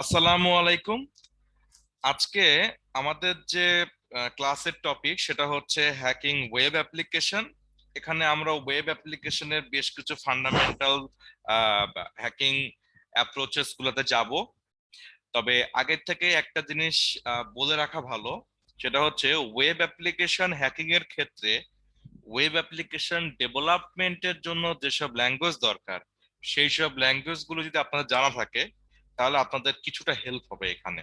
আসসালামু আলাইকুম। আজকে আমাদের যে ক্লাসের টপিক সেটা হচ্ছে হ্যাকিং ওয়েব অ্যাপ্লিকেশন। এখানে আমরা ওয়েব অ্যাপ্লিকেশনের বেশ কিছু ফান্ডামেন্টাল হ্যাকিং অ্যাপ্রোচেস গুলোতে যাব। তবে আগের থেকে একটা জিনিস বলে রাখা ভালো, সেটা হচ্ছে ওয়েব অ্যাপ্লিকেশন হ্যাকিং এর ক্ষেত্রে ওয়েব অ্যাপ্লিকেশন ডেভেলপমেন্টের জন্য যেসব ল্যাঙ্গুয়েজ দরকার সেই সব ল্যাঙ্গুয়েজ গুলো যদি আপনাদের জানা থাকে তাহলে আপনাদের কিছুটা হেল্প হবে এখানে।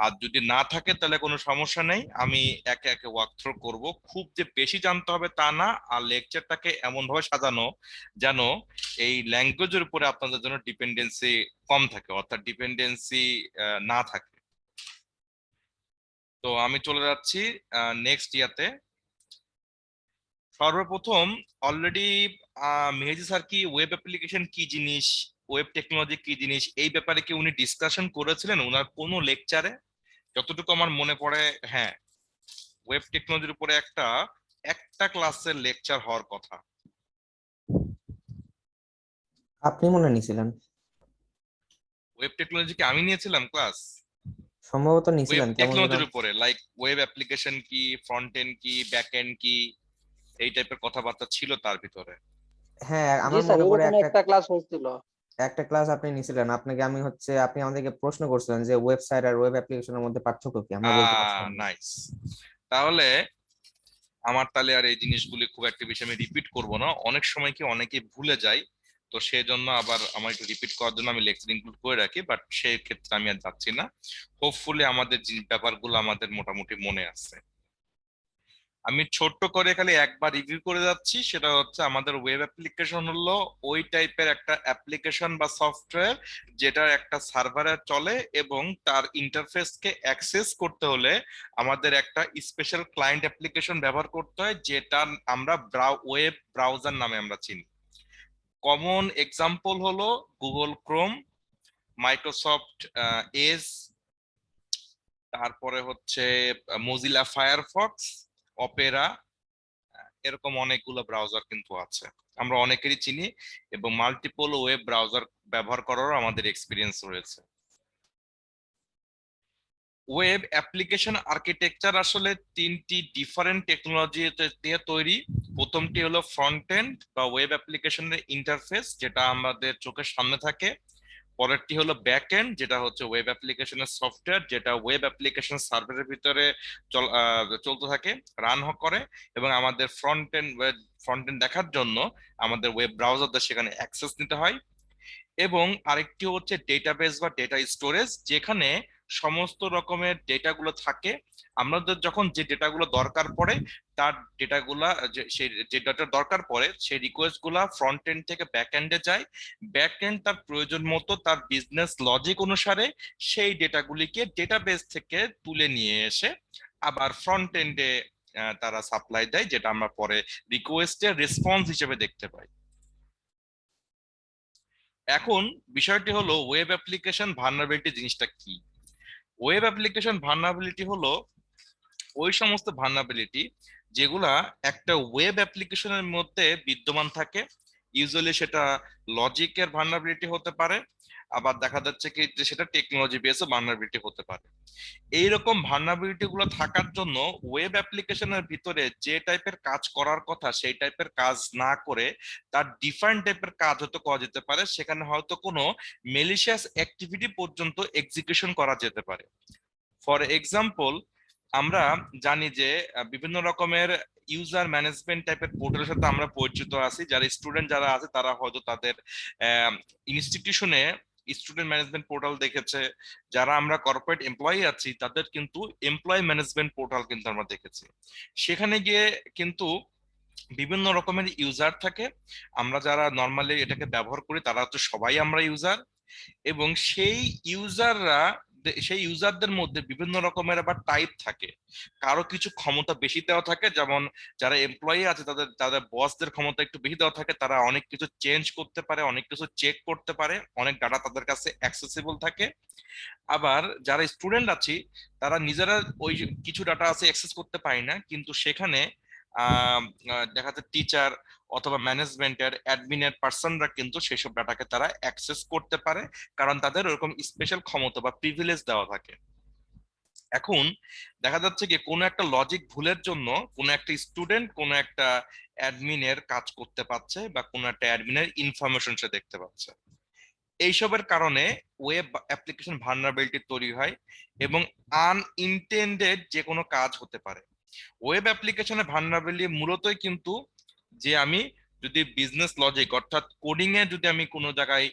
আর যদি না থাকে তাহলে কোনো সমস্যা নেই, আমি একে একে ওয়াক থ্রু করবো। খুব যে বেশি জানতে হবে তা না, আর লেকচারটাকে এমন ভাবে সাজানো যেন এই ল্যাঙ্গুয়েজের উপরে আপনাদের জন্য ডিপেন্ডেন্সি কম থাকে, অর্থাৎ ডিপেন্ডেন্সি না থাকে। তো আমি চলে যাচ্ছি নেক্সট ইয়াতে। সর্বপ্রথম অলরেডি মেহেদি স্যার কি ওয়েব অ্যাপ্লিকেশন কি জিনিস, ওয়েব টেকনোলজি কি জিনিস, এই ব্যাপারে কি উনি ডিসকাশন করেছিলেন ওনার কোনো লেকচারে? যতটুকু আমার মনে পড়ে, হ্যাঁ, ওয়েব টেকনোলজির উপরে একটা একটা ক্লাসের লেকচার হওয়ার কথা। আপনি মনে হয় নিছিলেন। ওয়েব টেকনোলজি কি আমি নিয়েছিলাম ক্লাস? সম্ভবত ওয়েব নিছিলেন কেমন যেন। টেকনোলজির উপরে লাইক ওয়েব অ্যাপ্লিকেশন কি, ফ্রন্ট এন্ড কি, ব্যাক এন্ড কি, এই টাইপের কথাবার্তা ছিল তার ভিতরে। হ্যাঁ, জি আমার স্যার, মনে পড়ে এরকম একটা একটা ক্লাস হয়েছিল। একটা ক্লাস আপনি নিছিলেন। আপনাকে আমি আপনি আমাদেরকে প্রশ্ন করছিলেন যে ওয়েবসাইট আর ওয়েব অ্যাপ্লিকেশনের মধ্যে পার্থক্য কি, আমরা বলতে পারছিলাম না। নাইস। তাহলে আমার তাহলে আর এই জিনিসগুলি খুব একটা বেশি আমি রিপিট করব না, অনেক সময় কি অনেকে ভুলে যায়। তো সেই জন্য আবার আমার একটু রিপিট করার জন্য আমি লেকচার ইনক্লুড করে রাখি, বাট সেই ক্ষেত্রে আমি আর যাচ্ছি না। হোপফুলি আমাদের যে ব্যাপারগুলো আমাদের মোটামুটি মনে আছে। আমি ছোট্ট করে খালি একবার রিভিউ করে যাচ্ছি, সেটা হচ্ছে আমাদের ওয়েব অ্যাপ্লিকেশন হলো ওই টাইপের একটা অ্যাপ্লিকেশন বা সফটওয়্যার যেটা একটা সার্ভারে চলে এবং তার ইন্টারফেসকে অ্যাক্সেস করতে হলে আমাদের একটা স্পেশাল ক্লায়েন্ট অ্যাপ্লিকেশন ব্যবহার করতে হয়, যেটা আমরা ওয়েব ব্রাউজার নামে আমরা চিনি। কমন এক্সাম্পল হলো গুগল ক্রোম, মাইক্রোসফট এজ, তারপরে হচ্ছে মজিলা ফায়ারফক্স, অপেরা, এরকম অনেকগুলো ব্রাউজার কিন্তু আছে, আমরা অনেকেরই চিনি। এবং মাল্টিপল ওয়েব ব্রাউজার ব্যবহার করারও আমাদের এক্সপিরিয়েন্স রয়েছে। ওয়েব অ্যাপ্লিকেশন আর্কিটেকচার আসলে তিনটি ডিফারেন্ট টেকনোলজি দিয়ে তৈরি। প্রথমটি হলো ফ্রন্ট এন্ড বা ওয়েব অ্যাপ্লিকেশনের ইন্টারফেস, যেটা আমাদের চোখের সামনে থাকে। পরেরটি হলো ব্যাক এন্ড, যেটা হচ্ছে ওয়েব অ্যাপ্লিকেশনের সফটওয়্যার, যেটা ওয়েব অ্যাপ্লিকেশন সার্ভারের ভিতরে চলতে থাকে, রান করে। এবং আমাদের ফ্রন্ট এন্ড দেখার জন্য আমাদের ওয়েব ব্রাউজারদের সেখানে অ্যাক্সেস নিতে হয়। এবং আরেকটি হচ্ছে ডেটাবেস বা ডেটা স্টোরেজ, যেখানে সমস্ত রকমের ডেটাগুলো থাকে। আমাদের যখন যে ডেটাগুলো দরকার পড়ে তার ডেটাগুলা, সেই যে ডেটা দরকার পড়ে সেই রিকোয়েস্ট গুলা ফ্রন্ট এন্ড থেকে ব্যাক এন্ডে যায়। ব্যাক এন্ড তার প্রয়োজন মতো তার বিজনেস লজিক অনুসারে সেই ডেটাগুলিকে ডেটাবেস থেকে তুলে নিয়ে এসে আবার ফ্রন্ট এন্ডে তারা সাপ্লাই দেয়, যেটা আমরা পরে রিকোয়েস্টের রেসপন্স হিসেবে দেখতে পাই। এখন বিষয়টি হলো ওয়েব অ্যাপ্লিকেশন ভালনারেবিলিটি জিনিসটা কি। ওয়েব অ্যাপ্লিকেশন ভালনারেবিলিটি হলো ওই সমস্ত ভালনারেবিলিটি যেগুলা একটা ওয়েব অ্যাপ্লিকেশনের মধ্যে বিদ্যমান থাকে। ইউজুয়ালি সেটা লজিকের ভালনারেবিলিটি হতে পারে, আবার দেখা যাচ্ছে কি যে সেটা টেকনোলজি বেসও ভালনারেবিলিটি হতে পারে। এইরকম ভালনারেবিলিটি গুলো থাকার জন্য ওয়েব অ্যাপ্লিকেশনের ভিতরে যে টাইপের কাজ করার কথা সেই টাইপের কাজ না করে তার ডিফারেন্ট টাইপের কাজ হয়তো করা যেতে পারে, সেখানে হয়তো কোনো মেলিশিয়াস অ্যাক্টিভিটি পর্যন্ত এক্সিকিউশন করা যেতে পারে। ফর এক্সাম্পল, আমরা জানি যে বিভিন্ন রকমের ইউজার ম্যানেজমেন্ট টাইপের পোর্টালের সাথে আমরা পরিচিত আছি। যারা স্টুডেন্ট যারা আছে তারা হয়তো তাদের ইনস্টিটিউশনে স্টুডেন্ট ম্যানেজমেন্ট পোর্টাল দেখেছে। যারা আমরা কর্পোরেট এমপ্লয়ি আছি তাদের কিন্তু এমপ্লয় ম্যানেজমেন্ট পোর্টাল কিন্তু আমরা দেখেছি। সেখানে গিয়ে কিন্তু বিভিন্ন রকমের ইউজার থাকে। আমরা যারা নর্মালি এটাকে ব্যবহার করি তারা তো সবাই আমরা ইউজার। এবং সেই ইউজারদের মধ্যে বিভিন্ন রকমের আবার টাইপ থাকে। কারো কিছু ক্ষমতা বেশি দেওয়া থাকে, যেমন যারা এমপ্লয়ি আছে তাদের তাদের বসদের ক্ষমতা একটু বেশি দেওয়া থাকে, তারা অনেক কিছু চেঞ্জ করতে পারে, অনেক কিছু চেক করতে পারে, অনেক ডাটা তাদের কাছে অ্যাক্সেসিবল থাকে। আবার যারা স্টুডেন্ট আছি তারা নিজেরা ওই কিছু ডাটা আছে অ্যাক্সেস করতে পারি না, কিন্তু সেখানে দেখা যাচ্ছে টিচার অথবা ম্যানেজমেন্টের অ্যাডমিনের পার্সনরা কিন্তু সেসব ডাটাকে তারা অ্যাক্সেস করতে পারে, কারণ তাদের ওরকম স্পেশাল ক্ষমতা বা প্রিভিলেজ দেওয়া থাকে। এখন দেখা যাচ্ছে কি কোনো একটা লজিক ভুলের জন্য কোনো একটা স্টুডেন্ট কোনো একটা অ্যাডমিনের কাজ করতে পারছে বা কোনো একটা অ্যাডমিনের ইনফরমেশন সে দেখতে পাচ্ছে। এইসবের কারণে ওয়েব অ্যাপ্লিকেশন ভালনারেবিলিটি তৈরি হয় এবং আনইনটেন্ডেড যে কোনো কাজ হতে পারে। ওয়েব অ্যাপ্লিকেশনে ভালনারেবিলিটি মূলতই কিন্তু যে আমি যদি বিজনেস লজিক অর্থাৎ কোডিং এ যদি আমি কোনো জায়গায়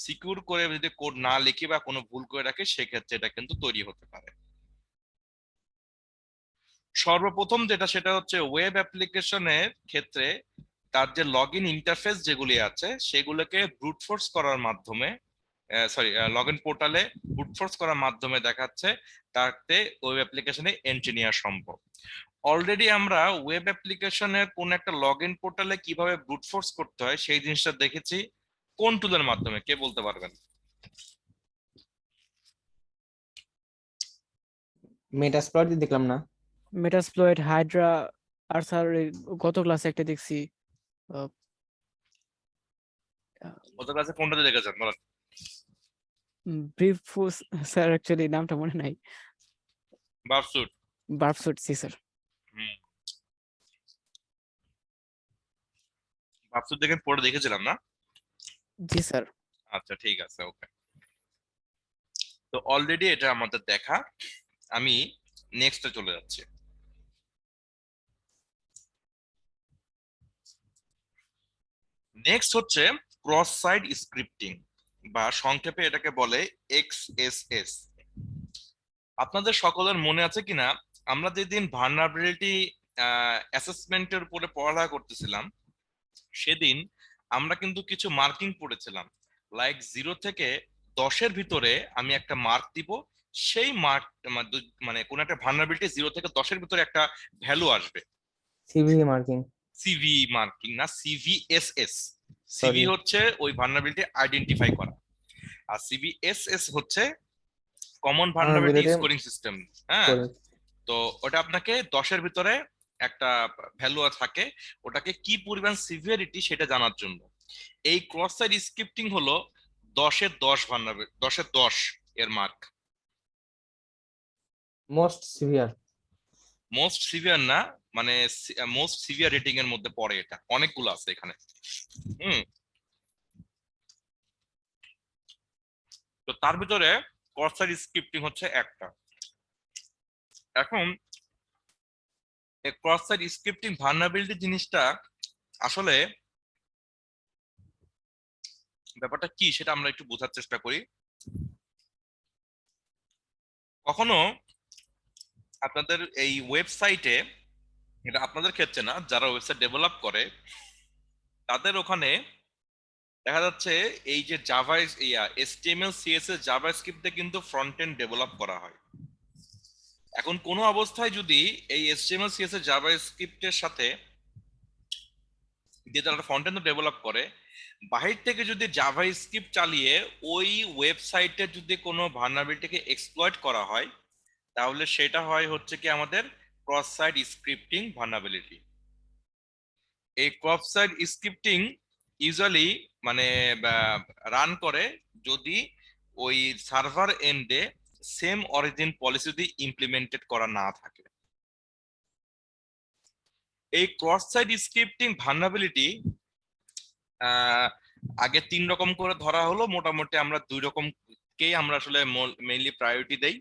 সিকিউর করে যদি কোড না লিখি বা কোনো ভুল করে রাখি, সেক্ষেত্রে এটা কিন্তু তৈরি হতে পারে। সর্বপ্রথম যেটা সেটা হচ্ছে ওয়েব অ্যাপ্লিকেশনের ক্ষেত্রে তার যে লগ ইন ইন্টারফেস যেগুলি আছে সেগুলোকে ব্রুট ফোর্স করার মাধ্যমে, সরি, লগ ইন পোর্টালে ব্রুট ফোর্স করার মাধ্যমে দেখাচ্ছে তাতে ওয়েব অ্যাপ্লিকেশনে এন্ট্রি নেওয়া সম্ভব। অলরেডি আমরা ওয়েব অ্যাপ্লিকেশনের কোন একটা লগ ইন পোর্টালে কিভাবে ব্রুট ফোর্স করতে হয় সেই জিনিসটা দেখেছি। কোন টুলের মাধ্যমে কে বলতে পারবেন? মেটাস্প্লয়েট দেখলাম না। মেটাসপ্লয়েট, হাইড্রা, আর স্যার গত ক্লাসে একটা দেখছি ওদের কাছে কোনটাতে দেখেছেন বলেন? ব্রিফ ফোর্স, স্যার অ্যাকচুয়ালি নামটা মনে নাই। বারসুট। বার্বসুট, জি স্যার। হুম, বারসুট দেখে পড়ে দেখেছিলাম না। জি স্যার। আচ্ছা ঠিক আছে, ওকে। তো অলরেডি এটা আমাদের দেখা। আমি নেক্সটে চলে যাচ্ছি। নেক্সট হচ্ছে ক্রস সাইট স্ক্রিপ্টিং, বা সংক্ষেপে এটাকে বলে এক্সএসএস। আপনাদের সকলের মনে আছে কিনা, আমরা যেদিন ভালনারেবিলিটি অ্যাসেসমেন্টের উপরে পড়ালেখা করতেছিলাম সেদিন আমরা কিন্তু কিছু মার্কিং পড়েছিলাম। লাইক 0 থেকে 10-এর ভিতরে আমি একটা মার্ক দিব, সেই মার্ক মানে কোন একটা ভালনারেবিলিটি 0 থেকে 10-এর ভিতরে একটা ভ্যালু আসবে। CV marking. সিভি মার্কিং না, সিভিএসএস। CV sorry. হচ্ছে ওই ভালনারেবিলিটি আইডেন্টিফাই করা, আর সিভিএসএস হচ্ছে common vulnerability vulnerability scoring system. হ্যাঁ, স্কোরিং। তো ওটা আপনাকে 10-এর ভিতরে একটা ভ্যালু থাকে, ওটাকে কি পরিমাণ সিভিয়ারিটি সেটা জানার জন্য। এই ক্রস সাইট স্ক্রিপ্টিং হলো 10-এর 10 ভালনারেবিলিটি, 10-এর 10 এর mark. Most severe. Most severe না, মানে মোস্ট সিভিয়ার রেটিং এর মধ্যে পড়ে, এটা অনেকগুলো আছে এখানে। হুম, তো তার ভিতরে ক্রস সাইট স্ক্রিপ্টিং হচ্ছে একটা। এখন এই ক্রস সাইট স্ক্রিপ্টিং ভালনারেবিলিটি জিনিসটা আসলে ব্যাপারটা কি সেটা আমরা একটু বোঝার চেষ্টা করি। কখনো আপনাদের এই ওয়েবসাইটে, এটা আপনাদের ক্ষেত্রে না, যারা ওয়েবসাইট ডেভেলপ করে তাদের ওখানে দেখা যাচ্ছে এই যে জাভা HTML CSS জাভাস্ক্রিপ্ট দিয়ে কিন্তু ফ্রন্ট এন্ড ডেভেলপ করা হয়। এখন কোনো অবস্থায় যদি এই HTML CSS জাভাস্ক্রিপ্টের সাথে যে তারা ফ্রন্ট এন্ড ডেভেলপ করে, বাহির থেকে যদি জাভাস্ক্রিপ্ট চালিয়ে ওই ওয়েবসাইটে যদি কোনো ভালনারেবিলিটিকে এক্সপ্লয়েট করা হয়, তাহলে সেটা হয় হচ্ছে কি আমাদের ক্রস সাইট স্ক্রিপ্টিং ভালনারেবিলিটি। এই ক্রস সাইট স্ক্রিপ্টিং ইউজুয়ালি মানে রান করে যদি ওই সার্ভার এন্ডে সেম অরিজিন পলিসি যদি ইমপ্লিমেন্টেড করা না থাকে। এই ক্রস সাইট স্ক্রিপ্টিং ভালনারেবিলিটি আগে 3 রকম করে ধরা হলো, মোটামুটি আমরা 2 রকমকেই আমরা আসলে মেইনলি প্রায়োরিটি দেই।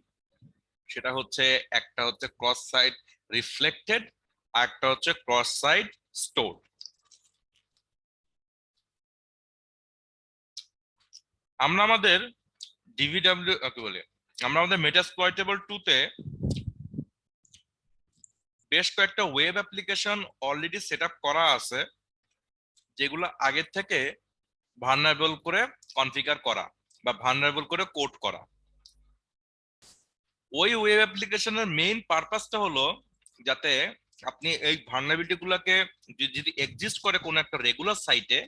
সেটা হচ্ছে, একটা হচ্ছে ক্রস সাইট রিফ্লেক্টেড, আর একটা হচ্ছে ক্রস সাইট স্টোর। আমরা আমাদের ডিভিডব্লিউ কি বলে, আমরা আমাদের মেটাস্প্লয়েটেবল 2 তে বেশ কয়েকটা web application already set up করা আছে, যেগুলো আগের থেকে ভালনারেবল করে কনফিগার করা বা ভালনারেবল করে কোড করা। ওই ওয়েব অ্যাপ্লিকেশনের মেইন পারপাসটা হলো যাতে আপনি এই ভালনারেবিলিটি গুলোকে যদি এক্সিস্ট করে কোনো একটা রেগুলার সাইটে,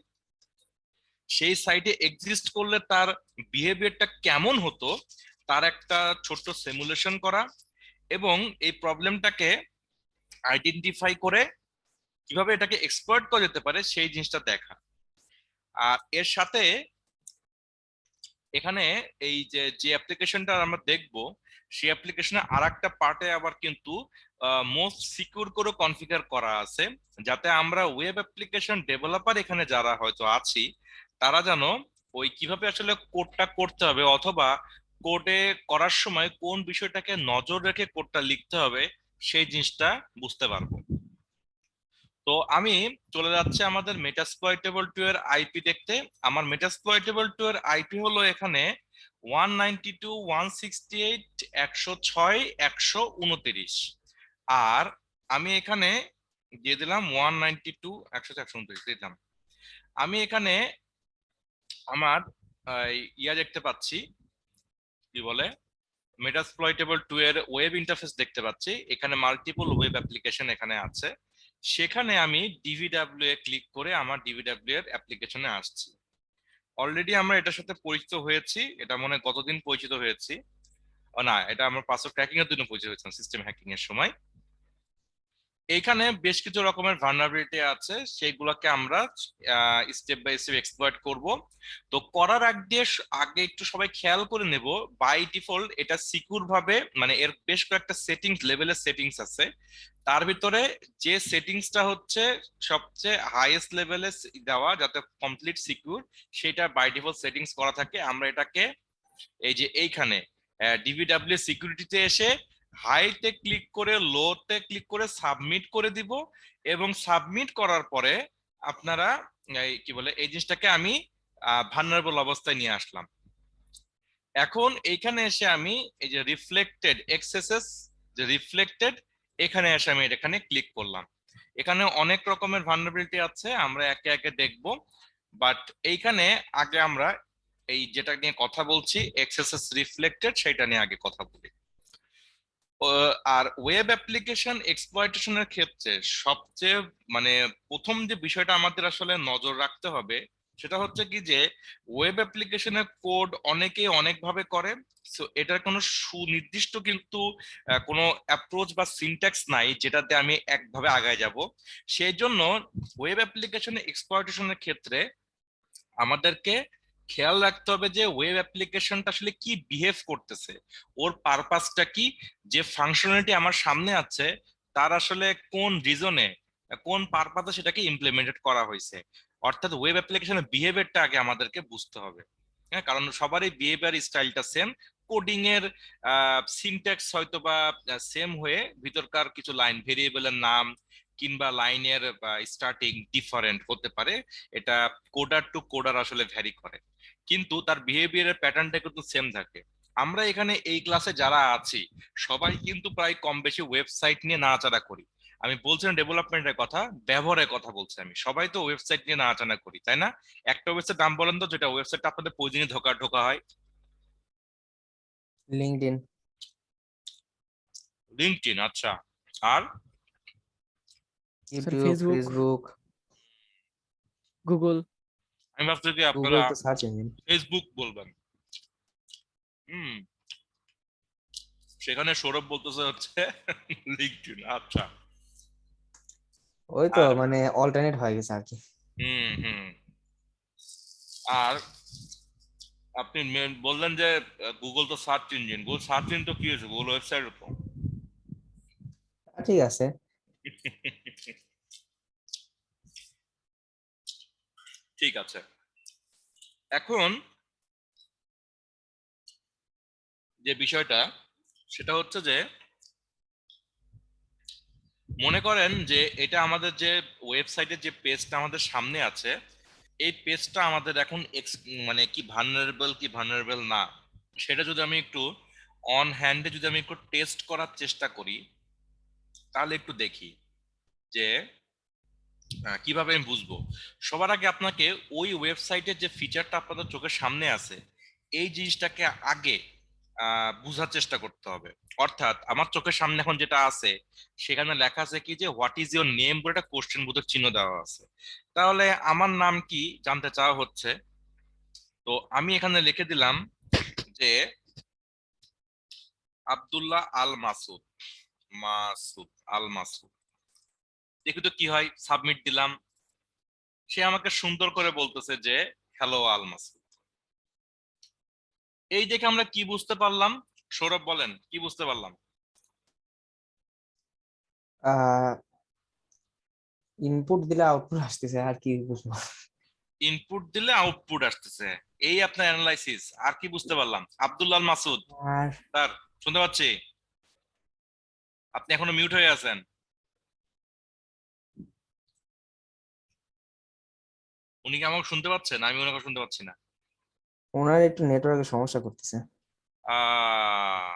সেই সাইটে এক্সিস্ট করলে তার বিহেভিয়ারটা কেমন হতো তার একটা ছোট্ট সিমুলেশন করা, এবং এই প্রবলেমটাকে আইডেন্টিফাই করে কিভাবে এটাকে এক্সপ্লয়েট করা যেতে পারে সেই জিনিসটা দেখা। আর এর সাথে এখানে এই যে যে অ্যাপ্লিকেশনটা আমরা দেখব সেই অ্যাপ্লিকেশনে আর একটা পার্টে আবার কিন্তু মোস্ট সিকিউর করে কনফিগার করা আছে, যাতে আমরা ওয়েব অ্যাপ্লিকেশন ডেভেলপার এখানে যারা হয়তো আছি তারা যেন ওই কিভাবে আসলে কোডটা করতে হবে অথবা কোডে করার সময় কোন বিষয়টাকে নজর রেখে কোডটা লিখতে হবে সেই জিনিসটা বুঝতে পারবো। তো আমি চলে যাচ্ছে আমাদের মেটাস্প্লয়েটেবল 2 এর আইপি দেখতে। আমার মেটাস্প্লয়েটেবল 2 এর আইপি হলো এখানে 192.168.106.129, আর আমি এখানে দিয়ে দিলাম 192.106.129 দিলাম। আমি এখানে আমার ইয়া দেখতে পাচ্ছি, কি বলে, মেটাস্প্লয়েটেবল 2 এর ওয়েব ইন্টারফেস দেখতে পাচ্ছি। এখানে মাল্টিপল ওয়েব অ্যাপ্লিকেশন এখানে আছে। সেখানে আমি ডিভিডব্লিউ এ ক্লিক করে আমার ডিভিডব্লিউ এর অ্যাপ্লিকেশনে আসছি। অলরেডি আমরা এটার সাথে পরিচিত হয়েছি, এটা মনে হয় গতদিন পরিচিত হয়েছি। না, এটা আমার পাসওয়ার্ড ক্র্যাকিং এর জন্য পরিচিত হয়েছিলাম সিস্টেম হ্যাকিং এর সময়। এইখানে বেশ কিছু রকমের ভালনারেবিলিটি আছে, সেইগুলোকে আমরা স্টেপ বাই স্টেপ এক্সপ্লয়েট করব। তো করার আগে একটু সবাই খেয়াল করে নেব, বাই ডিফল্ট এটা সিকিউর ভাবে, মানে এর বেশ কয়েকটা সেটিংস লেভেলের সেটিংস আছে। তার ভিতরে যে সেটিংসটা হচ্ছে সবচেয়ে হাইয়েস্ট লেভেলে দেওয়া যাতে কমপ্লিট সিকিউর, সেটা বাই ডিফল্ট সেটিংস করা থাকে। আমরা এটাকে এই যে এইখানে ডিভিডব্লিউ সিকিউরিটিতে এসে হাইতে ক্লিক করে লোতে ক্লিক করে সাবমিট করে দিব, এবং সাবমিট করার পরে আপনারা কি বলে এই জিনিসটাকে আমি ভালনারেবল অবস্থায় নিয়ে আসলাম। এখন এইখানে এসে আমি এই যে রিফ্লেক্টেড এক্সেসেস, যে রিফ্লেক্টেড, এখানে এসে আমি এখানে ক্লিক করলাম। এখানে অনেক রকমের ভালনারেবিলিটি আছে, আমরা একে একে দেখব। বাট এইখানে আগে আমরা এই যেটা নিয়ে কথা বলছি এক্সেসেস রিফ্লেক্টেড, সেটা নিয়ে আগে কথা বলি। আর ওয়েব অ্যাপ্লিকেশন এক্সপ্লয়টেশনের ক্ষেত্রে সবচেয়ে মানে প্রথম যে বিষয়টা আমাদের আসলে নজর রাখতে হবে সেটা হচ্ছে কি যে ওয়েব অ্যাপ্লিকেশনের কোড অনেকেই অনেকভাবে করে। সো এটার কোনো সুনির্দিষ্ট কিন্তু কোনো অ্যাপ্রোচ বা সিনট্যাক্স নাই যেটাতে আমি একভাবে আগায় যাব। সেই জন্য ওয়েব অ্যাপ্লিকেশন এক্সপ্লয়টেশনের ক্ষেত্রে আমাদেরকে খেয়াল রাখতে হবে যে ওয়েব অ্যাপ্লিকেশনটা আসলে কি বিহেভ করতেছে, ওর পারপাসটা কি, যে ফাংশনালিটি আমার সামনে আছে তার আসলে কোন রিজনে কোন পারপাসে সেটাকে ইমপ্লিমেন্টেড করা হয়েছে। অর্থাৎ ওয়েব অ্যাপ্লিকেশনের বিহেভিয়ারটা আগে আমাদেরকে বুঝতে হবে। হ্যাঁ, কারণ সবারই বিহেভিয়ার স্টাইলটা সেম, কোডিং এর সিনট্যাক্স হয়তো বা সেম হয়ে ভিতরকার কিছু লাইন ভেরিয়েবলের নাম কিংবা লাইনের স্টার্টিং ডিফারেন্ট হতে পারে, এটা কোডার টু কোডার আসলে ভ্যারি করে, কিন্তু তার বিহেভিয়ারের প্যাটার্নটা কিন্তু সেম থাকে। আমরা এখানে এই ক্লাসে যারা আছি সবাই কিন্তু প্রায় কম বেশি ওয়েবসাইট নিয়ে নাড়াচাড়া করি। আমি বলছি না ডেভেলপমেন্টের কথা, ব্যবহারের কথা বলছি আমি। সবাই তো ওয়েবসাইট নিয়ে নাড়াচাড়া করি, তাই না? একটা ওয়েবসাইট নাম বলেন তো যেটা ওয়েবসাইটটা আপনাদের প্রতিদিনই ঢোকা হয়। লিঙ্কডইন। লিঙ্কডইন, আচ্ছা। আর sir YouTube, Facebook, Facebook. Google. আমি ভাবছি কি গুগল আপনারা তো সার্চ ইঞ্জিন। ফেসবুক বলবেন। হুম, সেখানে সৌরভ বলতেছে হচ্ছে লিঙ্কডইন। আচ্ছা। ওই তো আর মানে অল্টারনেট হয়ে গেছে আর কি। হুম হুম। আর আপনি বললেন যে গুগল তো search engine, Google search engine তো কি হয়েছে, গুগল ওয়েবসাইট তো। ঠিক আছে। ঠিক আছে, এখন যে বিষয়টা সেটা হচ্ছে যে মনে করেন যে এটা আমাদের যে ওয়েবসাইটের যে পেজটা আমাদের সামনে আছে, এই পেজটা আমাদের এখন মানে কি ভালনারেবল না, সেটা যদি আমি একটু অন হ্যান্ডে যদি আমি একটু টেস্ট করার চেষ্টা করি তাহলে একটু দেখি যে কিভাবে আমি বুঝবো। সবার আগে আপনাকে ওই ওয়েবসাইটের যে ফিচারটা আপনাদের চোখের সামনে আছে এই জিনিসটাকে আগে বুঝার চেষ্টা করতে হবে। অর্থাৎ আমার চোখের সামনে এখন যেটা আছে সেখানে লেখা আছে কি যে হোয়াট ইজ ইউর নেম বলে একটা কোশ্চেন বোধক চিহ্ন দেওয়া আছে। তাহলে আমার নাম কি জানতে চাওয়া হচ্ছে, তো আমি এখানে লিখে দিলাম যে আব্দুল্লাহ আল মাসুদ, মাসুদ আল মাসুদ। দেখি তো কি হয়। সাবমিট দিলাম, সে আমাকে সুন্দর করে বলতেছে যে হ্যালো আল মাসুদ। এই দেখে আমরা কি বুঝতে পারলাম? সৌরভ বলেন কি বুঝতে পারলাম? আহ ইনপুট দিলে আউটপুট আসতেছে, আর কি বুঝবো? ইনপুট দিলে আউটপুট আসতেছে, এই আপনার অ্যানালাইসিস। আর কি বুঝতে পারলাম? আব্দুল্লাহ মাসুদ আর স্যার, শুনতে পাচ্ছি, আপনি এখনো মিউট হয়ে আছেন। উনি কি আমাকে শুনতে পাচ্ছেন? আমি ওনাকে শুনতে পাচ্ছি না। ওনার একটু নেটওয়ার্কের সমস্যা করতেছে। আহ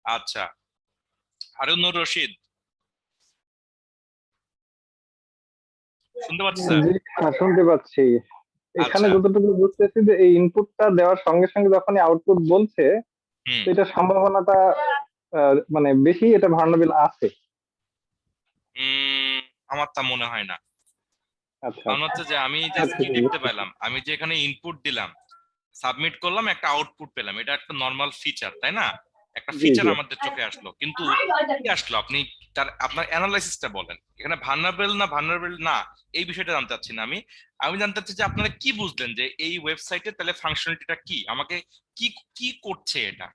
আচ্ছা, হারুনুর রশিদ শুনতে পাচ্ছি স্যার? জি, হ্যাঁ, শুনতে পাচ্ছি। এখানে আচ্ছা। যতটুকু বুঝতেছি যে এই ইনপুটটা দেওয়ার সঙ্গে সঙ্গে যখনই আউটপুট বলছে, হুম। তো এটা সম্ভাবনাটা মানে বেশি এটা ভার্নাবেল আছে। উম, আমার তা মনে হয় না। আচ্ছা কারণ আচ্ছা হচ্ছে যে আমি জাস্ট আচ্ছা, কি ঠিক দেখতে বুঝতেছি। পেলাম, আমি যে এখানে ইনপুট দিলাম, সাবমিট করলাম, একটা আউটপুট পেলাম, এটা একটা নর্মাল ফিচার, তাই না? একটা জি ফিচার জি আমাদের চোখে আসলো, কিন্তু কি আসলো আপনি আপনার অ্যানালাইসিসটা বলেন। এখানে ভালনারেবল না ভালনারেবল না এই বিষয়টা জানতে চাচ্ছি না আমি। আমি জানতে চাচ্ছি যে আপনারা কি বুঝলেন যে এই ওয়েবসাইটে তাহলে ফাংশনালিটিটা কি, আমাকে কি কি করছে এটা?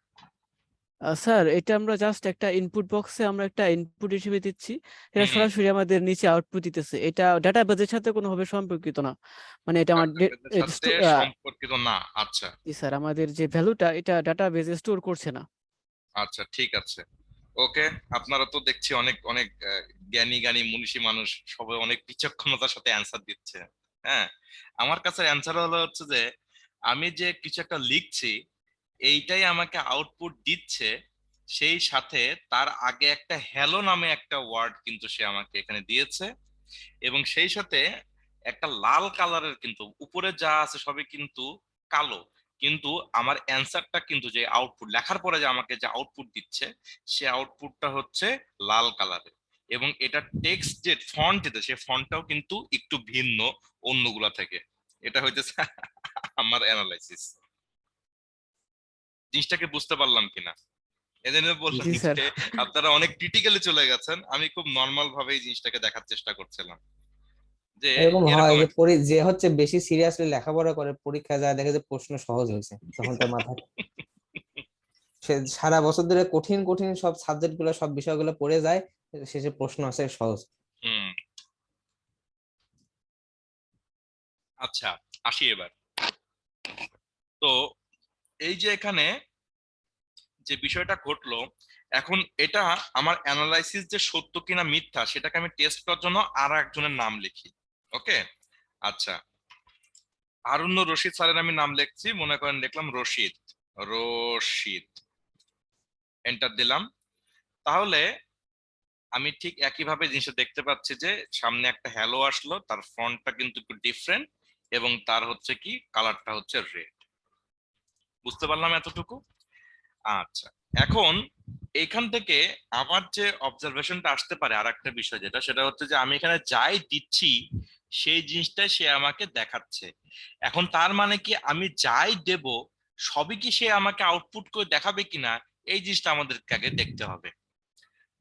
স্যার, এটা আমরা জাস্ট একটা ইনপুট বক্সে আমরা একটা ইনপুট হিসেবে দিচ্ছি, এটা হুম হুম। সরাসরি আমাদের নিচে আউটপুট দিতেছে। এটা ডাটাবেজের সাথে কোনোভাবে সম্পর্কিত না। মানে এটা আমার ডাটাবেসের সাথে সম্পর্কিত না, আচ্ছা। জি স্যার, আমাদের যে ভ্যালুটা এটা ডাটাবেজে স্টোর করছে না। আচ্ছা ঠিক আছে, ওকে। আপনারা তো দেখছি অনেক অনেক জ্ঞানী জ্ঞানী মনীষী মানুষ, সবাই অনেক বিচক্ষণতার সাথে অ্যান্সার দিচ্ছে। হ্যাঁ, আমার কাছে অ্যান্সার হলো হচ্ছে যে আমি যে কিছু একটা লিখছি, এইটাই আমাকে আউটপুট দিচ্ছে, সেই সাথে তার আগে একটা হ্যালো নামে একটা ওয়ার্ড কিন্তু সে আমাকে এখানে দিয়েছে, এবং সেই সাথে একটা লাল কালারের, কিন্তু উপরে যা আছে সবই কিন্তু কালো, কিন্তু আমার অ্যান্সারটা কিন্তু যে আউটপুট লেখার পরে যে আমাকে যে আউটপুট দিচ্ছে, সে আউটপুটটা হচ্ছে লাল কালারের। এবং এটা টেক্সট যে ফন্ট দিতে, সে ফন্টটাও কিন্তু একটু ভিন্ন অন্যগুলা থেকে। এটা হইতেছে আমার অ্যানালাইসিস। জিনিসটাকে বুঝতে পারলাম কিনা? এজন্য বললাম জি স্যার। যে আপনারা অনেক ক্রিটিক্যালি চলে গেছেন, আমি খুব নর্মাল ভাবে এই জিনিসটাকে দেখার চেষ্টা করছিলাম যে এরকম হয় এরকম যে যে হচ্ছে বেশি সিরিয়াসলি লেখাপড়া করে, পরীক্ষা যায় দেখে যে প্রশ্ন সহজ হয়েছে, তখন তার মাথায় সে সারা বছর ধরে কঠিন কঠিন সব সাবজেক্ট গুলো, সব বিষয়গুলো পড়ে যায়, শেষে প্রশ্ন আসে সহজ। হুম। আচ্ছা, আসি এবার। তো এই যে এখানে যে বিষয়টা ঘটলো, এখন এটা আমার অ্যানালাইসিস যে সত্য কিনা মিথ্যা সেটাকে আমি টেস্ট করার জন্য আর একজনের নাম লিখি। ওকে, আচ্ছা, হারুনুর রশিদ স্যারের আমি নাম লিখছি, মনে করেন লিখলাম রশিদ। রশিদ, এন্টার দিলাম। তাহলে আমি ঠিক একইভাবে জিনিসটা দেখতে পাচ্ছি যে সামনে একটা হ্যালো আসলো, তার ফন্টটা কিন্তু একটু ডিফারেন্ট, এবং তার হচ্ছে কি কালারটা হচ্ছে রেড। বুঝতে পারলাম এতটুকু? আচ্ছা, এখন এইখান থেকে আমার যে অবজারভেশনটা আসতে পারে আর একটা বিষয়, যেটা সেটা হচ্ছে যে আমি এখানে যাই দিচ্ছি সেই জিনিসটাই সে আমাকে দেখাচ্ছে। এখন তার মানে কি আমি যাই দেব সবই কি সে আমাকে আউটপুট করে দেখাবে কিনা, এই জিনিসটা আমাদেরকে আগে দেখতে হবে।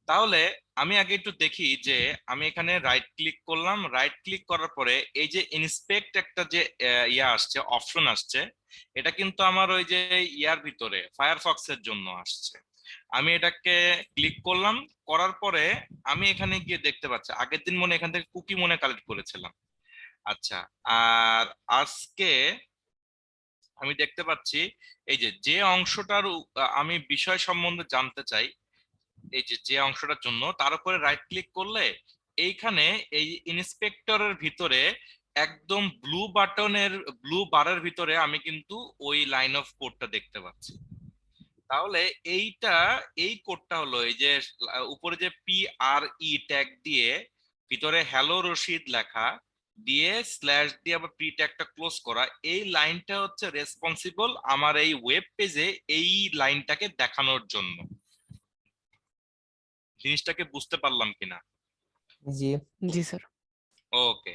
তাহলে আমি আগে একটু দেখি যে আমি এখানে রাইট ক্লিক করলাম, রাইট ক্লিক করার পরে এই যে ইন্সপেক্ট একটা যে ইয়া আসছে, অপশন আসছে, এটা কিন্তু আমার ওই যে ইয়ার ভিতরে ফায়ারফক্স এর জন্য আসছে। আমি এটাকে ক্লিক করলাম, করার পরে আমি এখানে গিয়ে দেখতে পাচ্ছি আগের দিন মনে এখান থেকে কুকি মনে কালেক্ট করেছিলাম। আচ্ছা, আর আজকে আমি দেখতে পাচ্ছি এই যে যে অংশটার আমি বিষয় সম্বন্ধে জানতে চাই, এই যে যে অংশটার জন্য তার উপরে রাইট ক্লিক করলে এইখানে এই ইন্সপেক্টরের ভিতরে একদম ব্লু বারের ভিতরে আমি কিন্তু ওই লাইন অফ কোডটা দেখতে পাচ্ছি। তাহলে এইটা, এই কোডটা হলো এই যে উপরে যে PRE ট্যাগ দিয়ে ভিতরে হ্যালো রশিদ লেখা দিয়ে স্ল্যাশ দিয়ে আবার প্রি ট্যাগটা ক্লোজ করা, এই লাইনটা হচ্ছে রেসপন্সিবল আমার এই ওয়েব পেজে এই লাইনটাকে দেখানোর জন্য। জিনিসটাকে বুঝতে পারলাম কিনা? জি। জি স্যার। ওকে,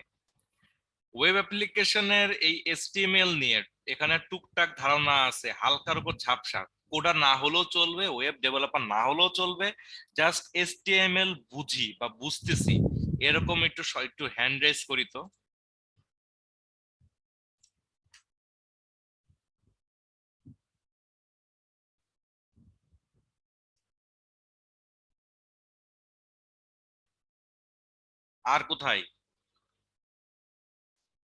ওয়েব অ্যাপ্লিকেশনের এই HTML নিয়ে এখানে টুকটাক ধারণা আছে, হালকার উপর ঝাপসা। কোডার না হলেও চলবে, ওয়েব ডেভেলপার না হলেও চলবে, জাস্ট HTML বুঝি বা বুঝতেছি, এরকম একটু একটু হ্যান্ড রেজ করি তো। আর কোথায়?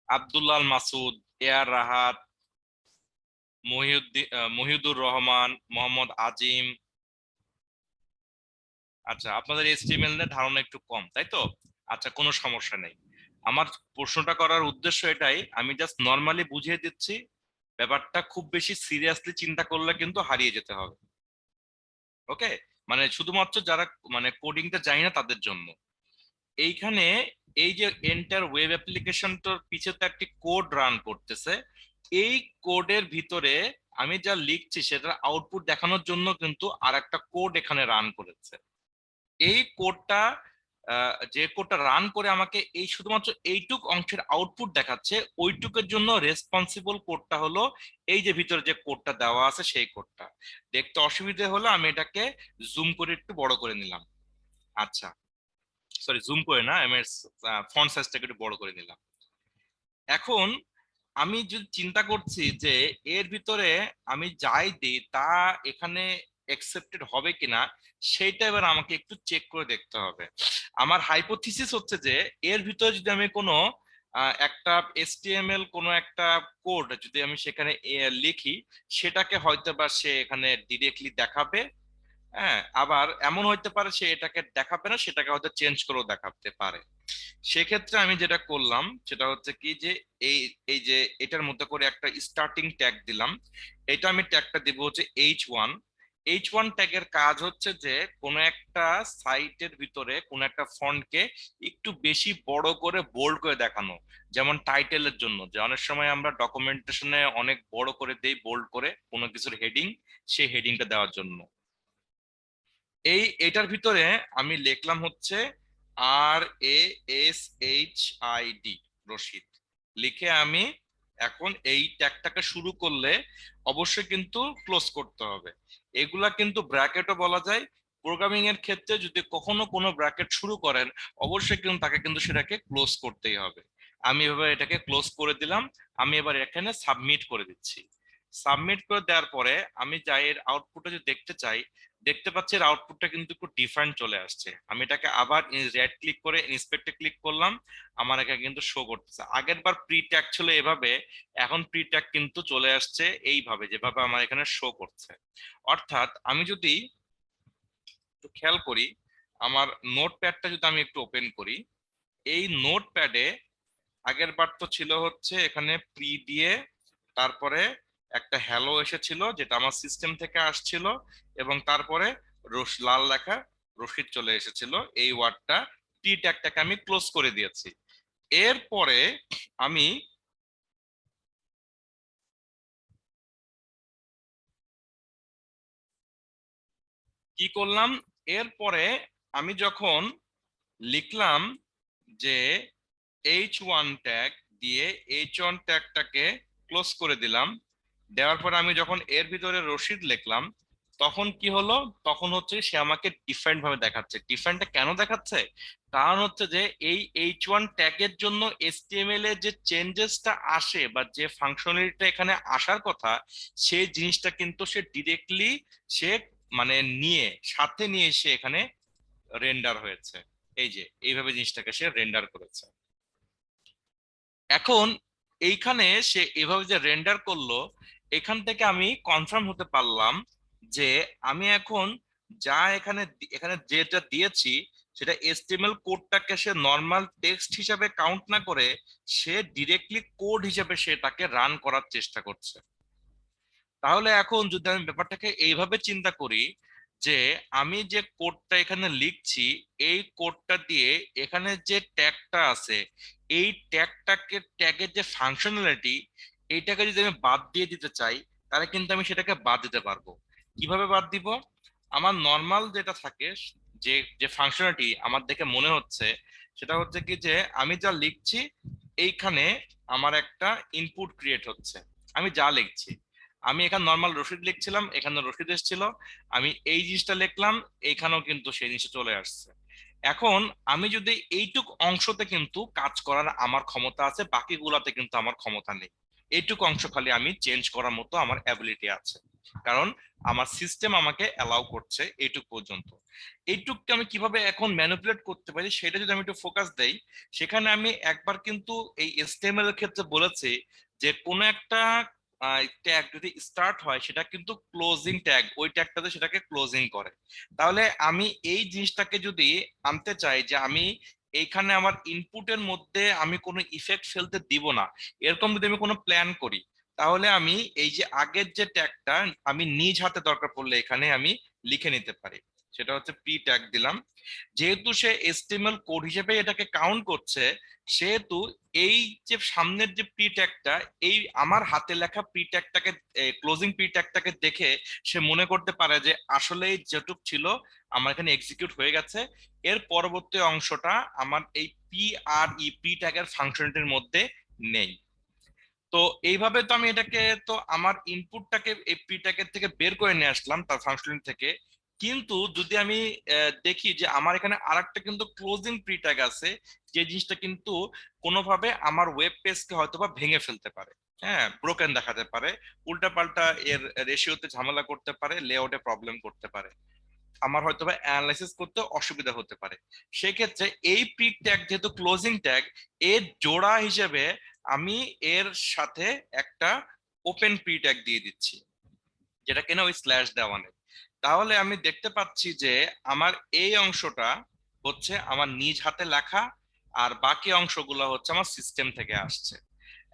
আব্দুল্লাহ মাসুদ, এয়ার রাহাত, মহিউদ্দুর রহমান, মোহাম্মদ আজিম। আচ্ছা, আপনাদের এইচটিএমএল এর ধারণা একটু কম, তাই তো? আচ্ছা, কোনো সমস্যা নেই। আমার প্রশ্নটা করার উদ্দেশ্য এটাই, আমি জাস্ট নর্মালি বুঝিয়ে দিচ্ছি। ব্যাপারটা খুব বেশি সিরিয়াসলি চিন্তা করলে কিন্তু হারিয়ে যেতে হবে। ওকে, মানে শুধুমাত্র যারা মানে কোডিংটা জানি না তাদের জন্য। এইখানে এই যে এন্টার ওয়েব অ্যাপ্লিকেশনটার পিছে তো একটি কোড রান করতেছে। এই কোডের ভিতরে আমি যা লিখছি সেটার আউটপুট দেখানোর জন্য কিন্তু আর একটা কোড এখানে রান করেছে। এই কোডটা যে কোডটা রান করে আমাকে এই শুধুমাত্র এইটুক অংশের আউটপুট দেখাচ্ছে, ওইটুকের জন্য রেসপন্সিবল কোডটা হলো এই যে ভিতরে যে কোডটা দেওয়া আছে সেই কোডটা। দেখতে অসুবিধা হলে আমি এটাকে জুম করে একটু বড় করে নিলাম। আচ্ছা, সরি, জুম করে না, আমি ফন্ট সাইজটাকে একটু বড় করে নিলাম। এখন আমি যদি চিন্তা করছি যে এর ভিতরে আমি যাই দিই তা এখানে একসেপ্টেড হবে কিনা, সেইটা এবার আমাকে একটু চেক করে দেখতে হবে। আমার হাইপোথিসিস হচ্ছে যে এর ভিতরে যদি আমি কোনো একটা এসটিএমএল কোনো একটা কোড যদি আমি সেখানে লিখি, সেটাকে হয়তো বা সে এখানে ডিরেক্টলি দেখাবে। হ্যাঁ, আবার এমন হইতে পারে সে এটাকে দেখাবে না, সেটাকে হয়তো চেঞ্জ করেও দেখাতে পারে। সেক্ষেত্রে আমি যেটা করলাম সেটা হচ্ছে কি যে এই এই যে এটার মধ্যে করে একটা স্টার্টিং ট্যাগ দিলাম। এটা আমি ট্যাগটা দিব হচ্ছে H1। H1 ট্যাগের কাজ হচ্ছে যে কোনো একটা সাইটের ভিতরে কোনো একটা ফন্টকে একটু বেশি বড় করে বোল্ড করে দেখানো। যেমন টাইটেলের জন্য যে অনেক সময় আমরা ডকুমেন্টেশনে অনেক বড় করে দেই বোল্ড করে কোনো কিছুর হেডিং, সেই হেডিংটা দেওয়ার জন্য। এটার ভিতরে আমি লিখলাম হচ্ছে RASHID, রশিদ। লিখে আমি এখন এই ট্যাগটাকে শুরু করলে অবশ্যই কিন্তু ক্লোজ করতে হবে। এগুলা কিন্তু ব্র্যাকেটও বলা যায়। প্রোগ্রামিং এর ক্ষেত্রে যদি কখনো কোনো ব্র্যাকেট শুরু করেন, অবশ্যই কিন্তু তাকে কিন্তু সেটাকে ক্লোজ করতেই হবে। আমি এভাবে এটাকে ক্লোজ করে দিলাম। আমি এবার এখানে সাবমিট করে দিচ্ছি। সাবমিট করে দেওয়ার পরে আমি যাই এর আউটপুটটা যদি দেখতে চাই, দেখতে পাচ্ছি এর আউটপুটটা কিন্তু একটু ডিফারেন্ট চলে আসছে। আমি এটাকে আবার রাইট ক্লিক করে ইন্সপেক্টে ক্লিক করলাম, আমার এখানে কিন্তু শো করতেছে। আগের বার প্রি ট্যাগ ছিল এভাবে, এখন প্রি ট্যাগ কিন্তু চলে আসছে এইভাবে, যেভাবে আমার এখানে শো করছে। অর্থাৎ আমি যদি একটু খেয়াল করি, আমার নোটপ্যাডটা যদি আমি একটু ওপেন করি, এই নোটপ্যাডে আগের বার তো ছিল হচ্ছে এখানে প্রি দিয়ে তারপরে একটা হ্যালো এসেছিল যেটা আমার সিস্টেম থেকে আসছিল, এবং তারপরে লাল লেখা রশিদ চলে এসেছিল। এই ওয়ার্ডটা টি ট্যাগটাকে আমি ক্লোজ করে দিয়েছি। এরপরে আমি কি করলাম, এরপরে আমি যখন লিখলাম যে H1 ট্যাগ দিয়ে H1 ট্যাগটাকে ক্লোজ করে দিলাম। দেওয়ার পরে আমি যখন এর ভিতরে রশিদ লিখলাম, তখন কি হলো, তখন হচ্ছে সে আমাকে ডিফারেন্ট ভাবে দেখাচ্ছে। ডিফারেন্টটা কেন দেখাচ্ছে? কারণ হচ্ছে যে এই H1 ট্যাগের জন্য HTML এর যে চেঞ্জেসটা আসে বা যে ফাংশনালিটিটা এখানে আসার কথা, সেই জিনিসটা কিন্তু সে ডিরেক্টলি সে মানে নিয়ে সাথে নিয়ে এসে এখানে রেন্ডার হয়েছে। এই যে এইভাবে জিনিসটাকে সে রেন্ডার করেছে। এখন এইখানে সে এভাবে যে রেন্ডার করলো, এখান থেকে আমি কনফার্ম হতে পারলাম যে আমি এখন যা এখানে এখানে যেটা দিয়েছি সেটা এসটিএমএল কোডটাকে সে নর্মাল টেক্সট হিসাবে কাউন্ট না করে সে ডিরেক্টলি কোড হিসাবে সেটাকে রান করার চেষ্টা করছে। তাহলে এখন যদি আমি ব্যাপারটাকে এইভাবে চিন্তা করি যে আমি যে কোডটা এখানে লিখছি, এই কোডটা দিয়ে এখানে যে ট্যাগটা আছে, এই ট্যাগের যে ফাংশনালিটি, এইটাকে যদি আমি বাদ দিয়ে দিতে চাই, তাহলে কিন্তু আমি সেটাকে বাদ দিতে পারবো। কিভাবে বাদ দিব? আমার নর্মাল যেটা থাকে, যে যে ফাংশনালিটি আমার দেখে মনে হচ্ছে, সেটা হচ্ছে কি যে আমি যা লিখছি এইখানে আমার একটা ইনপুট ক্রিয়েট হচ্ছে। আমি যা লিখছি, আমি এখানে নর্মাল রশিদ লিখছিলাম, এখানে রশিদ এসেছিল, আমি এই জিনিসটা লিখলাম, এইখানেও কিন্তু সেই জিনিসটা চলে আসছে। এখন আমি যদি এইটুক অংশতে কিন্তু কাজ করার আমার ক্ষমতা আছে, বাকিগুলাতে কিন্তু আমার ক্ষমতা নেই। এইটুক অংশ খালি আমি চেঞ্জ করার মতো আমার অ্যাবিলিটি আছে, কারণ আমার সিস্টেম আমাকে অ্যালাউ করছে এইটুক পর্যন্ত। এইটুককে আমি কিভাবে এখন ম্যানিপুলেট করতে পারি সেটা যদি আমি একটু ফোকাস দেই, সেখানে আমি একবার কিন্তু এই HTML এর ক্ষেত্রে বলেছি যে কোনো একটা ট্যাগ যদি স্টার্ট হয় সেটা কিন্তু ক্লোজিং ট্যাগ, ওই ট্যাগটাতে সেটাকে ক্লোজিং করে। তাহলে আমি এই জিনিসটাকে যদি আনতে চাই যে আমি এইখানে আমার ইনপুটের মধ্যে আমি কোনো ইফেক্ট ফেলতে দিব না, এরকম যদি আমি কোনো প্ল্যান করি, তাহলে আমি এই যে আগের যে ট্যাগটা আমি নিজ হাতে দরকার পড়লে এখানে আমি লিখে নিতে পারি। সেটা হচ্ছে প্রি ট্যাগ দিলাম। যেহেতু সে HTML কোড হিসেবে এটাকে কাউন্ট করছে, সেহেতু এই যে সামনের যে প্রি ট্যাগটা, এই আমার হাতে লেখা প্রি ট্যাগটাকে, ক্লোজিং প্রি ট্যাগটাকে দেখে সে মনে করতে পারে যে আসলে যেটুক ছিল আমার এখানে এক্সিকিউট হয়ে গেছে, এর পরবর্তী অংশটা আমার এই পি আর ই প্রি ট্যাগের ফাংশনটির মধ্যে নেই। তো এইভাবে তো আমি এটাকে, তো আমার ইনপুটটাকে এই প্রি ট্যাগের থেকে বের করে নিয়ে আসলাম তার ফাংশন থেকে। কিন্তু যদি আমি দেখি যে আমার এখানে আরেকটা কিন্তু ক্লোজিং প্রি ট্যাগ আছে, যে জিনিসটা কিন্তু কোনোভাবে আমার ওয়েব পেজকে হয়তো বা ভেঙে ফেলতে পারে, হ্যাঁ, ব্রোকেন দেখাতে পারে, উল্টাপাল্টা এর রেশিওতে ঝামেলা করতে পারে, লেআউটে প্রবলেম করতে পারে, আমার হয়তো বা অ্যানালাইসিস করতে অসুবিধা হতে পারে। সেক্ষেত্রে এই প্রি ট্যাগ যেহেতু ক্লোজিং ট্যাগ, এর জোড়া হিসেবে আমি এর সাথে একটা ওপেন প্রি ট্যাগ দিয়ে দিচ্ছি, যেটা কিনা ওই স্ল্যাশ দেওয়া নেই। তাহলে আমি দেখতে পাচ্ছি যে আমার এই অংশটা হচ্ছে আমার নিজ হাতে লেখা, আর বাকি অংশগুলো হচ্ছে আমার সিস্টেম থেকে আসছে।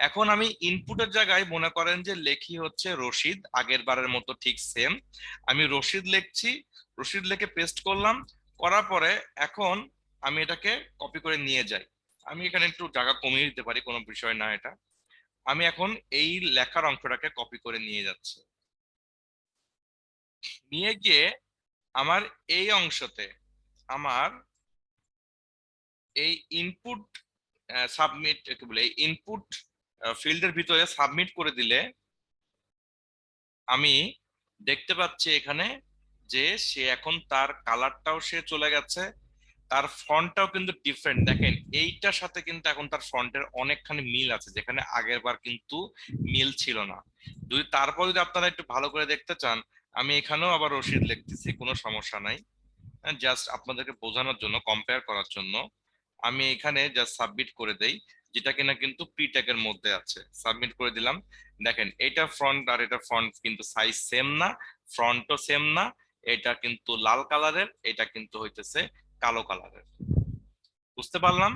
এখন আমি ইনপুটের জায়গায় মনে করেন যে লেখি হচ্ছে রশিদ, আগের বারের মতো ঠিক সেম আমি রশিদ লিখছি, রশিদ লিখে পেস্ট করলাম, করার পরে এখন আমি এটাকে কপি করে নিয়ে যাই। আমি এখানে একটু জায়গা কমিয়ে দিতে পারি, কোনো বিষয় না এটা। আমি এখন এই লেখার অংশটাকে কপি করে নিয়ে যাচ্ছি, নিয়ে গিয়ে আমার এই অংশতে আমার এই ইনপুট সাবমিট কি বলে, এই ইনপুট ফিল্ডের ভিতরে সাবমিট করে দিলে আমি দেখতে পাচ্ছি এখানে যে সে এখন তার কালারটাও সে চলে গেছে, তার ফন্টটাও কিন্তু ডিফারেন্ট। দেখেন এইটার সাথে কিন্তু এখন তার ফন্টের অনেকখানি মিল আছে, যেখানে আগের বার কিন্তু মিল ছিল না। যদি তারপর যদি আপনারা একটু ভালো করে দেখতে চান, আমি এখানেও আবার রশিদ লিখতেছি, কোনো সমস্যা নাই, জাস্ট আপনাদেরকে বোঝানোর জন্য, কম্পেয়ার করার জন্য আমি এখানে জাস্ট সাবমিট করে দেই, যেটা কিনা কিন্তু প্রি ট্যাগের মধ্যে আছে। সাবমিট করে দিলাম, দেখেন এটা ফ্রন্ট আর এটা ফ্রন্ট কিন্তু সাইজ সেম না, ফ্রন্টও সেম না, এটা কিন্তু লাল কালারের, এটা কিন্তু হইতেছে কালো কালারের। বুঝতে পারলাম?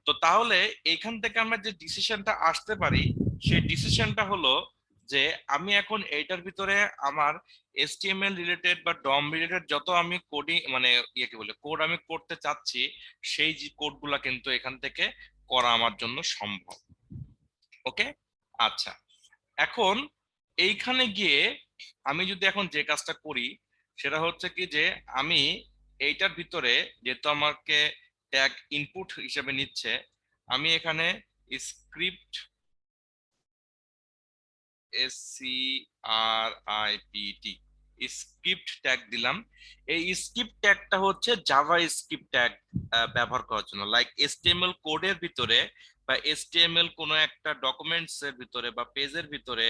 তো তাহলে এইখান থেকে আমরা যে ডিসিশনটা আসতে পারি, সেই ডিসিশনটা হলো যে আমি এখন এইটার ভিতরে আমার HTML রিলেটেড বা ডম রিলেটেড যত আমি কোডিং মানে কি বলে কোড আমি করতে চাচ্ছি, সেই যে কোডগুলা কিন্তু এখান থেকে করা আমার জন্য সম্ভব। ওকে, আচ্ছা, এখন এইখানে গিয়ে আমি যদি এখন যে কাজটা করি সেটা হচ্ছে কি যে আমি এইটার ভিতরে, যেহেতু আমাকে ট্যাগ ইনপুট হিসেবে নিচ্ছে, আমি এখানে স্ক্রিপ্ট SCRIPT স্ক্রিপ্ট ট্যাগ দিলাম। এই স্ক্রিপ্ট ট্যাগটা হচ্ছে জাভা স্ক্রিপ্ট ট্যাগ ব্যবহার করার জন্য, লাইক HTML কোডের ভিতরে বা HTML কোনো একটা ডকুমেন্টস এর ভিতরে বা পেজের ভিতরে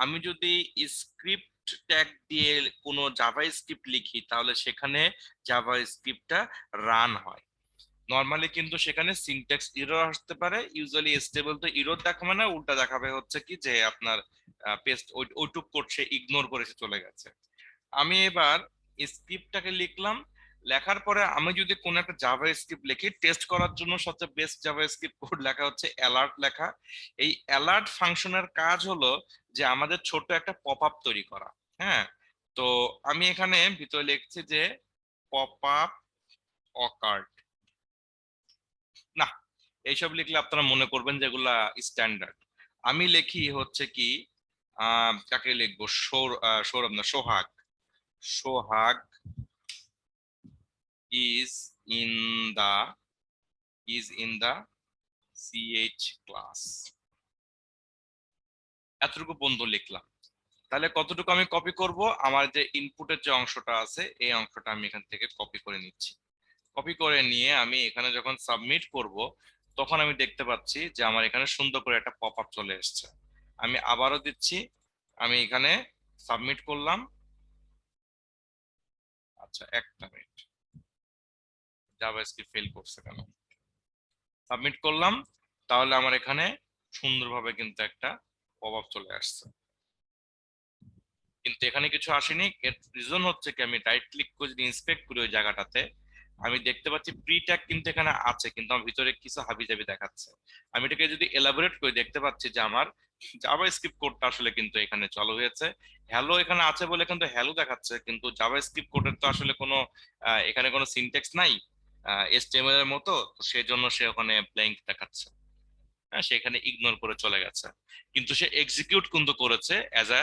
আমি যদি স্ক্রিপ্ট ট্যাগ দিয়ে কোনো জাভা স্ক্রিপ্ট লিখি, তাহলে সেখানে জাভা স্ক্রিপ্টটা রান হয়। নর্মালি কিন্তু সেখানে সিনট্যাক্স এরর আসতে পারে, ইউজুয়ালি স্টেবল তো এরর দেখাবে না, উল্টা দেখাবে হচ্ছে কি যে আপনার পেস্ট ওইটুক কোড সে ইগনোর করে সে চলে গেছে। আমি এবার স্ক্রিপ্টটাকে লিখলাম, লেখার পরে আমি যদি কোনো একটা জাভা স্ক্রিপ্ট লিখি টেস্ট করার জন্য, সবচেয়ে বেস্ট জাভা স্ক্রিপ্ট কোড লেখা হচ্ছে অ্যালার্ট লেখা। এই অ্যালার্ট ফাংশনের কাজ হলো যে আমাদের ছোট একটা পপ আপ তৈরি করা। হ্যাঁ, তো আমি এখানে ভিতরে লিখছি যে পপ আপ অকার্ড, না এইসব লিখলে আপনারা মনে করবেন যে এগুলা স্ট্যান্ডার্ড। আমি লিখি হচ্ছে কি কাকে লিখবো, সৌরভ না, Sohag. Sohag is in the CH class, এতটুকু বন্ধু লিখলাম। তাহলে কতটুকু আমি কপি করব, আমার যে ইনপুটের যে অংশটা আছে এই অংশটা আমি এখান থেকে কপি করে নিচ্ছি। কপি করে নিয়ে আমি এখানে যখন সাবমিট করব তখন আমি দেখতে পাচ্ছি যে আমার এখানে সুন্দর করে একটা পপ আপ চলে এসেছে। আমি আবারও দিচ্ছি, আমি এখানে সাবমিট করলাম। আচ্ছা একটা মিনিট, জাভাস্ক্রিপ্ট ফেল করছে কেন? সাবমিট করলাম, তাহলে আমার এখানে সুন্দরভাবে কিন্তু একটা পপ আপ চলে আসছে। কিন্তু এখানে কিছু আসেনি, এর রিজন হচ্ছে কি আমি রাইট ক্লিক করে যদি ইন্সপেক্ট করি ওই জায়গাটাতে, আমি দেখতে পাচ্ছি প্রি ট্যাগ কিন্তু এখানে আছে, কিন্তু আমার ভিতরে কিছু হাবিজাবি দেখাচ্ছে। আমি এটাকে যদি এলাবোরেট করে দেখতে পাচ্ছি যে আমার জাভাস্ক্রিপ্ট কোডটা আসলে কিন্তু এখানে চালু হয়েছে। হ্যালো এখানে আছে বলে কিন্তু হ্যালো দেখাচ্ছে, কিন্তু জাভাস্ক্রিপ্ট কোডের তো আসলে কোনো এখানে কোনো সিনট্যাক্স নাই এইচটিএমএল এর মতো, তো সেই জন্য সে ওখানে ব্ল্যাঙ্ক দেখাচ্ছে। হ্যাঁ, সেখানে ইগনোর করে চলে গেছে, কিন্তু সে এক্সিকিউট কিন্তু করেছে অ্যাজ আ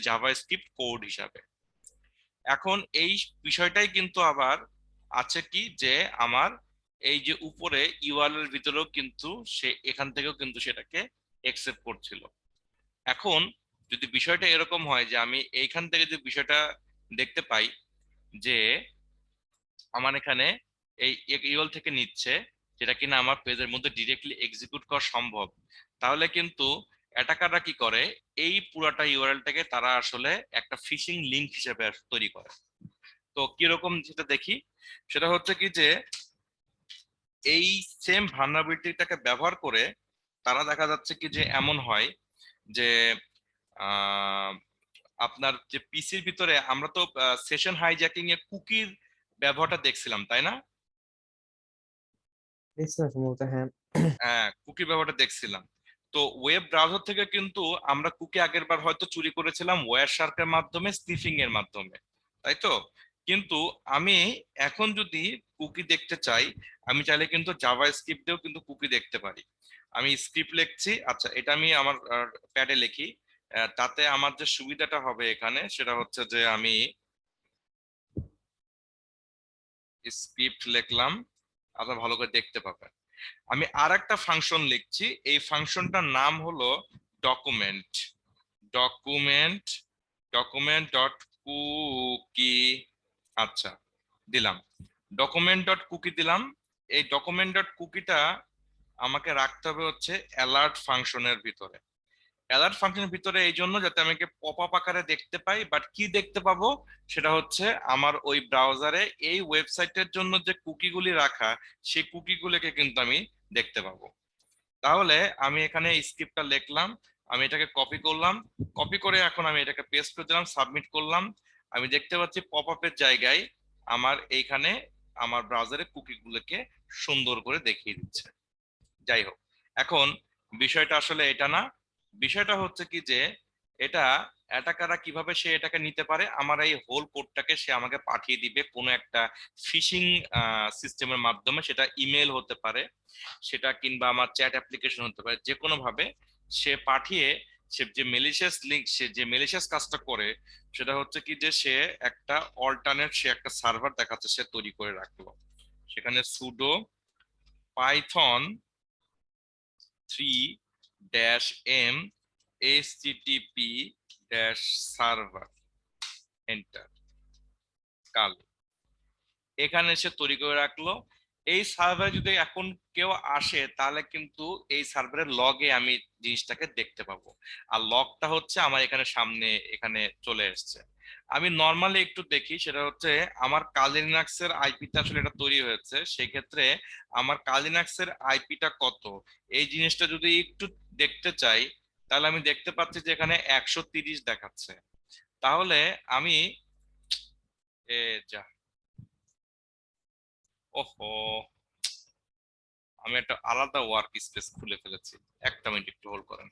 জাভাস্ক্রিপ্ট কোড হিসাবে। এখন এই বিষয়টাই কিন্তু আবার আছে কি যে আমার এই যে উপরে ইউআরএল এর ভিতরেও কিন্তু সে এখান থেকেও কিন্তু সেটাকে একসেপ্ট করছিল। এখন যদি বিষয়টা এরকম হয় যে আমি এইখান থেকে যে বিষয়টা দেখতে পাই যে আমার এখানে এই ইউআরএল থেকে নিচ্ছে, যেটা কিনা আমার পেজের মধ্যে ডিরেক্টলি এক্সিকিউট করা সম্ভব, তাহলে কিন্তু অ্যাটাকাররা কি করে, এই পুরাটা ইউআরএলটাকে তারা আসলে একটা ফিশিং লিংক হিসেবে তৈরি করে। তো কিরকম যেটা দেখি, সেটা হচ্ছে কি যে এই সেম ভালনারেবিলিটিটাকে ব্যবহার করে তারা দেখা যাচ্ছে কি যে এমন হয় যে আহ, আপনার যে পিসির ভিতরে আমরা তো সেশন হাইজ্যাকিং এ কুকির ব্যবহারটা দেখছিলাম, তাই না? দেখছিলাম সম্ভবত, হ্যাঁ। হ্যাঁ, কুকি ব্যবহারটা দেখছিলাম। তো ওয়েব ব্রাউজার থেকে কিন্তু আমরা কুকি আগের বার হয়তো চুরি করেছিলাম ওয়্যার শার্কের মাধ্যমে, স্নিফিং এর মাধ্যমে, তাই তো? কিন্তু আমি এখন যদি কুকি দেখতে চাই, আমি চাইলে কিন্তু জাভা স্ক্রিপ্টেও কিন্তু কুকি দেখতে পারি। আমি স্ক্রিপ্ট লিখছি, আচ্ছা এটা আমি আমার প্যাডে লিখি। তাতে আমার যে সুবিধাটা হবে এখানে সেটা হচ্ছে যে আমি স্ক্রিপ্ট লিখলাম, আপনারা ভালো করে দেখতে পাবেন। আমি আর একটা ফাংশন লিখছি, এই ফাংশনটার নাম হলো document. Document document dot cookie. আচ্ছা, দিলাম ডকুমেন্ট ডট কুকি দিলাম। এই ডকুমেন্ট ডট কুকিটা আমাকে রাখতে হবে হচ্ছে অ্যালার্ট ফাংশনের ভিতরে। অ্যালার্ট ফাংশনের ভিতরে এই জন্য যাতে আমি পপ আপ আকারে দেখতে পাই, বাট কি দেখতে পাবো সেটা হচ্ছে আমার ওই ব্রাউজারে এই ওয়েবসাইটের জন্য যে কুকিগুলি রাখা, সেই কুকিগুলোকে কিন্তু আমি দেখতে পাবো। তাহলে আমি এখানে স্ক্রিপ্টটা লিখলাম, আমি এটাকে কপি করলাম, কপি করে এখন আমি এটাকে পেস্ট করে দিলাম, সাবমিট করলাম। আমি দেখতে পাচ্ছি পপ আপের জায়গায় আমার এইখানে আমার ব্রাউজারে কুকিগুলোকে সুন্দর করে দেখিয়ে দিচ্ছে। যাই হোক, এখন বিষয়টা আসলে এটা না, বিষয়টা হচ্ছে কি যে এটা অ্যাটাকাররা কিভাবে সে এটাকে নিতে পারে, আমার এই হোল কোডটাকে সে আমাকে পাঠিয়ে দিবে কোনো একটা ফিশিং সিস্টেমের মাধ্যমে, সেটা ইমেল হতে পারে, সেটা কিংবা আমার চ্যাট অ্যাপ্লিকেশন হতে পারে, যে কোনো ভাবে সে পাঠিয়ে সে যে মেলিশিয়াস লিঙ্ক, সে যে মেলিশিয়াস কাজটা করে সেটা হচ্ছে কি যে সে একটা অল্টারনেট, সে একটা সার্ভার দেখাচ্ছে সে তৈরি করে রাখলো, সেখানে pseudo Python 3-m http-server enter কাল, এখানে সে তৈরি করে রাখলো। এই সার্ভারে যদি এখন কেউ আসে তাহলে কিন্তু এই সার্ভারের লগে আমি জিনিসটাকে দেখতে পাবো, আর লগটা হচ্ছে আমার এখানে সামনে এখানে চলে এসেছে। আমি নর্মালি একটু দেখি, সেটা হচ্ছে আমার কালিনাক্স এর আইপিটা আসলে এটা তৈরি হয়েছে, সেক্ষেত্রে আমার কালিনাক্স এর আইপিটা কত, এই জিনিসটা যদি একটু দেখতে চাই, তাহলে আমি দেখতে পাচ্ছি যে এখানে 130 দেখাচ্ছে। তাহলে আমি এ যা ওহো, আমি একটা আলাদা ওয়ার্ক স্পেস খুলে ফেলেছি। একটা মিনিট একটু হোল্ড করেন।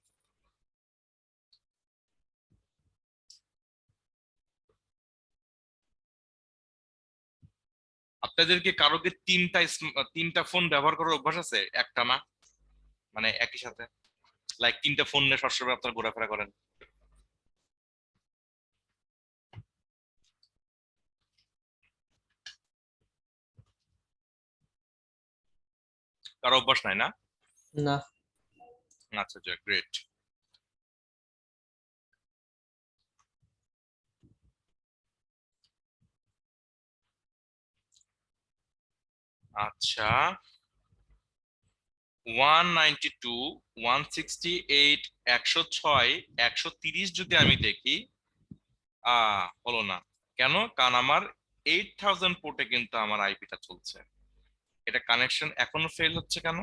আপনাদের কি কারো কি তিনটা ফোন ব্যবহার করার অভ্যাস আছে একটা না, মানে একই সাথে, লাইক তিনটা ফোন নিয়ে সবসময় আপনারা ঘোরাফেরা করেন? কারো অভ্যাস নাই না? না। আচ্ছা, গ্রেট। আচ্ছা, 192, 168, 106, 130 যদি আমি দেখি, হলো না। কেন? কারণ আমার 8000 পোর্টে কিন্তু আমার আইপিটা চলছে। এটা কানেকশন এখনো ফেল হচ্ছে কেন?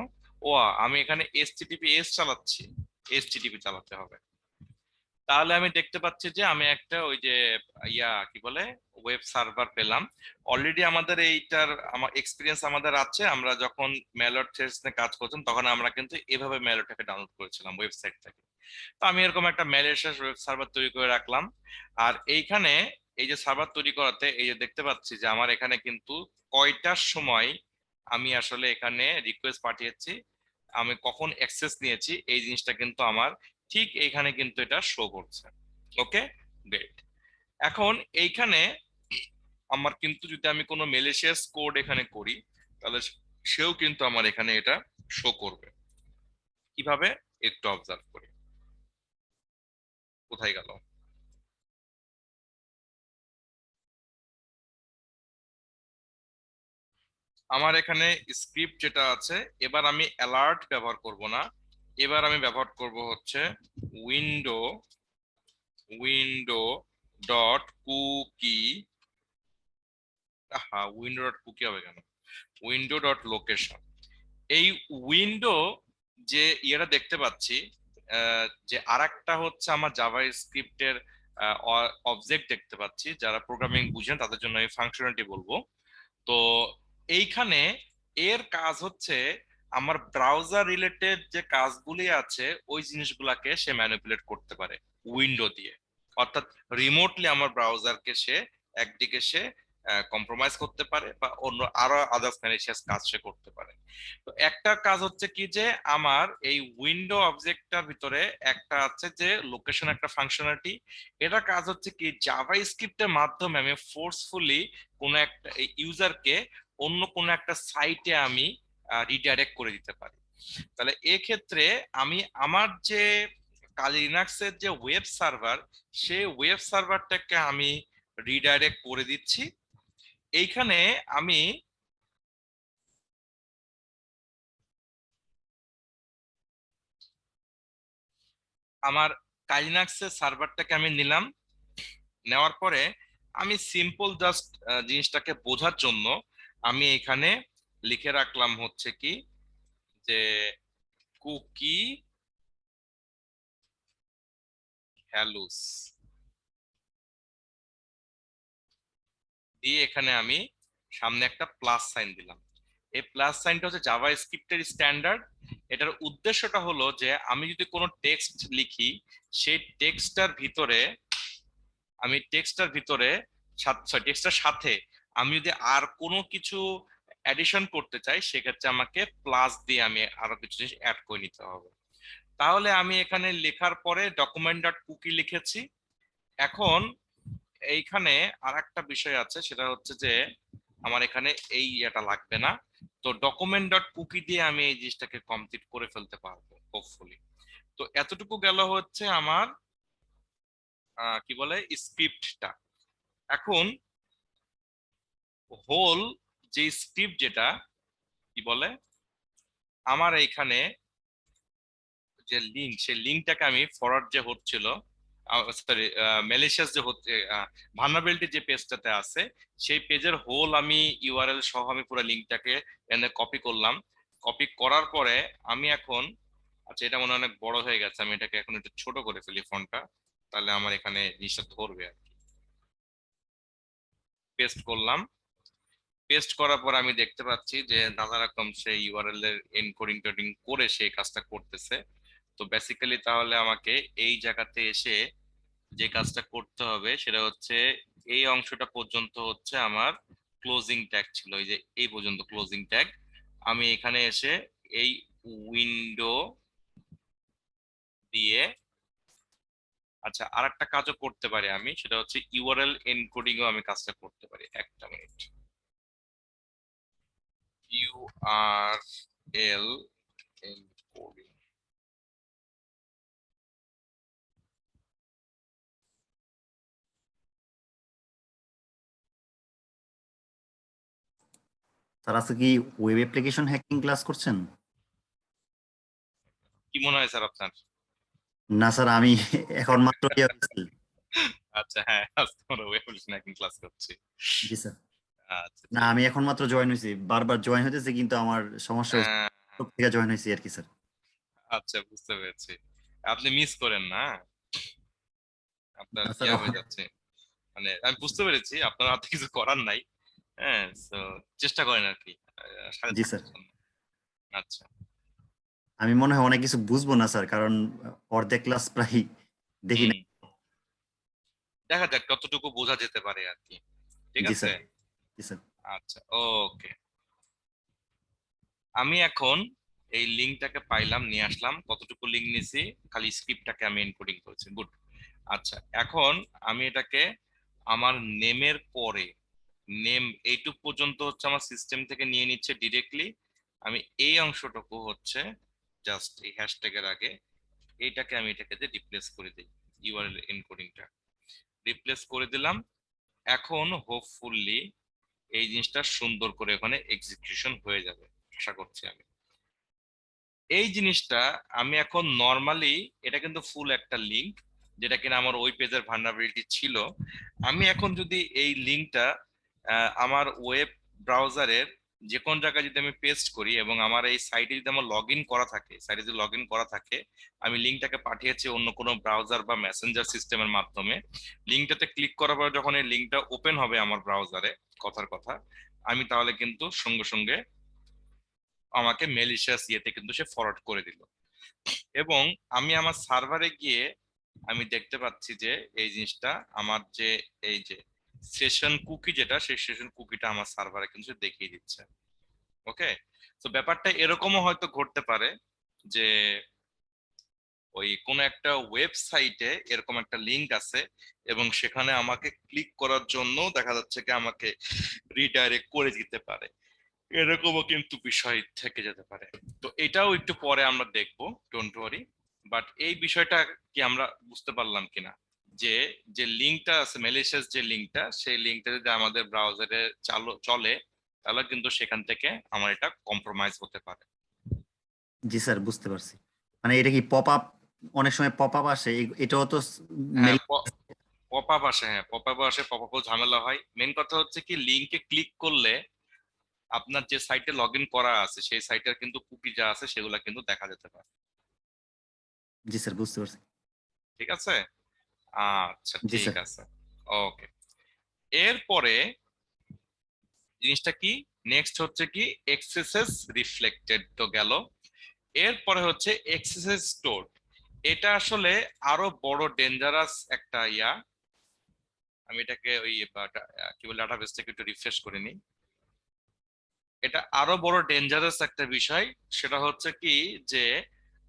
আমি এখানে এসটিটিপি চালাচ্ছি, এসটিটিপি চালাতে হবে। তাহলে আমি দেখতে পাচ্ছি যে আমি একটা ওই যে কি বলে ওয়েব সার্ভার পেলাম। অলরেডি আমাদের এইটার আমার এক্সপিরিয়েন্স আমাদের আছে। আমরা যখন ম্যালওয়্যার থ্রেডস নিয়ে কাজ করতাম তখন আমরা কিন্তু এভাবে ম্যালওয়্যারটাকে ডাউনলোড করেছিলাম ওয়েবসাইট থেকে। তো আমি এরকম একটা ম্যালিশিয়াস ওয়েব সার্ভার তৈরি করে রাখলাম। আর এইখানে এই যে সার্ভার তৈরি করাতে এই যে দেখতে পাচ্ছি যে আমার এখানে কিন্তু কয়টার সময় আমি আসলে এখানে রিকোয়েস্ট পাঠিয়েছি, আমি কখন অ্যাক্সেস নিয়েছি, এই জিনিসটা কিন্তু আমার ঠিক এইখানে কিন্তু এটা শো করছে। ওকে, গ্রেট। এখন এইখানে আমার কিন্তু যদি আমি কোনো মেলিশিয়াস কোড এখানে করি তাহলে সেও কিন্তু আমার এখানে এটা শো করবে। কিভাবে? একটু অবজার্ভ করি। কোথায় গেল? আমার এখানে স্ক্রিপ্ট যেটা আছে, এবার আমি অ্যালার্ট ব্যবহার করব না, এবার আমি ব্যবহার করব হচ্ছে উইন্ডো উইন্ডো ডট কুকি। হ্যাঁ, উইন্ডো ডট কুকি হবে কেন? Window dot location. এই উইন্ডো যে ইয়েটা দেখতে পাচ্ছি, যে আরেকটা হচ্ছে আমার জাভা স্ক্রিপ্টের অবজেক্ট দেখতে পাচ্ছি। যারা প্রোগ্রামিং বুঝেন তাদের জন্য এই ফাংশনালিটি বলবো। তো এইখানে এর কাজ হচ্ছে আমার ব্রাউজার রিলেটেড যে কাজগুলি আছে ওই জিনিসগুলাকে সে ম্যানিপুলেট করতে পারে উইন্ডো দিয়ে। অর্থাৎ রিমোটলি আমার ব্রাউজারকে সে একদিকে সে কম্প্রোমাইজ করতে পারে বা অন্য আরো আদার্স ম্যালিশিয়াস কাজ সে করতে পারে। তো একটা কাজ হচ্ছে কি যে আমার এই উইন্ডো অবজেক্টটার ভিতরে একটা আছে যে লোকেশন একটা ফাংশনালিটি। এটা কাজ হচ্ছে কি জাভা স্ক্রিপ্টের মাধ্যমে আমি ফোর্সফুলি কোনো একটা ইউজারকে অন্য কোনো একটা সাইটে আমি রিডাইরেক্ট করে দিতে পারি। তাহলে এক্ষেত্রে আমি আমার যে কালি লিনাক্সের যে ওয়েব সার্ভার, সেই ওয়েব সার্ভারটাকে আমি রিডাইরেক্ট করে দিচ্ছি। এইখানে আমি আমার কালিনাক্সের সার্ভারটাকে আমি নিলাম। নেওয়ার পরে আমি সিম্পল জাস্ট জিনিসটাকে বোঝার জন্য আমি এখানে লিখে রাখলাম হচ্ছে কি যে কুকি হ্যালোস দিয়ে এখানে আমি সামনে একটা প্লাস সাইন দিলাম। এই প্লাস সাইনটা হচ্ছে জাভা স্ক্রিপ্টের স্ট্যান্ডার্ড। এটার উদ্দেশ্যটা হলো যে আমি যদি কোনো টেক্সট লিখি, সেই টেক্সটটার ভিতরে আমি টেক্সটটার ভিতরে টেক্সটটার সাথে আমি যদি আর কোনো কিছু অ্যাডিশন করতে চাই সেক্ষেত্রে আমাকে প্লাস দিয়ে আমি আরো কিছু জিনিস অ্যাড করে নিতে হবে। তাহলে আমি এখানে লেখার পরে ডকুমেন্ট ডট কুকি লিখেছি। এখন এইখানে আর একটা বিষয় আছে, সেটা হচ্ছে যে আমার এখানে এই এটা লাগবে না। তো ডকুমেন্ট ডট কুকি দিয়ে আমি এই জিনিসটাকে কমপ্লিট করে ফেলতে পারবো হোপফুলি। তো এতটুকু গেল হচ্ছে আমার কি বলে স্ক্রিপ্টটা। এখন হোল যে স্ক্রিপ্ট যেটা কি বলে আমার এইখানে যে লিঙ্ক, সেই লিঙ্কটাকে আমি ফরওয়ার্ড যে হচ্ছিল, সরি ম্যালিশিয়াস যে হচ্ছে ভালনারেবিলিটি যে পেজটাতে আছে, সেই পেজের হোল আমি ইউআরএল সহ আমি পুরো লিঙ্কটাকে এনে কপি করলাম। কপি করার পরে আমি এখন, আচ্ছা এটা মনে হয় অনেক বড় হয়ে গেছে, আমি এটাকে এখন একটু ছোট করে ফেলি ফন্টটা, তাহলে আমার এখানে জিনিসটা ধরবে আর কি। পেস্ট করলাম। পেস্ট করার পর আমি দেখতে পাচ্ছি যে নানা রকম সেই ইউআরএল এর এনকোডিং টোডিং করে সেই কাজটা করতেছে। তো বেসিক্যালি তাহলে আমাকে এই জায়গাতে এসে যে কাজটা করতে হবে সেটা হচ্ছে এই অংশটা পর্যন্ত হচ্ছে আমার ক্লোজিং ট্যাগ ছিল, এই যে এই পর্যন্ত ক্লোজিং ট্যাগ। আমি এখানে এসে এই উইন্ডো দিয়ে, আচ্ছা আর একটা কাজও করতে পারি আমি, সেটা হচ্ছে ইউআরএল এনকোডিং ও আমি কাজটা করতে পারি। একটা মিনিট। ইউআরএল এনকোডিং, স্যার আজকে কি ওয়েব অ্যাপ্লিকেশন হ্যাকিং ক্লাস করছেন? কি মনে হয় স্যার আপনার? না স্যার, আমি এখন মাত্র আচ্ছা, হ্যাঁ, আজকে আমরা ওয়েব অ্যাপ্লিকেশন হ্যাকিং ক্লাস করছি। জি স্যার। আচ্ছা, না, ঠিক আমি আছে। এখন মাত্র জয়েন হয়েছি, বারবার জয়েন হতেছে কিন্তু আমার সমস্যা হচ্ছে, আহ, সব থেকে জয়েন হয়েছি আর কি স্যার। আচ্ছা, বুঝতে পেরেছি। আপনি মিস করেন না, আপনার না স্যার, ইয়া হয়ে যাচ্ছে। মানে আমি বুঝতে পেরেছি আপনার হাতে কিছু করার নাই। হ্যাঁ, তো চেষ্টা করেন আর কি সাথে জি স্যার। থাকার জন্য। আচ্ছা। আমি মনে হয় অনেক কিছু বুঝবো না স্যার, কারণ অর্ধেক ক্লাস প্রায় দেখি না। হুম, দেখা যাক কতটুকু বোঝা যেতে পারে আর কি। ঠিক জি আছে। স্যার। জি স্যার। আচ্ছা, ওকে। আমি এখন এই লিঙ্কটাকে পাইলাম, নিয়ে আসলাম। কতটুকু লিঙ্ক নিয়েছি, খালি স্ক্রিপ্টটাকে আমি এনকোডিং করেছি। গুড। আচ্ছা, এখন আমি এটাকে আমার নেমের পরে, নেম এইটুক পর্যন্ত হচ্ছে আমার সিস্টেম থেকে নিয়ে নিচ্ছে ডিরেক্টলি। আমি এই অংশটুকু হচ্ছে জাস্ট এই হ্যাশট্যাগের আগে এইটাকে আমি এটাকে দিয়ে রিপ্লেস করে দিই। ইউআরএল এনকোডিংটা রিপ্লেস করে দিলাম। এখন হোপফুলি এই জিনিসটা সুন্দর করে ওখানে এক্সিকিউশন হয়ে যাবে, আশা করছি আমি। এই জিনিসটা আমি এখন নর্মালি, এটা কিন্তু ফুল একটা লিংক, যেটা কিনা আমার ওই পেজের ভালনারেবিলিটি ছিল। আমি এখন যদি এই লিংকটা আমার ওয়েব ব্রাউজারের যে কোন জায়গায় যদি আমি পেস্ট করি এবং আমার এই সাইটে যদি আমার লগ ইন করা থাকে, সাইটে যদি লগ ইন করা থাকে, আমি লিঙ্কটাকে পাঠিয়েছি অন্য কোনো ব্রাউজার বা মেসেঞ্জার সিস্টেমের মাধ্যমে। লিঙ্কটাতে ক্লিক করার পর যখন এই লিঙ্কটা ওপেন হবে আমার ব্রাউজারে, কথার কথা, আমি তাহলে কিন্তু সঙ্গে সঙ্গে আমাকে মেলিশিয়াস ইয়েতে কিন্তু সে ফরওয়ার্ড করে দিল। এবং আমি আমার সার্ভারে গিয়ে আমি দেখতে পাচ্ছি যে এই জিনিসটা আমার যে এই যে সেশন কুকি, যেটা সেই সেশন কুকিটা আমার সার্ভারে কিন্তু সে দেখিয়ে দিচ্ছে। ওকে, তো ব্যাপারটা এরকমও হয়তো ঘটতে পারে যে ওই কোন একটা ওয়েবসাইটে এরকম একটা লিংক আছে এবং সেখানে আমাকে ক্লিক করার জন্য দেখা যাচ্ছে কি আমাকে রিডাইরেক্ট করে দিতে পারে, এরকমও কিন্তু বিষয় থেকে যেতে পারে। তো এটাও একটু পরে আমরা দেখবো, ডোন্ট ওয়ারি। বাট এই বিষয়টা কি আমরা বুঝতে পারলাম কিনা, যে যে লিঙ্কটা আছে ম্যালিশিয়াস, যে লিঙ্কটা, সেই লিঙ্কটা যদি আমাদের ব্রাউজারে চলে, তাহলে কিন্তু সেখান থেকে আমার এটা কম্প্রোমাইজ হতে পারে। জি স্যার, বুঝতে পারছি। মানে এটা কি পপ আপ, অনেক সময় পপ আপ আসে, এটাও তো হ্যাঁ, পপ আপ আসে, হ্যাঁ পপ আপ আসে, পপ আপও ঝামেলা হয়। মেন কথা হচ্ছে কি, লিঙ্কে ক্লিক করলে আপনার যে সাইটে লগ ইন করা আছে সেই সাইটের কিন্তু কুকি যা আছে সেগুলো কিন্তু দেখা যেতে পারে। জি স্যার, বুঝতে পারছি। ঠিক আছে। আচ্ছা, জি ঠিক স্যার। আছে। ওকে, এরপরে জিনিসটা কি, নেক্সট হচ্ছে কি এক্সেসেস রিফ্লেক্টেড তো গেল। এরপরে হচ্ছে এক্সেসেস স্টোরড। এটা আসলে আরো বড় ডেঞ্জারাস একটা ইয়া। আমি এটাকে ওই কি বলে ডাটাবেস থেকে একটু রিফ্রেশ করে নিই। এটা আরো বড় ডেঞ্জারাস একটা বিষয়। সেটা হচ্ছে কি যে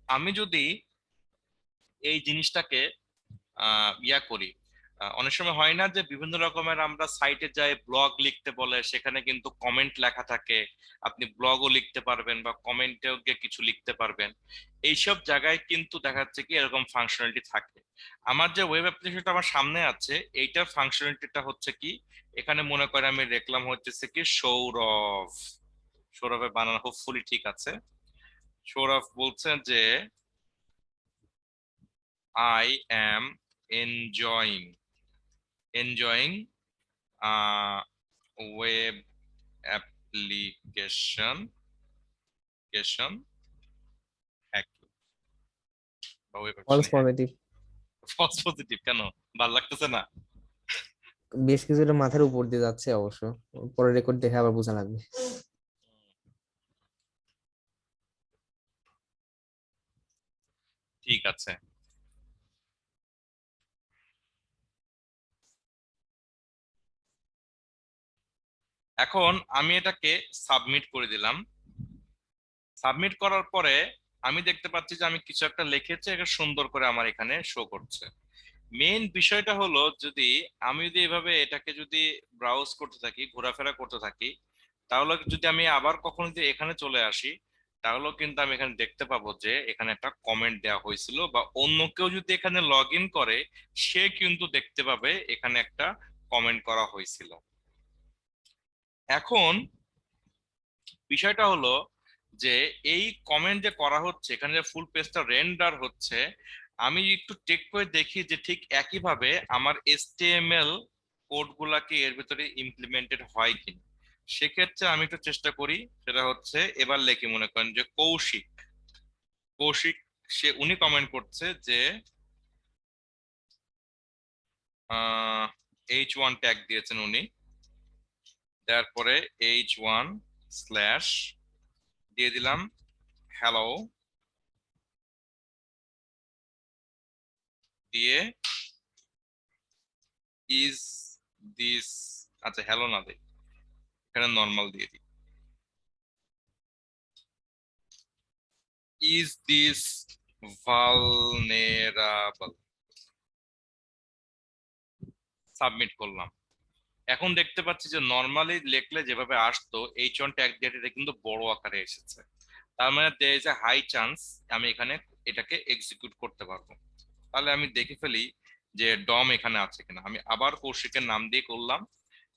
আমি যদি এই জিনিসটাকে ইয়া করি, অনেক সময় হয় না যে বিভিন্ন রকমের আমরা সাইটে যাই, ব্লগ লিখতে বলে, সেখানে কিন্তু কমেন্ট লেখা থাকে। আপনি ব্লগও লিখতে পারবেন বা কমেন্টেও গিয়ে কিছু লিখতে পারবেন। এইসব জায়গায় কিন্তু দেখা যাচ্ছে কি এরকম ফাংশনালিটি থাকে। আমার যে ওয়েব অ্যাপ্লিকেশনটা আমার সামনে আছে, এইটার ফাংশনালিটিটা হচ্ছে কি, এখানে মনে করে আমি দেখলাম হচ্ছে কি সৌরভ, সৌরভের বানান হোপফুলি ঠিক আছে। সৌরভ বলছে যে I am enjoying web application hacking বা web false application hack. Positive. False positive কেন? ভালো লাগতেছে না? বেশ কিছুটা মাথার উপর দিয়ে যাচ্ছে অবশ্য, পরে রেকর্ড দেখে আবার বোঝা লাগবে। ঠিক আছে। এখন আমি এটাকে সাবমিট করে দিলাম। সাবমিট করার পরে আমি দেখতে পাচ্ছি যে আমি কিছু একটা লিখেছি, এটা সুন্দর করে আমার এখানে শো করছে। মেইন বিষয়টা হলো, যদি আমি যদি এভাবে এটাকে যদি ব্রাউজ করতে থাকি, ঘোরাফেরা করতে থাকি, তাহলে যদি আমি আবার কখনো যদি এখানে চলে আসি, তাহলেও কিন্তু আমি এখানে দেখতে পাবো যে এখানে একটা কমেন্ট দেওয়া হয়েছিল, বা অন্য কেউ যদি এখানে লগ ইন করে সে কিন্তু দেখতে পাবে এখানে একটা কমেন্ট করা হয়েছিল। এখন বিষয়টা হলো যে এই কমেন্ট যে করা হচ্ছে, এখানে যে ফুল পেজটা রেন্ডার হচ্ছে, আমি একটু চেক করে দেখি যে ঠিক একইভাবে আমার HTML কোড গুলাকে এর ভিতরে ইমপ্লিমেন্টেড হয় কিনা। সেক্ষেত্রে আমি একটু চেষ্টা করি, সেটা হচ্ছে এবার লেখি, মনে করেন যে কৌশিক, কৌশিক উনি কমেন্ট করছে যে H1 ট্যাগ দিয়েছেন উনি, তারপরে H1 স্ল্যাশ দিয়ে দিলাম হ্যালো, দিয়ে ইজ দিস, আচ্ছা হ্যালো না দেই, এখানে নর্মাল দিয়ে দিই, ইজ দিস ভালনেরাবল, সাবমিট করলাম। এখন দেখতে পাচ্ছি যে নর্মালি লিখলে যেভাবে আসতো H1 ট্যাগ দিয়ে এটা কিন্তু বড় আকারে এসেছে, তার মানে there is a high chance আমি এখানে এটাকে এক্সিকিউট করতে পারবো। তাহলে আমি দেখে ফেলি যে ডম এখানে আছে কিনা। আমি আবার কৌশিকের নাম দিয়ে করলাম,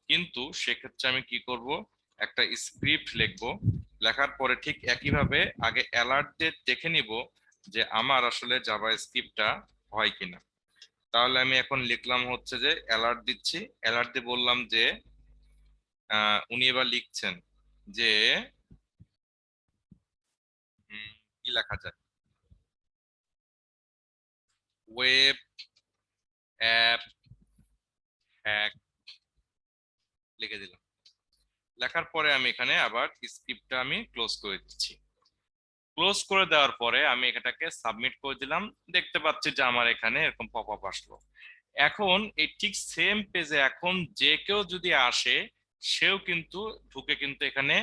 কিন্তু সেক্ষেত্রে আমি কি করব, একটা স্ক্রিপ্ট লিখবো, লেখার পরে ঠিক একইভাবে আগে অ্যালার্ট দিয়ে দেখে নিব যে আমার আসলে জাভা স্ক্রিপ্টটা হয় কিনা। তাহলে আমি এখন লিখলাম হচ্ছে যে অ্যালার্ট দিচ্ছি, অ্যালার্ট দিয়ে বললাম যে উনি এবার লিখছেন যে কি লেখা যায়, ওয়েব অ্যাপ হ্যাক লিখে দিলাম। লেখার পরে আমি এখানে আবার স্ক্রিপ্টটা আমি ক্লোজ করে দিচ্ছি। ক্লোজ করে দেওয়ার পরে আমি এটাকে সাবমিট করে দিলাম, দেখতে পাচ্ছি যে আমার এখানে এরকম পপ আপ আসলো। এখন এই ঠিক সেম পেজে এখন যে কেউ যদি আসে, সেও কিন্তু ঢুকে কিন্তু এখানে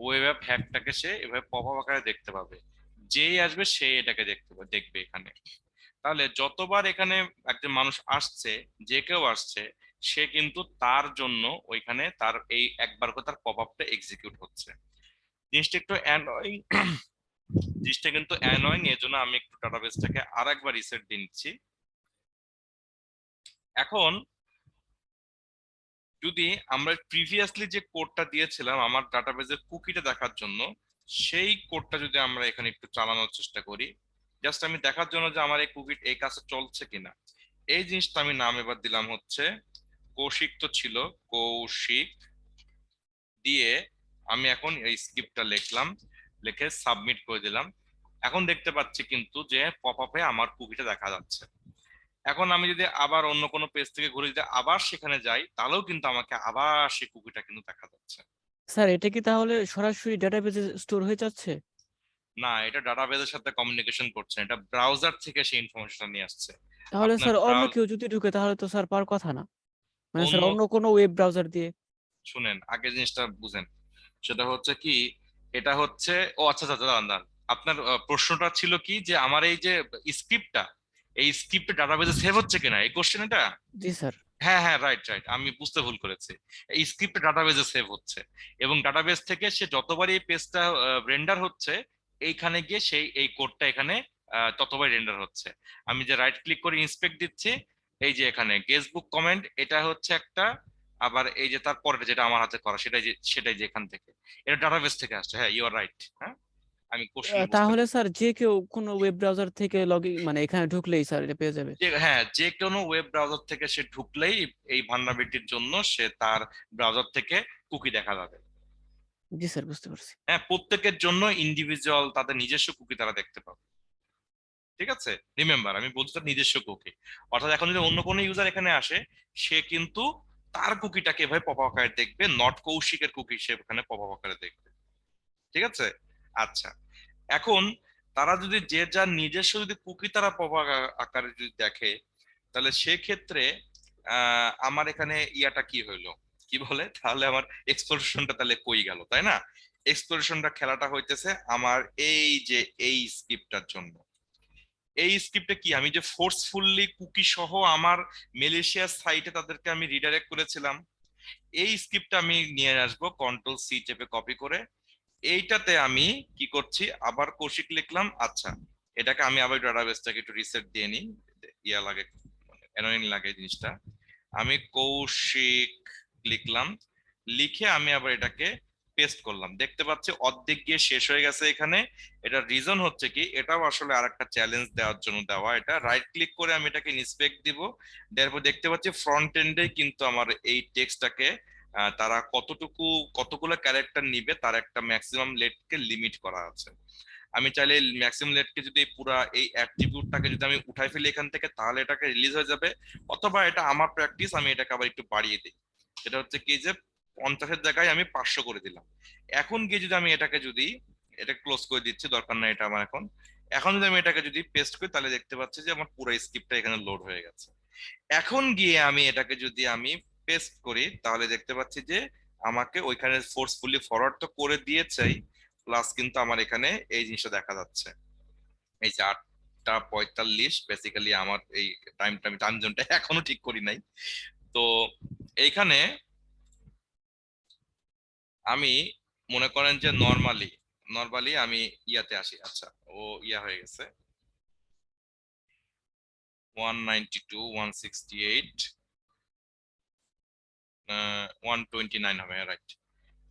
ওয়েব অ্যাপ হ্যাকটাকে সে এভাবে পপ আপ আকারে দেখতে পাবে। যেই আসবে সে এটাকে দেখবে এখানে। তাহলে যতবার এখানে একজন মানুষ আসছে, যে কেউ আসছে, সে কিন্তু তার জন্য ওইখানে তার এই একবার করে তার পপ আপটা এক্সিকিউট হচ্ছে। জিনিসটা একটু অ্যানয়িং, জিনিসটা কিন্তু অ্যানয়িং, এর জন্য আমি একটু ডাটাবেসটাকে আর একবার রিসেট দিয়ে নিচ্ছি। এখন যদি আমরা প্রিভিয়াসলি যে কোডটা দিয়েছিলাম আমার ডাটাবেসের কুকিটা দেখার জন্য, সেই কোডটা যদি আমরা এখানে একটু চালানোর চেষ্টা করি, জাস্ট আমি দেখার জন্য যে আমার এই কুকি এই কাজটা চলছে কিনা, এই জিনিসটা আমি নাম এবার দিলাম হচ্ছে কৌশিক, তো ছিল কৌশিক, দিয়ে আমি এখন এই স্ক্রিপ্টটা লিখলাম, লিখে সাবমিট করে দিলাম। এখন দেখতে পাচ্ছি কিন্তু যে পপ আপে আমার কুকিটা দেখা যাচ্ছে। এখন আমি যদি আবার অন্য কোনো পেজ থেকে ঘুরে যদি আবার সেখানে যাই, তাহলেও কিন্তু আমাকে আবার সেই কুকিটা কিন্তু দেখা যাচ্ছে। স্যার এটা কি তাহলে সরাসরি ডেটাবেজে স্টোর হয়ে যাচ্ছে? না, এটা ডাটাবেজের সাথে কমিউনিকেশন করছে, এটা ব্রাউজার থেকে সেই ইনফরমেশনটা নিয়ে আসছে। তাহলে আপনার স্যার অন্য কেউ যদি ঢুকে তাহলে তো স্যার পার কথা না, মানে স্যার অন্য, অন্য কোনো ওয়েব ব্রাউজার দিয়ে। শুনেন আগে জিনিসটা বুঝেন, সেটা হচ্ছে কি, এটা হচ্ছে, ও আচ্ছা আচ্ছা দাঁড়ান দাঁড়ান, আপনার প্রশ্নটা ছিল কি যে আমার এই যে স্ক্রিপ্টটা, এই স্ক্রিপ্টে ডাটাবেজে সেভ হচ্ছে কিনা, এই কোশ্চেন এটা। জি স্যার। হ্যাঁ হ্যাঁ, রাইট রাইট, আমি বুঝতে ভুল করেছি। এই স্ক্রিপ্ট ডাটাবেজে সেভ হচ্ছে, এবং ডাটাবেস থেকে সে যতবার এই পেজটা রেন্ডার হচ্ছে, এইখানে গিয়ে সেই এই কোডটা এখানে ততবার রেন্ডার হচ্ছে। আমি যে রাইট ক্লিক করে ইন্সপেক্ট দিচ্ছি, এই যে এখানে গেসবুক কমেন্ট, এটা হচ্ছে একটা, আবার এই যে তারপরে যেটা আমার হাতে করা সেটাই যে এখান থেকে, এটা ডাটাবেস থেকে আসছে। হ্যাঁ, ইউ আর রাইট। হ্যাঁ, আমি কোশ্চেন বুঝতে তাহলে পেরেছি। স্যার যে কেউ কোনো ওয়েব ব্রাউজার থেকে মানে এখানে ঢুকলেই স্যার এটা পেয়ে যাবে। হ্যাঁ, যে কোনো ওয়েব ব্রাউজার থেকে সে ঢুকলেই এই ভালনারেবিলিটির জন্য সে তার ব্রাউজার থেকে কুকি দেখা যাবে। জি স্যার, বুঝতে পারছি। হ্যাঁ, প্রত্যেকের জন্য ইন্ডিভিজুয়াল তাদের নিজস্ব কুকি তারা দেখতে পাবে। ঠিক আছে, রিমেম্বার আমি বলছি তার নিজস্ব কুকি। অর্থাৎ এখন যদি অন্য কোনো ইউজার এখানে আসে, সে কিন্তু তার কুকিটাকে এভাবে পপ আপ আকারে দেখবে, নট কৌশিকের কুকি সে এখানে পপ আপ আকারে দেখবে। ঠিক আছে, আচ্ছা। এখন তারা যদি যে যার নিজস্ব যদি কুকি তারা পপ আকারে যদি দেখে, তাহলে সেক্ষেত্রে আমার এখানে ইয়াটা কি হইলো, কি বলে, তাহলে আমার এক্সপ্লোরেশনটা তাহলে কই গেল, তাই না? এক্সপ্লোরেশনটা খেলাটা হইতেছে আমার এই যে এই স্ক্রিপ্টটার জন্য। এই স্ক্রিপ্টে কি আমি যে ফোর্সফুললি কুকি সহ আমার মেলেশিয়ার সাইটে তাদেরকে আমি রিডাইরেক্ট করেছিলাম, এই স্ক্রিপ্টটা আমি নিয়ে আসবো কন্ট্রোল সি চেপে কপি করে। এইটাতে আমি কি করছি, আবার কৌশিক লিখলাম। আচ্ছা, এটাকে আমি আবার ডাটাবেসটাকে একটু রিসেট দিয়ে নিই, ইয়া লাগে, অ্যানোয়িং লাগে জিনিসটা। আমি কৌশিক লিখলাম, লিখে আমি আবার এটাকে পেস্ট করলাম, দেখতে পাচ্ছি অর্ধেক গিয়ে শেষ হয়ে গেছে এখানে। এটা রিজন হচ্ছে কি, এটাও আসলে আরেকটা চ্যালেঞ্জ দেওয়ার জন্য দেওয়া। এটা রাইট ক্লিক করে আমি এটাকে ইন্সপেক্ট দিব, তারপর দেখতে পাচ্ছি ফ্রন্ট এন্ডে কিন্তু আমার এই টেক্সটটাকে তারা কতগুলো ক্যারেক্টার নিবে তার একটা ম্যাক্সিমাম লেটকে লিমিট করা আছে। আমি চাইলে ম্যাক্সিমাম লেটকে যদি পুরা এই অ্যাট্রিবিউটটাকে যদি আমি উঠাই ফেলি এখান থেকে, তাহলে এটাকে রিলিজ হয়ে যাবে। অথবা এটা আমার প্র্যাকটিস, আমি এটাকে আবার একটু বাড়িয়ে দিই। সেটা হচ্ছে কি যে 50-এর জায়গায় আমি 500 করে দিলাম। এখন গিয়ে যদি আমি এটা ক্লোজ করে দিচ্ছি, দরকার নাই এটা আমার এখন। এখন যদি আমি এটাকে যদি পেস্ট করি, তাহলে দেখতে পাচ্ছি যে আমার পুরো স্ক্রিপ্টটা এখানে লোড হয়ে গেছে। এখন গিয়ে আমি এটাকে যদি আমি পেস্ট করি, তাহলে দেখতে পাচ্ছি যে আমাকে ওইখানে ফোর্সফুলি ফরওয়ার্ড তো করে দিয়েছেই, প্লাস কিন্তু আমার এখানে এই জিনিসটা দেখা যাচ্ছে, এই যে 8টা 45 বেসিক্যালি আমার এই টাইম জোনটা এখনো ঠিক করি নাই। তো এইখানে আমি মনে করেন যে নরমালি আমি ইয়াতে আসি। আচ্ছা, ও ইয়া হয়ে গেছে 192 168 129 হবে, রাইট।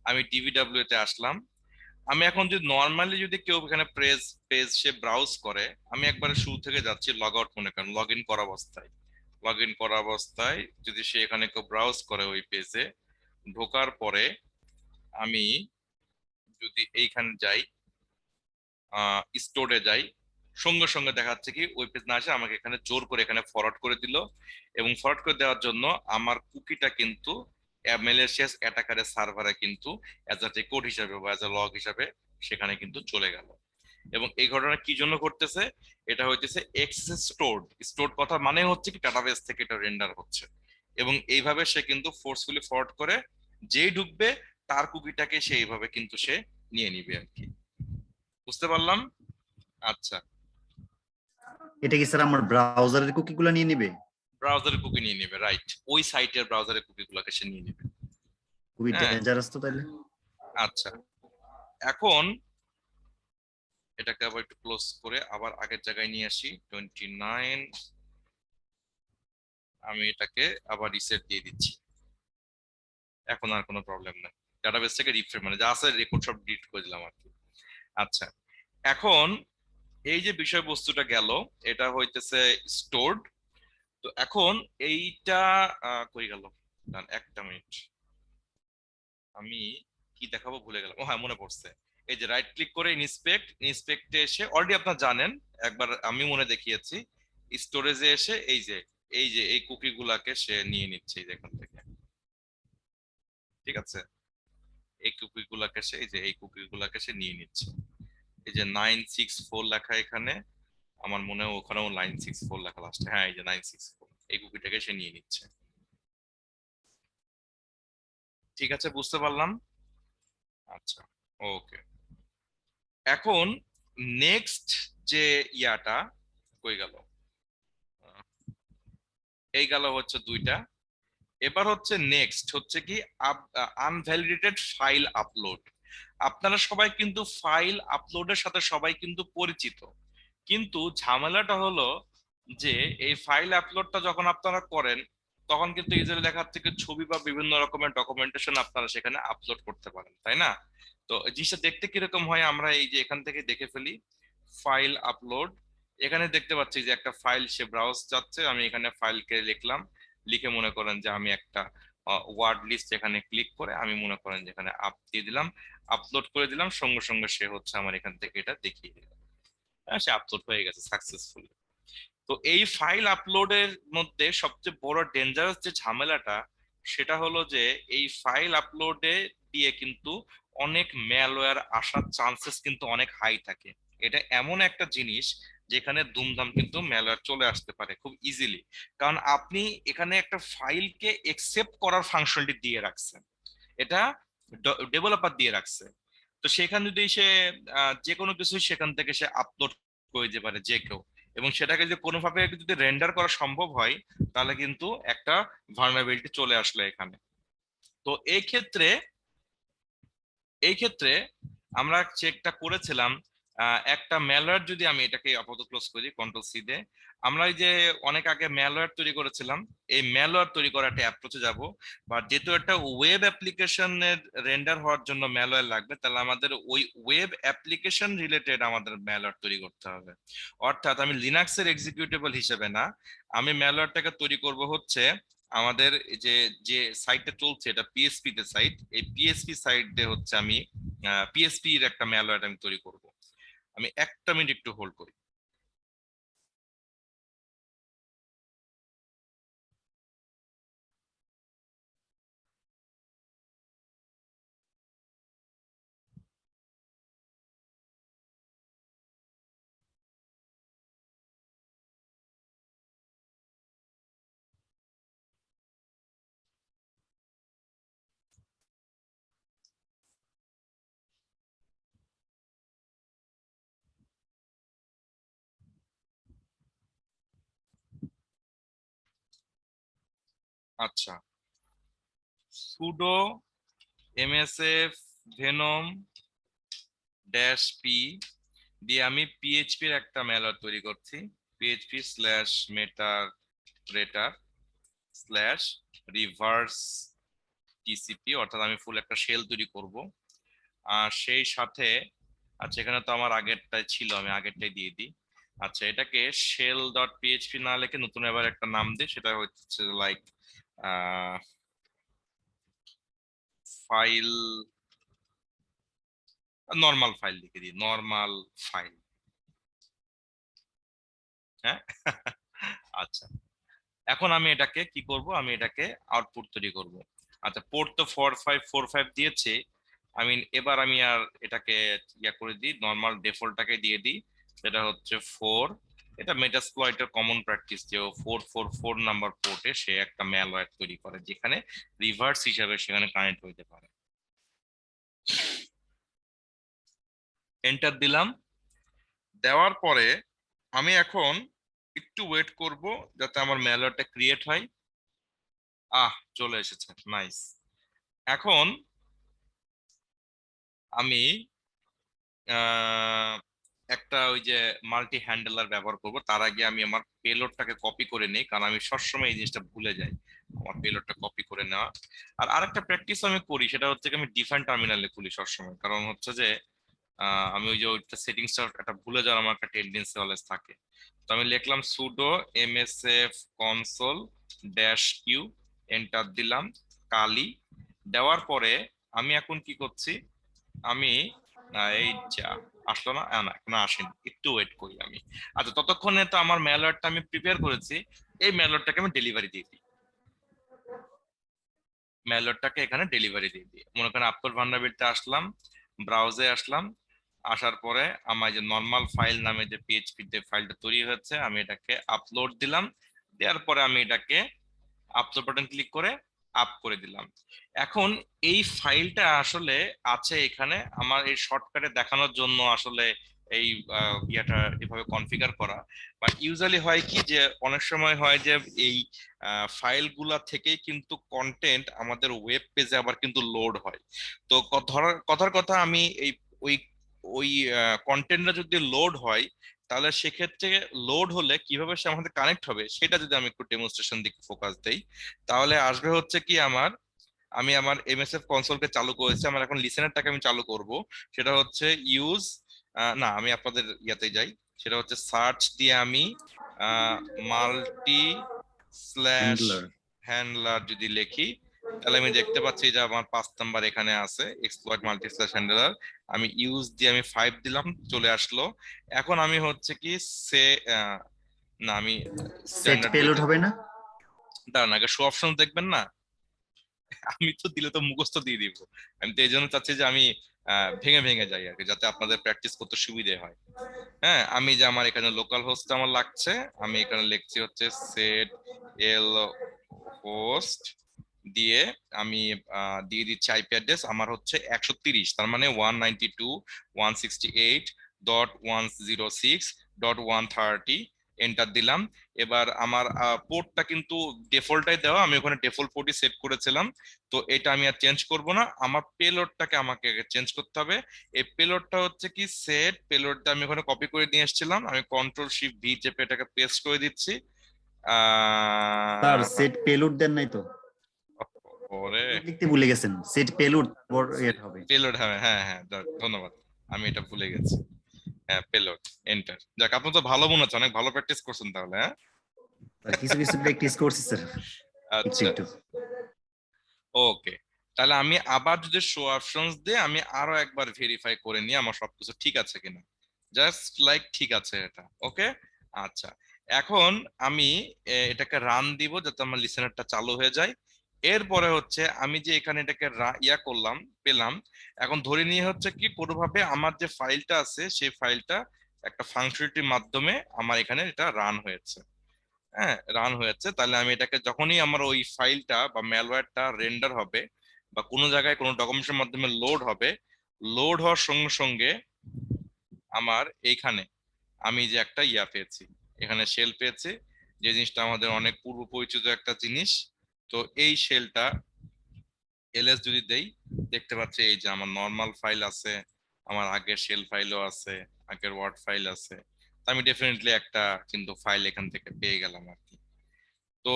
আমি ডিভিডব্লিউ তে আসলাম। আমি এখন যদি নর্মালি যদি কেউ এখানে পেজ সে ব্রাউজ করে, আমি একবারে শুরু থেকে যাচ্ছি, লগ আউট মনে করেন, লগ ইন করা অবস্থায় যদি সে এখানে কেউ ব্রাউজ করে ওই পেজে ঢোকার পরে, আমি যদি এইখানে যাই, স্টোরে যাই, সঙ্গে সঙ্গে দেখাচ্ছে কি ওই পেজ না আসে, আমাকে এখানে জোর করে এখানে ফরওয়ার্ড করে দিল। এবং ফরওয়ার্ড করে দেওয়ার জন্য আমার কুকিটা কিন্তু ম্যালিশিয়াস অ্যাটাকারের সার্ভারে কিন্তু অ্যাজ আ রেকর্ড হিসাবে বা অ্যাজ আ লগ হিসাবে সেখানে কিন্তু চলে গেল। এবং এই ঘটনা কি জন্য ঘটতেছে, এটা হইতেছে এক্সেস স্টোরড কথা মানে হচ্ছে কি ডাটাবেস থেকে এটা রেন্ডার হচ্ছে। এবং এইভাবে সে কিন্তু ফোর্সফুলি ফরওয়ার্ড করে, যেই ঢুকবে তার কুকিটাকে সে এইভাবে কিন্তু সে নিয়ে নিবে আর কি। বুঝতে পারলাম? আচ্ছা, এটা কি স্যার আমার ব্রাউজারের কুকি গুলা নিয়ে নিবে? ব্রাউজারের কুকি নিয়ে নেবে, রাইট। ওই সাইটের ব্রাউজারের কুকি গুলোকে সে নিয়ে নেবে। খুবই হ্যাঁ, ডেঞ্জারাস তো তাইলে। আচ্ছা। এখন এটাকে আবার একটু ক্লোজ করে আবার আগের জায়গায় নিয়ে আসি 29। আমি এটাকে আবার রিসেট দিয়ে দিচ্ছি, এখন আর কোনো প্রবলেম নেই। ডাটাবেস থেকে রিফ্রেশ মানে যা আছে রেকর্ড সব ডিলিট করে দিলাম আর কি। আচ্ছা, এখন এই যে বিষয়বস্তুটা গেল, এটা হইতেছে স্টোরড। তো এখন এইটা কই গেল, একটা মিনিট, আমি কি দেখাবো ভুলে গেলাম। ও হ্যাঁ, মনে পড়ছে। এই যে রাইট ক্লিক করে ইন্সপেক্টে এসে, অলরেডি আপনারা জানেন, একবার আমি মনে দেখিয়েছি, স্টোরেজে এসে এই কুকি গুলাকে সে নিয়ে নিচ্ছে এই যে এখান থেকে। ঠিক আছে, এই কুকি গুলাকে সে নিয়ে নিচ্ছে। এই যে 964 লেখা এখানে, আমার মনে হয় ওখানেও 964 লেখা লাস্টে। হ্যাঁ, এই যে 964, এই কুকিটাকে সে নিয়ে নিচ্ছে। ঠিক আছে, বুঝতে পারলাম। আচ্ছা, ওকে। এখন নেক্সট যে ইয়াটা কই গেল, এই গেল হচ্ছে 2টা। এবার হচ্ছে নেক্সট হচ্ছে কি আনভ্যালিডেটেড ফাইল আপলোড। আপনারা সবাই কিন্তু ফাইল আপলোডের সাথে সবাই কিন্তু পরিচিত, কিন্তু ঝামেলাটা হলো যে এই ফাইল আপলোডটা যখন আপনারা করেন, তখন কিন্তু ইউজার লেখার থেকে ছবি বা বিভিন্ন রকমের ডকুমেন্টেশন আপনারা সেখানে আপলোড করতে পারেন, তাই না? তো জিনিসটা দেখতে কিরকম হয়, আমরা এই যে এখান থেকে দেখে ফেলি ফাইল আপলোড। এখানে দেখতে পাচ্ছি যে একটা ফাইল সে ব্রাউজ যাচ্ছে, আমি এখানে ফাইলকে লিখলাম, লিখে মনে করেন যে আমি একটা ওয়ার্ড লিস্ট এখানে ক্লিক করে আমি মনে করেন যে এখানে আপ দিয়ে দিলাম, আপলোড করে দিলাম, সঙ্গে সঙ্গে সে হচ্ছে আমার এখান থেকে এটা দেখিয়ে দিল, সে আপলোড হয়ে গেছে সাকসেসফুলি। তো এই ফাইল আপলোডের মধ্যে সবচেয়ে বড় ডেঞ্জারাস যে ঝামেলাটা, সেটা হলো যে এই ফাইল আপলোডে দিয়ে কিন্তু অনেক ম্যালওয়্যার আসার চান্সেস কিন্তু অনেক হাই থাকে। এটা এমন একটা জিনিস যেখানে দুমদাম কিন্তু ম্যালওয়্যার চলে আসতে পারে খুব ইজিলি, কারণ আপনি এখানে একটা ফাইলকে একসেপ্ট করার ফাংশনটি দিয়ে রাখছেন, এটা ডেভেলপার দিয়ে রাখছে। তো সেখানে যদি সে যে কোনো কিছু সেখান থেকে সে আপলোড করে দিতে পারে যে কেউ, এবং সেটাকে যদি কোনোভাবে যদি রেন্ডার করা সম্ভব হয়, তাহলে কিন্তু একটা ভালনারেবিলিটি চলে আসলো এখানে। তো এই ক্ষেত্রে আমরা চেকটা করেছিলাম একটা ম্যালওয়্যার যদি আমি এটাকে আপাতত ক্লোজ করি কন্ট্রোল সি দিয়ে, আমরা এই যে অনেক আগে ম্যালওয়্যার তৈরি করেছিলাম, এই ম্যালওয়্যার তৈরি করা একটা অ্যাপ্রোচে যাব। বা যেহেতু একটা ওয়েব অ্যাপ্লিকেশনের রেন্ডার হওয়ার জন্য ম্যালওয়্যার লাগবে, তাহলে আমাদের ওই ওয়েব অ্যাপ্লিকেশন রিলেটেড আমাদের ম্যালওয়্যার তৈরি করতে হবে। অর্থাৎ আমি লিনাক্সের এক্সিকিউটেবল হিসেবে না, আমি ম্যালওয়্যারটাকে তৈরি করব হচ্ছে আমাদের এই যে যে সাইটটা চলছে, এটা পিএসপি তে সাইট, এই পিএসপি সাইট দিয়ে হচ্ছে আমি পিএসপি এর একটা ম্যালওয়্যার আমি তৈরি করব। আমি একটা মিনিট একটু হোল্ড করি। আচ্ছা, pseudo MSF venom dash P দিয়ে আমি পিএইচপি এর একটা ম্যালওয়্যার তৈরি করছি। পিএইচপি স্ল্যাশ মেটার রেটার স্ল্যাশ রিভার্স টিসিপি, অর্থাৎ আমি ফুল একটা শেল তৈরি করব। আর সেই সাথে, আচ্ছা এখানে তো আমার আগেরটাই ছিল, আমি আগেরটাই দিয়ে দিই। আচ্ছা, এটাকে শেল ডট পিএইচপি না লিখে নতুন এবার একটা নাম দিই, সেটা হচ্ছে লাইক ফাইল, নর্মাল ফাইল লিখে দিই, নর্মাল ফাইল। হ্যাঁ আচ্ছা, এখন আমি এটাকে কি করব, আমি এটাকে আউটপুট তৈরি করব। আচ্ছা, পোর্ট তো 4545 দিয়েছে, আমি এবার আমি আর এটাকে ইয়া করে দিই, নর্মাল ডিফল্টটাকে দিয়ে দিই, সেটা হচ্ছে 4। এটা মেটাস্প্লয়েটের কমন প্র্যাকটিস যে 444 নাম্বার পোর্টে সে একটা ম্যালওয়্যার তৈরি করে, যেখানে রিভার্স হিসাবে সেখানে কানেক্ট হইতে পারে। এন্টার দিলাম। দেওয়ার পরে আমি এখন একটু ওয়েট করব যাতে আমার ম্যালওয়্যারটা ক্রিয়েট হয়। চলে এসেছে, নাইস। এখন আমি আহ, একটা ওই যে মাল্টি হ্যান্ডেলার ব্যবহার করব। তার আগে আমি আমার পেলোডটাকে কপি করে নেই, কারণ আমি সবসময় এই জিনিসটা ভুলে যাই, আমার পেলোডটা কপি করে নেওয়া। আর আরেকটা প্র্যাকটিস আমি করি, সেটা হচ্ছে কি আমি ডিফাইন টার্মিনালে খুলি সবসময়, কারণ হচ্ছে যে আমি ওই যে ওইটা সেটিংসটা একটা ভুলে যাওয়ার আমার একটা টেন্ডেন্সি অলওয়েজ থাকে। তো আমি লিখলাম sudo MSF console dash Q, enter দিলাম, কালি। দেওয়ার পরে আমি এখন কি করছি, আমি এই যা আসলো না, না এখনো আসেনি, একটু ওয়েট করি আমি। আচ্ছা, ততক্ষণে তো আমার ম্যালওয়্যারটা আমি প্রিপেয়ার করেছি, এই ম্যালওয়্যারটাকে আমি ডেলিভারি দিয়ে দিই। ম্যালওয়্যারটাকে এখানে ডেলিভারি দিয়ে দিই, মনে করেন আপলোড ভালনারেবিলিটিতে আসলাম, ব্রাউজে আসলাম, আসার পরে আমার যে নর্মাল ফাইল নামে যে পিএইচপি যে ফাইলটা তৈরি হয়েছে, আমি এটাকে আপলোড দিলাম। দেওয়ার পরে আমি এটাকে আপলোড বাটন ক্লিক করে আপ করে দিলাম। এখন এই ফাইলটা আসলে আছে এখানে আমার এই শর্টকাটে দেখানোর জন্য, আসলে এই ইয়াটা এভাবে কনফিগার করা। বা ইউজুয়ালি হয় কি যে অনেক সময় হয় যে এই ফাইলগুলা থেকেই কিন্তু কন্টেন্ট আমাদের ওয়েব পেজে আবার কিন্তু লোড হয়। তো ধরার কথার কথা, আমি এই ওই ওই কন্টেন্টটা যদি লোড হয়, তাহলে সেক্ষেত্রে লোড হলে কিভাবে সে আমাদের কানেক্ট হবে সেটা যদি আমি একটু ডেমনস্ট্রেশন দিকে ফোকাস দেই, তাহলে আসবে হচ্ছে কি আমি আমার এমএসএফ কনসোলকে চালু করেছি, আমার এখন লিসেনারটাকে আমি চালু করব। সেটা হচ্ছে ইউজ, না আমি আপনাদের ইয়াতে যাই, সেটা হচ্ছে সার্চ দিয়ে আমি মাল্টি স্ল্যাশ হ্যান্ডলার। হ্যান্ডলার যদি লিখি, তাহলে আমি দেখতে পাচ্ছি যে আমার 5 নাম্বার এখানে আছে এক্সপ্লয়েট মাল্টি স্ল্যাশ হ্যান্ডলার। আমি ইউজ দিয়ে আমি 5 দিলাম, চলে আসলো। এখন আমি হচ্ছে কি সে না আমি সেট স্ট্যান্ডার্ড পেলোড ওয়েতে, হবে না? দাঁড়ান আগে শো অপশন দেখবেন না, আমি তো দিলে তো মুখস্থ দিয়ে দিব। আমি তো এই জন্য চাচ্ছি যে আমি ভেঙে ভেঙে যাই আর কি, যাতে আপনাদের প্র্যাকটিস করতে সুবিধে হয়। হ্যাঁ, আমি যে আমার এখানে লোকাল হোস্ট আমার লাগছে, আমি এখানে লিখছি হচ্ছে সেট এল হোস্ট দিয়ে আমি দিয়ে দিচ্ছি আইপি অ্যাড্রেস আমার হচ্ছে 130, তার মানে 192.168.106.130 এন্টার দিলাম। এবার আমার পোর্টটা কিন্তু ডিফল্টটাই দেওয়া, আমি ওখানে ডিফল্ট পোর্টই সেট করেছিলাম। তো এটা আমি আর চেঞ্জ করব না, আমার পেলোডটাকে আমাকে চেঞ্জ করতে হবে। এই পেলোডটা হচ্ছে কি সেট পেলোডটা আমি ওখানে কপি করে নিয়ে এসেছিলাম, আমি কন্ট্রোল শিফট ভি চেপে এটাকে পেস্ট করে দিচ্ছি। স্যার সেট পেলোড দেন নাই তো, পরে লিখতে ভুলে গেছেন, সেট পেলোড এটা হবে। পেলোড হবে, হ্যাঁ হ্যাঁ ধন্যবাদ, আমি এটা ভুলে গেছি। হ্যাঁ পেলোড, এন্টার। যাক, আপনি তো ভালো মনে হচ্ছে, অনেক ভালো প্র্যাকটিস করছেন তাহলে। হ্যাঁ স্যার কিছু কিছু প্র্যাকটিস করছি স্যার, একটু আচ্ছা, একটু। ওকে। তাহলে আমি আবার যদি শো অপশনস দিয়ে আমি আরো একবার ভেরিফাই করে নিই আমার সবকিছু ঠিক আছে কিনা, জাস্ট লাইক ঠিক আছে এটা, ওকে। আচ্ছা, এখন আমি এটাকে রান দিব যাতে আমার লিসেনারটা চালু হয়ে যায়। এরপরে হচ্ছে আমি যে এখানে এটাকে ইয়া করলাম, পেলাম। এখন ধরে নিয়ে হচ্ছে কি কোনোভাবে আমার যে ফাইলটা আছে সেই ফাইলটা একটা ফাংশনটির মাধ্যমে আমার এখানে এটা রান হয়েছে। হ্যাঁ রান হয়েছে, তাহলে আমি এটাকে যখনই আমার ওই ফাইলটা বা ম্যালওয়্যারটা রেন্ডার হবে বা কোনো জায়গায় কোনো ডকুমেন্টের মাধ্যমে লোড হবে, লোড হওয়ার সঙ্গে সঙ্গে আমার এইখানে আমি যে একটা ইয়া পেয়েছি, এখানে শেল পেয়েছি, যে জিনিসটা আমাদের অনেক পূর্ব পরিচিত একটা জিনিস। তো এই শেলটা এলএস যদি দেই, দেখতে পাচ্ছি এই যে আমার নর্মাল ফাইল আছে, আমার আগের শেল ফাইলও আছে, আগের ওয়ার্ড ফাইল আছে। তো আমি ডেফিনেটলি একটা কিন্তু ফাইল এখান থেকে পেয়ে গেলাম আর কি। তো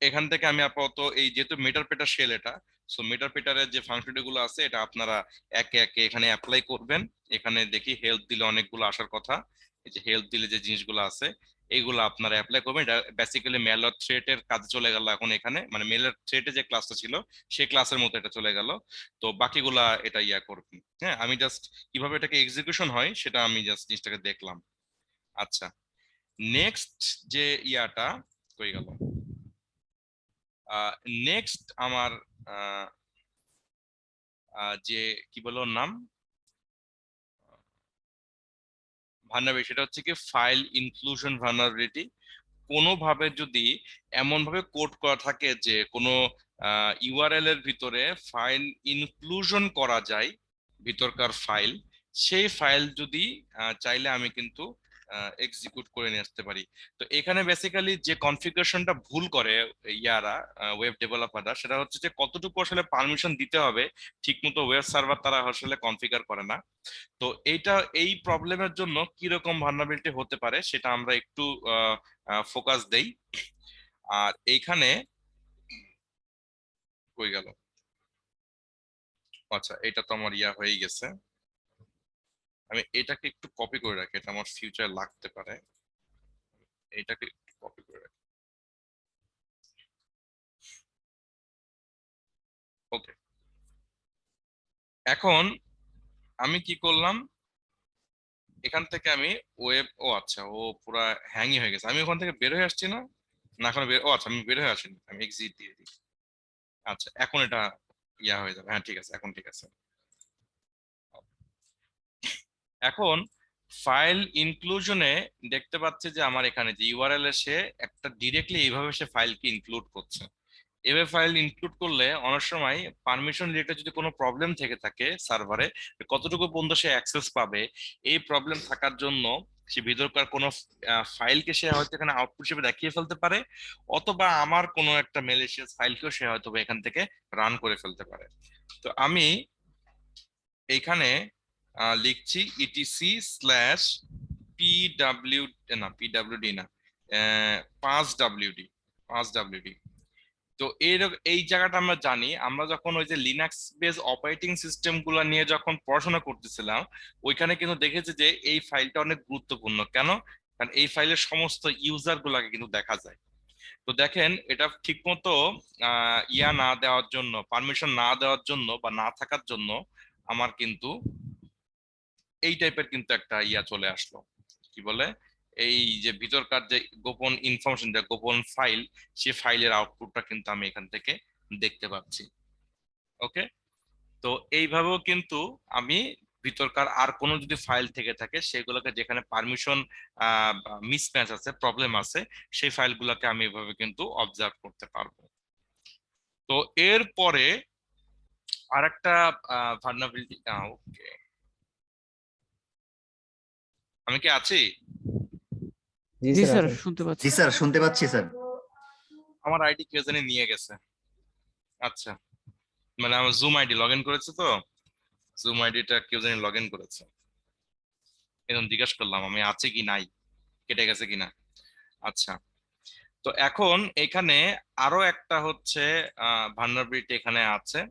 এখান থেকে আমি আপাতত এই যেহেতু মেটার পেটার শেল এটা, সো মেটার পেটারের যে ফাংশনটি গুলো আছে এটা আপনারা একে একে এখানে অ্যাপ্লাই করবেন। এখানে দেখি হেল্প দিলে অনেকগুলো আসার কথা, এই যে হেল্প দিলে যে জিনিসগুলো আছে এইগুলো আপনারা অ্যাপ্লাই করবেন। এটা বেসিক্যালি মেলার থ্রেটের কাজে চলে গেল এখন এখানে, মানে মেলার থ্রেটে যে ক্লাসটা ছিল সেই ক্লাসের মতো এটা চলে গেল। তো বাকিগুলা এটা ইয়া করবেন। হ্যাঁ আমি জাস্ট কিভাবে এটাকে এক্সিকিউশন হয় সেটা আমি জাস্ট জিনিসটাকে দেখলাম। আচ্ছা, নেক্সট যে ইয়াটা কই গেল, নেক্সট আমার আহ, যে কি বলো ওর নাম ভালনারেবিলিটি, সেটা হচ্ছে কি ফাইল ইনক্লুশন ভালনারেবিলিটি। কোনোভাবে যদি এমন ভাবে কোড করা থাকে যে কোনো ইউআরএল এর ভিতরে ফাইল ইনক্লুশন করা যায়, ভিতরকার ফাইল, সেই ফাইল যদি চাইলে আমি কিন্তু এক্সিকিউট করে নিয়ে আসতে পারি। তো এখানে বেসিক্যালি যে কনফিগারেশনটা ভুল করে ইয়ারা ওয়েব ডেভেলপাররা, সেটা হচ্ছে যে কতটুকু আসলে পারমিশন দিতে হবে ঠিকমতো ওয়েব সার্ভার তারা আসলে কনফিগার করে না। তো এইটা এই প্রবলেমের জন্য কিরকম ভালনারেবিলিটি হতে পারে সেটা আমরা একটু ফোকাস দেই। আর এইখানে কই গেল, আচ্ছা এটা তো আমার ইয়া হয়ে গেছে, আমি এটাকে একটু কপি করে রাখি, এটা আমার ফিউচার লাগতে পারে, এটাকে একটু কপি করে রাখি। ওকে, এখন আমি কি করলাম, এখান থেকে আমি ওয়েব, ও আচ্ছা ও পুরা হ্যাংই হয়ে গেছে, আমি ওখান থেকে বের হয়ে আসছি না, না এখন ও আচ্ছা আমি বের হয়ে আসিনি, আমি এক্সিট দিয়ে দিই। আচ্ছা এখন এটা ইয়া হয়ে যাবে, হ্যাঁ ঠিক আছে এখন ঠিক আছে। এখন ফাইল ইনক্লুশনে দেখতে পাচ্ছে যে আমার এখানে যে ইউআরএল এ সে একটা ডিরেক্টলি এইভাবে সে ফাইলকে ইনক্লুড করছে। এভাবে ফাইল ইনক্লুড করলে অনেক সময় পারমিশন রিলেটেড যদি কোনো প্রবলেম থেকে থাকে সার্ভারে, কতটুকু পর্যন্ত সে অ্যাক্সেস পাবে, এই প্রবলেম থাকার জন্য সে ভিতরকার কোনো ফাইলকে সে হয়তো এখানে আউটপুট হিসেবে দেখিয়ে ফেলতে পারে, অথবা আমার কোনো একটা ম্যালিশিয়াস ফাইলকেও সে হয়তো এখান থেকে রান করে ফেলতে পারে। তো আমি এইখানে লিখছি ইটিসি স্ল্যাশ পিডাব্লিউ, না পিডাব্লিউডি না, 5WD, 5WD। তো এই জায়গাটা আমরা জানি, আমরা যখন ওই যে লিনাক্স বেস অপারেটিং সিস্টেম গুলা নিয়ে যখন পড়াশোনা করতেছিলাম, ওইখানে কিন্তু দেখেছি যে এই ফাইলটা অনেক গুরুত্বপূর্ণ। কেন? কারণ এই ফাইলের সমস্ত ইউজার গুলাকে কিন্তু দেখা যায়। তো দেখেন এটা ঠিক মতো ইয়া না দেওয়ার জন্য, পারমিশন না দেওয়ার জন্য বা না থাকার জন্য আমার কিন্তু এই টাইপের কিন্তু একটা ইয়া চলে আসলো, কি বলে, এই যে ভিতরকার যে গোপন ইনফরমেশন, যে গোপন ফাইল, সে ফাইলের আউটপুটটা কিন্তু আমি এখান থেকে দেখতে পাচ্ছি। ওকে, তো এইভাবেও কিন্তু আমি ভিতরকার আর কোনো যদি ফাইল থেকে থাকে সেগুলোকে, যেখানে পারমিশন মিসম্যাচ আছে, প্রবলেম আছে, সেই ফাইলগুলোকে আমি এভাবে কিন্তু অবজার্ভ করতে পারবো। তো এরপরে আরেকটা ভালনারেবিলিটি, ওকে আমি কি আছি? জি জি স্যার স্যার আছেন। শুনতে পাচ্ছি। জি স্যার শুনতে পাচ্ছি স্যার। আমার আইডি কেউ জানি নিয়ে গেছে। আচ্ছা, মানে আমার জুম আইডি লগ ইন করেছে, তো জুম আইডিটা কেউ জানি লগ ইন করেছে। এখন জিজ্ঞাসা করলাম আমি আছে কি নাই, কেটে গেছে কিনা। আচ্ছা, তো এখন এখানে আরো একটা হচ্ছে ভালনারেবিলিটি এখানে আছে।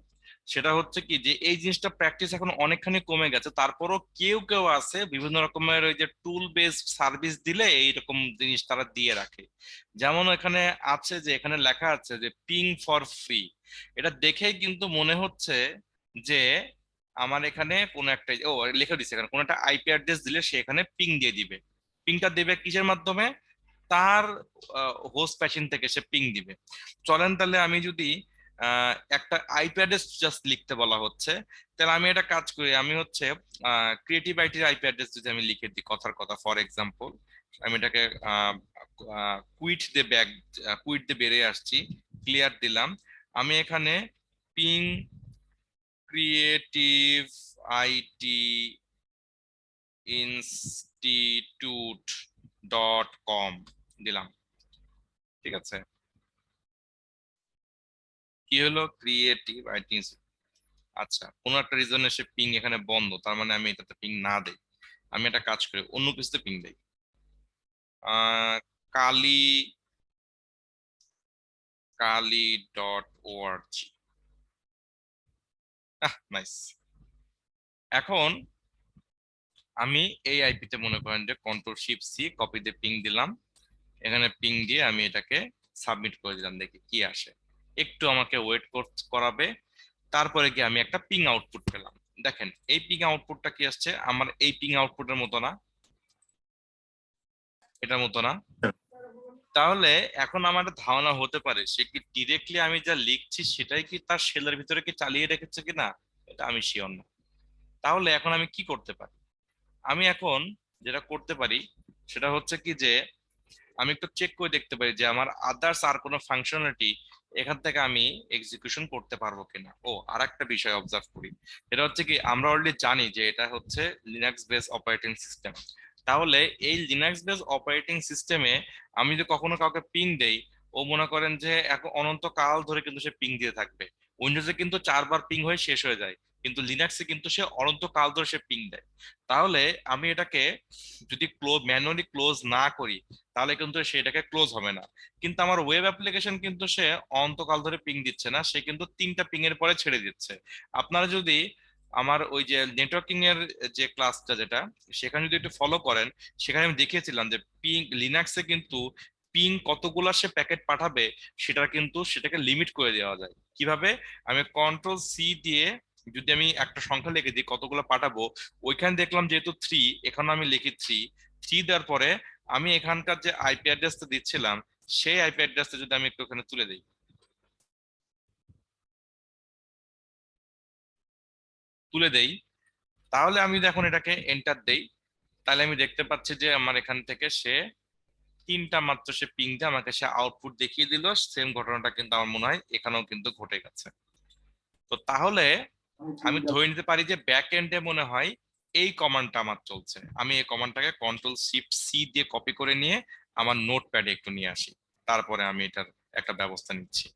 সেটা হচ্ছে কি যে এই জিনিসটা প্র্যাকটিস এখন অনেকখানি কমে গেছে, তারপরও কেউ কেউ আছে বিভিন্ন রকমের ওই যে টুল বেসড সার্ভিস দিলে এইরকম জিনিস তারা দিয়ে রাখে। যেমন এখানে আছে যে এখানে লেখা আছে যে পিং ফর ফ্রি। এটা দেখেই কিন্তু মনে হচ্ছে যে আমার এখানে কোন একটা, ও লেখা দিচ্ছে এখানে কোন একটা আইপি অ্যাড্রেস দিলে সে এখানে পিং দিয়ে দিবে। পিংটা দেবে কিসের মাধ্যমে? তার হোস্ট মেশিন থেকে সে পিং দিবে। চলেন তাহলে আমি যদি একটা আইপি অ্যাড্রেস জাস্ট লিখতে বলা হচ্ছে, তাহলে আমি একটা কাজ করি, আমি হচ্ছে ক্রিয়েটিভ আইটির আইপি অ্যাড্রেস যদি আমি লিখে দিই কথার কথা, ফর এক্সাম্পল আমি এটাকে কুইট দিয়ে কুইট দিয়ে বেরিয়ে আসছি, ক্লিয়ার দিলাম। আমি এখানে ping creative IT institute .com দিলাম, ঠিক আছে। কি হলো? Creative IT. আচ্ছা, কোনো একটা রিজনে সে পিং এখানে বন্ধ, তার মানে আমি এটাতে পিং না দেই, আমি একটা কাজ করি অন্য কিছুতে পিং দেই। কালি কালি .org। নাইস। এখন আমি এই আইপিতে মনে করেন যে Ctrl+Shift+C কপি দিয়ে পিং দিলাম, এখানে পিং দিয়ে আমি এটাকে সাবমিট করে দিলাম, দেখি কি আসে। একটু আমাকে ওয়েট করাবে, তারপরে কি আমি একটা পিং আউটপুট পেলাম। দেখেন এই পিং আউটপুটটা কি আসছে, আমার এই পিং আউটপুটের মতো না, এটার মতো না। তাহলে এখন আমার একটা ধারণা হতে পারে সে কি ডিরেক্টলি আমি যা লিখছি সেটাই কি তার শেলের ভিতরে কি চালিয়ে রেখেছে কিনা, এটা আমি শিওর না। তাহলে এখন আমি কি করতে পারি? আমি এখন যেটা করতে পারি সেটা হচ্ছে কি যে আমি একটু চেক করে দেখতে পারি যে আমার আদার্স আর কোনো ফাংশনালিটি এখান থেকে আমি এক্সিকিউশন করতে পারবো কিনা। ও, আর একটা বিষয় অবজার্ভ করি, এটা হচ্ছে কি আমরা অলরেডি জানি যে এটা হচ্ছে লিনাক্স বেস অপারেটিং সিস্টেম। তাহলে এই লিনাক্স বেস অপারেটিং সিস্টেমে আমি যদি কখনো কাউকে পিং দেই, ও মনে করেন যে এখন অনন্তকাল ধরে কিন্তু সে পিং দিয়ে থাকবে। উইন্ডোজে কিন্তু 4 বার পিং হয়ে শেষ হয়ে যায়, কিন্তু লিনাক্সে কিন্তু সে অনন্তকাল ধরে সে পিং দেয়। তাহলে আমি এটাকে যদি ম্যানুয়ালি ক্লোজ না করি তাহলে কিন্তু সেটাকে ক্লোজ হবে না। কিন্তু আমার ওয়েব অ্যাপ্লিকেশন কিন্তু সে অনন্তকাল ধরে পিং দিচ্ছে না, সে কিন্তু 3টা পিং এর পরে ছেড়ে দিচ্ছে। আপনারা যদি আমার ওই যে নেটওয়ার্কিং এর যে ক্লাসটা যেটা, সেখানে যদি একটু ফলো করেন, সেখানে আমি দেখিয়েছিলাম যে পিং লিনাক্সে কিন্তু পিং কতগুলা সে প্যাকেট পাঠাবে সেটাকে লিমিট করে দেওয়া যায়। কিভাবে? আমি Ctrl+C দিয়ে যদি আমি একটা সংখ্যা লিখে দিই কতগুলো পাঠাবো, ওইখানে দেখলাম যেহেতু 3, এখানে আমি লিখি 3 দেওয়ার পরে আমি এখানকার যে আইপি অ্যাড্রেসটা দিচ্ছিলাম সেই আইপি অ্যাড্রেসটা যদি আমি একটু ওখানে তুলে দেই, তাহলে আমি যদি এখন এটাকে এন্টার দেই, তাহলে আমি দেখতে পাচ্ছি যে আমার এখান থেকে সে 3টা মাত্র সে পিং দিয়ে আমাকে সে আউটপুট দেখিয়ে দিল। সেম ঘটনাটা কিন্তু আমার মনে হয় এখানেও কিন্তু ঘটে গেছে। তো তাহলে আমি ধরে নিতে পারি যে ব্যাক এন্ডে মনে হয় এই কমান্ডটা আমার চলছে। আমি এই কমান্ডটাকে Ctrl+Shift+C দিয়ে কপি করে নিয়ে আমার নোটপ্যাডে একটু নিয়ে আসি, তারপরে আমি এটার একটা ব্যবস্থা নিচ্ছি।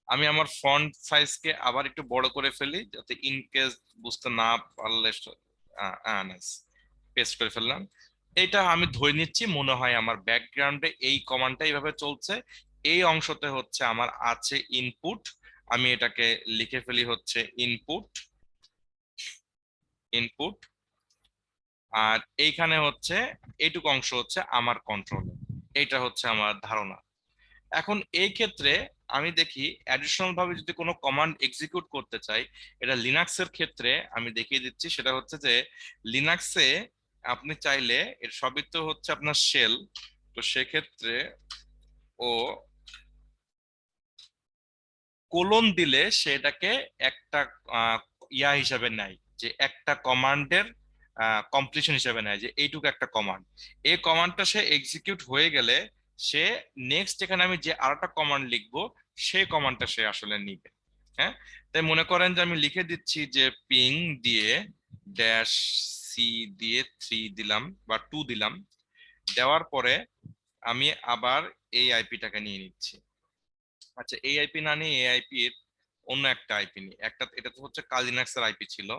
আমি আমার ফন্ট সাইজকে আবার একটু বড় করে ফেলি যাতে ইন কেস বুঝতে না পারলে নাইস, পেস্ট করে ফেললাম। এটা আমি ধরে নিচ্ছি মনে হয় আমার ব্যাকগ্রাউন্ডে এই কমান্ডটা এইভাবে চলছে। এই অংশতে হচ্ছে আমার আছে ইনপুট, আমি এটাকে লিখে ফেলি হচ্ছে ইনপুট ইনপুট, আর এইখানে হচ্ছে এইটুকু অংশ হচ্ছে আমার কন্ট্রোল। এইটা হচ্ছে আমার ধারণা। এখন এই ক্ষেত্রে আমি দেখি অ্যাডিশনাল ভাবে যদি কোনো কমান্ড এক্সিকিউট করতে চাই, এটা লিনাক্সের ক্ষেত্রে আমি দেখিয়ে দিচ্ছি। সেটা হচ্ছে যে লিনাক্সে আপনি চাইলে এর সবই তো হচ্ছে আপনার শেল, তো সেক্ষেত্রে ও কোলন দিলে সেটাকে একটা ইয়া হিসাবে নেয়, যে একটা কমান্ডের কমপ্লিশন হিসাবে নেয়, যে এইটুকু একটা কমান্ড। এই কমান্ডটা সে এক্সিকিউট হয়ে গেলে সে নেক্সট এখানে আমি যে আরেকটা কমান্ড লিখবো সেই কমান্ডটা সে আসলে নিবে। হ্যাঁ, তাই মনে করেন যে আমি লিখে দিচ্ছি যে পিং দিয়ে -c সি দিয়ে 3 দিলাম বা 2 দিলাম, দেওয়ার পরে আমি আবার এই আইপিটাকে নিয়ে নিচ্ছি। আচ্ছা, এই আইপি না নিয়ে এই আইপি এর অন্য একটা আইপি নিই। একটা, এটা তো হচ্ছে কালিনাক্সের আইপি ছিল,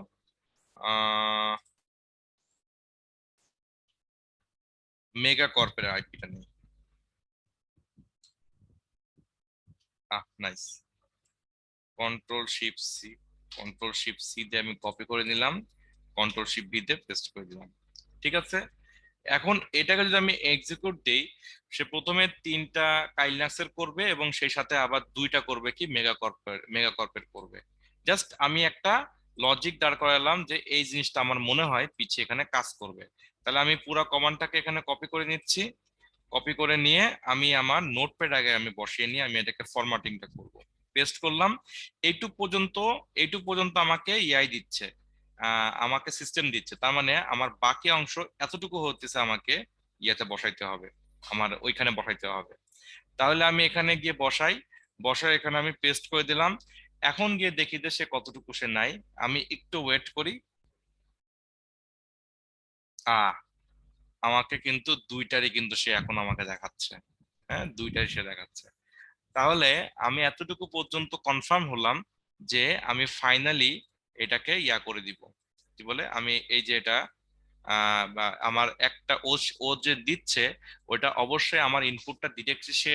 মেগা কর্পের আইপিটা নেই। নাইস। কন্ট্রোল শিফট সি দিয়ে আমি কপি করে নিলাম, কন্ট্রোল শিফট ভি দিয়ে পেস্ট করে দিলাম। ঠিক আছে, এখন এটাকে যদি আমি এক্সিকিউট দেই, সে প্রথমে 3টা কাইলিনাক্সের করবে এবং সেই সাথে আবার 2টা করবে কি মেগা কর্পের করবে। জাস্ট আমি একটা লজিক দাঁড় করালাম যে এই জিনিসটা আমার মনে হয় পিছিয়ে এখানে কাজ করবে। তাহলে আমি পুরো কমান্ডটাকে এখানে কপি করে নিচ্ছি, কপি করে নিয়ে আমি আমার নোটপ্যাড আগে আমি বসিয়ে নিয়ে আমি এটাকে ফরম্যাটিংটা করব। পেস্ট করলাম। এইটুক পর্যন্ত আমাকে ইআই দিচ্ছে, আমাকে সিস্টেম দিচ্ছে। তার মানে আমার বাকি অংশ এতটুকু হতেছে আমাকে ইয়াতে বসাইতে হবে, আমার ওইখানে বসাইতে হবে। তাহলে আমি এখানে গিয়ে বসাই এখানে আমি পেস্ট করে দিলাম। এখন গিয়ে দেখি যে সে কতটুকু সে নাই। আমি একটু ওয়েট করি। আহ আমাকে কিন্তু 2টারই কিন্তু সে এখন আমাকে দেখাচ্ছে। হ্যাঁ, 2টাই সে দেখাচ্ছে। তাহলে আমি এতটুকু পর্যন্ত কনফার্ম হলাম যে আমি ফাইনালি এটাকে ইয়া করে দিব, কি বলে, আমি এই যে এটা বা আমার একটা ও যে দিচ্ছে ওটা অবশ্যই আমার ইনপুটটা ডিরেক্টলি সে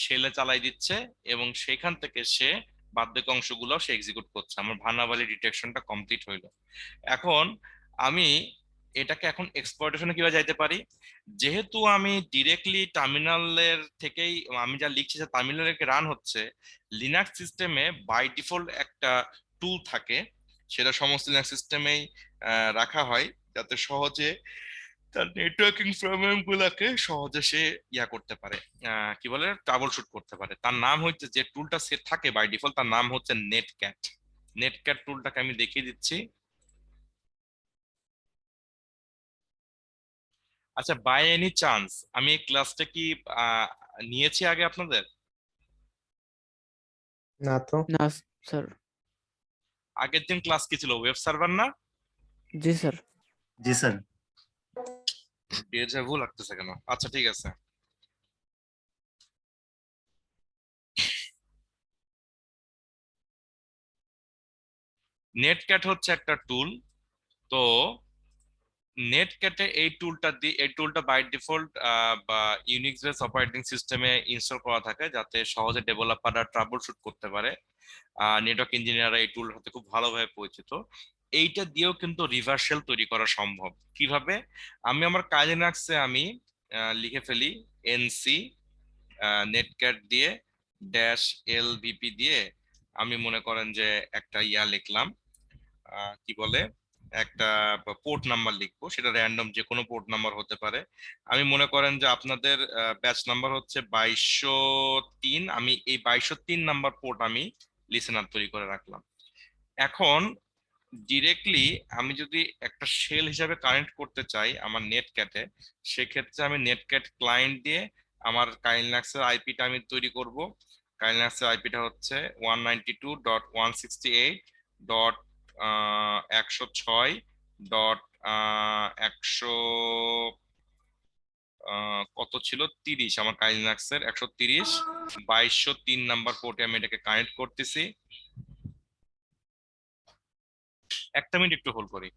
শেলে চালাই দিচ্ছে এবং সেখান থেকে সে বাকি অংশগুলো সে এক্সিকিউট করছে। আমার ভার্নাভালি ডিটেকশনটা কমপ্লিট হইলো। এখন আমি এটাকে এখন এক্সপ্লয়টেশনে কিভাবে যাইতে পারি? যেহেতু আমি ডিরেক্টলি টার্মিনালের থেকেই আমি যা লিখছি যে টার্মিনালে রান হচ্ছে, লিনাক্স সিস্টেমে বাই ডিফল্ট একটা টুল থাকে, সেটা সমস্ত লিনাক্স সিস্টেমেই রাখা হয় যাতে সহজে তার নেটওয়ার্কিং প্রবলেম গুলাকে সহজে সে ইয়া করতে পারে, কি বলে, ট্রাবল শুট করতে পারে। তার নাম হচ্ছে, যে টুলটা সেট থাকে বাই ডিফল্ট, তার নাম হচ্ছে নেটক্যাট। নেটক্যাট টুলটাকে আমি দেখিয়ে দিচ্ছি। আচ্ছা, বাই এনি চান্স আমি এই ক্লাসটা কি আহ, নিয়েছি আগে আপনাদের? না তো। না স্যার। আগের দিন ক্লাস কি ছিল, ওয়েব সার্ভার না? জি স্যার। জি স্যার। ডেজা ভু লাগতেছে কেন? আচ্ছা ঠিক আছে। নেটক্যাট হচ্ছে একটা টুল। তো নেটক্যাটে এই টুলটা বাই ডিফল্ট বা ইউনিক্স বেস অপারেটিং সিস্টেমে ইনস্টল করা থাকে যাতে সহজে ডেভেলপাররা ট্রাবল শুট করতে পারে। নেটওয়ার্ক ইঞ্জিনিয়াররা এই টুল হতে খুব ভালোভাবে পরিচিত। এইটা দিয়েও কিন্তু রিভার্সাল তৈরি করা সম্ভব। কিভাবে? আমি আমার কাইলিনাক্সে আমি লিখে ফেলি এনসি নেটক্যাট দিয়ে -lvp দিয়ে আমি মনে করেন যে একটা ইয়া লিখলাম, কি বলে, একটা পোর্ট নাম্বার লিখবো, সেটা র্যান্ডম যে কোনো পোর্ট নাম্বার হতে পারে। আমি মনে করেন যে আপনাদের ব্যাচ নাম্বার হচ্ছে 2203, আমি এই 2203 নাম্বার পোর্ট আমি লিসেনার তৈরি করে রাখলাম। এখন ডিরেক্টলি আমি যদি একটা শেল হিসাবে কানেক্ট করতে চাই আমার নেটক্যাটে, সেক্ষেত্রে আমি নেটক্যাট ক্লায়েন্ট দিয়ে আমার কাইলিনাক্সের আইপিটা আমি তৈরি করব। কাইলিনাক্সের আইপিটা হচ্ছে 192.168.106. কত ছিল, 30 আমার কাইলিনাক্সের 130 2203 নাম্বার পোর্টে আমি এটাকে কানেক্ট করতেছি। একটা মিনিট একটু হোল্ড করি।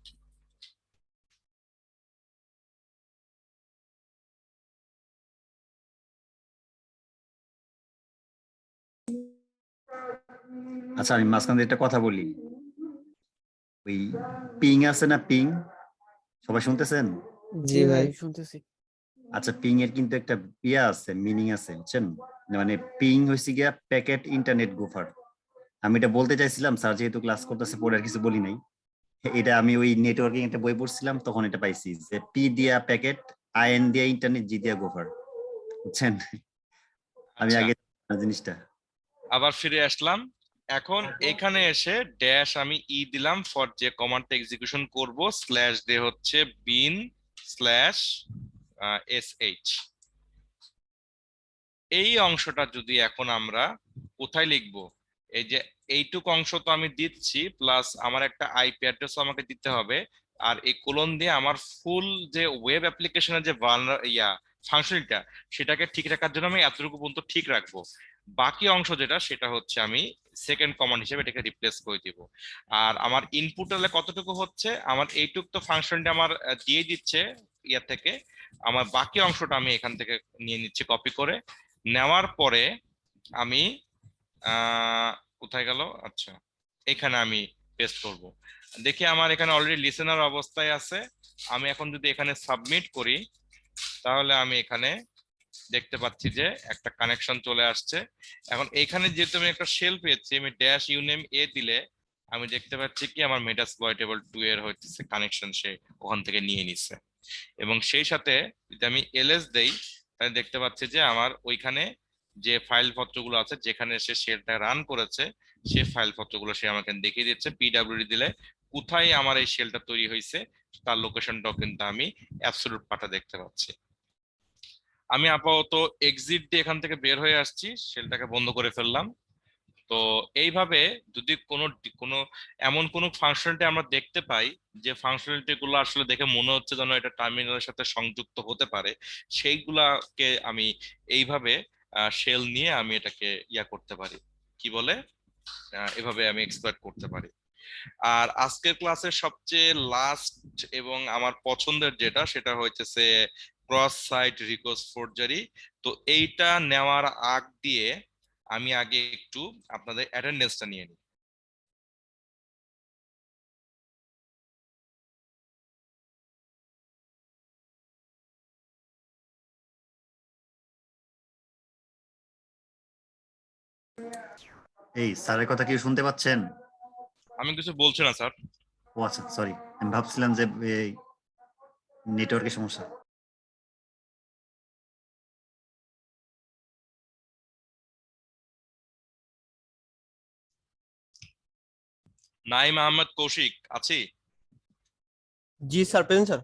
আচ্ছা, আমি মাঝখান দিয়ে একটা কথা বলি। ওই পিং আছে না, পিং, সবাই শুনতেছেন? জি ভাই। শুনতেছি। আচ্ছা, পিং এর কিন্তু একটা ইয়া আছে, মিনিং আছে, বুঝছেন? মানে পিং হয়েছে গিয়া প্যাকেট ইন্টারনেট গোফার। আমি এটা বলতে চাইছিলাম, স্যার যেহেতু ক্লাস করতেছে পরে আর কিছু বলি নাই। এটা আমি ওই নেটওয়ার্কিং একটা বই পড়ছিলাম, তখন এটা পাইছি যে পি দিয়া প্যাকেট, আইএন দিয়া ইন্টারনেট, জি দিয়া গোফার, বুঝছেন? আমি আচ্ছা, আগে জিনিসটা। আবার ফিরে আসলাম। এখন এখানে এসে ড্যাশ আমি দিলাম ফর যে কমান্ডটা এক্সিকিউশন করব, স্ল্যাশ দিয়ে হচ্ছে বিন স্ল্যাশ sh। এই অংশটা যদি এখন আমরা কোথায় লিখব, এই যে এইটুক অংশ তো আমি দিচ্ছি, প্লাস আমার একটা আইপি অ্যাড্রেস আমাকে দিতে হবে। আর এই কোলন দিয়ে আমার ফুল যে ওয়েব অ্যাপ্লিকেশনের যে ফাংশনটা সেটাকে ঠিক রাখার জন্য আমি এতটুকু পর্যন্ত ঠিক রাখবো। বাকি অংশ যেটা সেটা হচ্ছে আমি সেকেন্ড কমান্ড হিসেবে এটাকে রিপ্লেস করে দিব। আর আমার ইনপুট তাহলে কতটুকু হচ্ছে, আমার এইটুক তো ফাংশনটা আমার দিয়ে দিচ্ছে ইয়ার থেকে। আমার বাকি অংশটা আমি এখান থেকে নিয়ে নিচ্ছি কপি করে। নেওয়ার পরে আমি কোথায় গেল, আচ্ছা এখানে আমি পেস্ট করব। দেখি আমার এখানে অলরেডি লিসেনার অবস্থায় আছে। আমি এখন যদি এখানে সাবমিট করি তাহলে আমি এখানে দেখতে পাচ্ছি যে একটা কানেকশন চলে আসছে। এখন এখানে যেহেতু আমি একটা শেল পেয়েছি, আমি ড্যাশ ইউনেম এ দিলে আমি দেখতে পাচ্ছি কি আমার মেটাসপ্লয়েটেবল 2 এর হচ্ছে কানেকশন সে ওখান থেকে নিয়ে নিচ্ছে। এবং সেই সাথে যদি আমি এলএস দেই তাহলে দেখতে পাচ্ছি যে আমার ওইখানে যে ফাইল পত্রগুলো আছে যেখানে সে শেলটা রান করেছে সেই ফাইল পত্রগুলো সে আমাকে দেখিয়ে দিচ্ছে। পিডব্লিউডি দিলে কোথায় আমার এই শেলটা তৈরি হয়েছে তার লোকেশনটাও কিন্তু আমি অ্যাবসলিউট পাটা দেখতে পাচ্ছি। আমি আপাতত এক্সিট দিয়ে এখান থেকে বের হয়ে আসছি, শেলটাকে বন্ধ করে ফেললাম। তো এইভাবে যদি কোনো কোনো এমন কোনো ফাংশনালিটি আমরা দেখতে পাই যে ফাংশনালিটি গুলো আসলে দেখে মনে হচ্ছে যেন এটা টার্মিনালের সাথে সংযুক্ত হতে পারে, সেইগুলাকে আমি এইভাবে শেল নিয়ে আমি এটাকে করতে পারি, কি বলে এভাবে আমি এক্সপ্লয়েট করতে পারি। আর আজকের ক্লাসের সবচেয়ে লাস্ট এবং আমার পছন্দের যেটা সেটা হইতেছে ক্রস সাইট রিকোয়েস্ট ফোরজারি। তো এইটা নেওয়ার আগ দিয়ে আমি আগে একটু আপনাদের অ্যাটেন্ডেন্সটা নিয়ে নিই। এই স্যারের কথা কি শুনতে পাচ্ছেন? আমি কিছু বলছি না স্যার। ও আচ্ছা, সরি, আমি ভাবছিলাম যে এই নেটওয়ার্কের সমস্যা। নাইম আহমেদ কৌশিক আছি। জি স্যার, প্রেজেন্ট স্যার।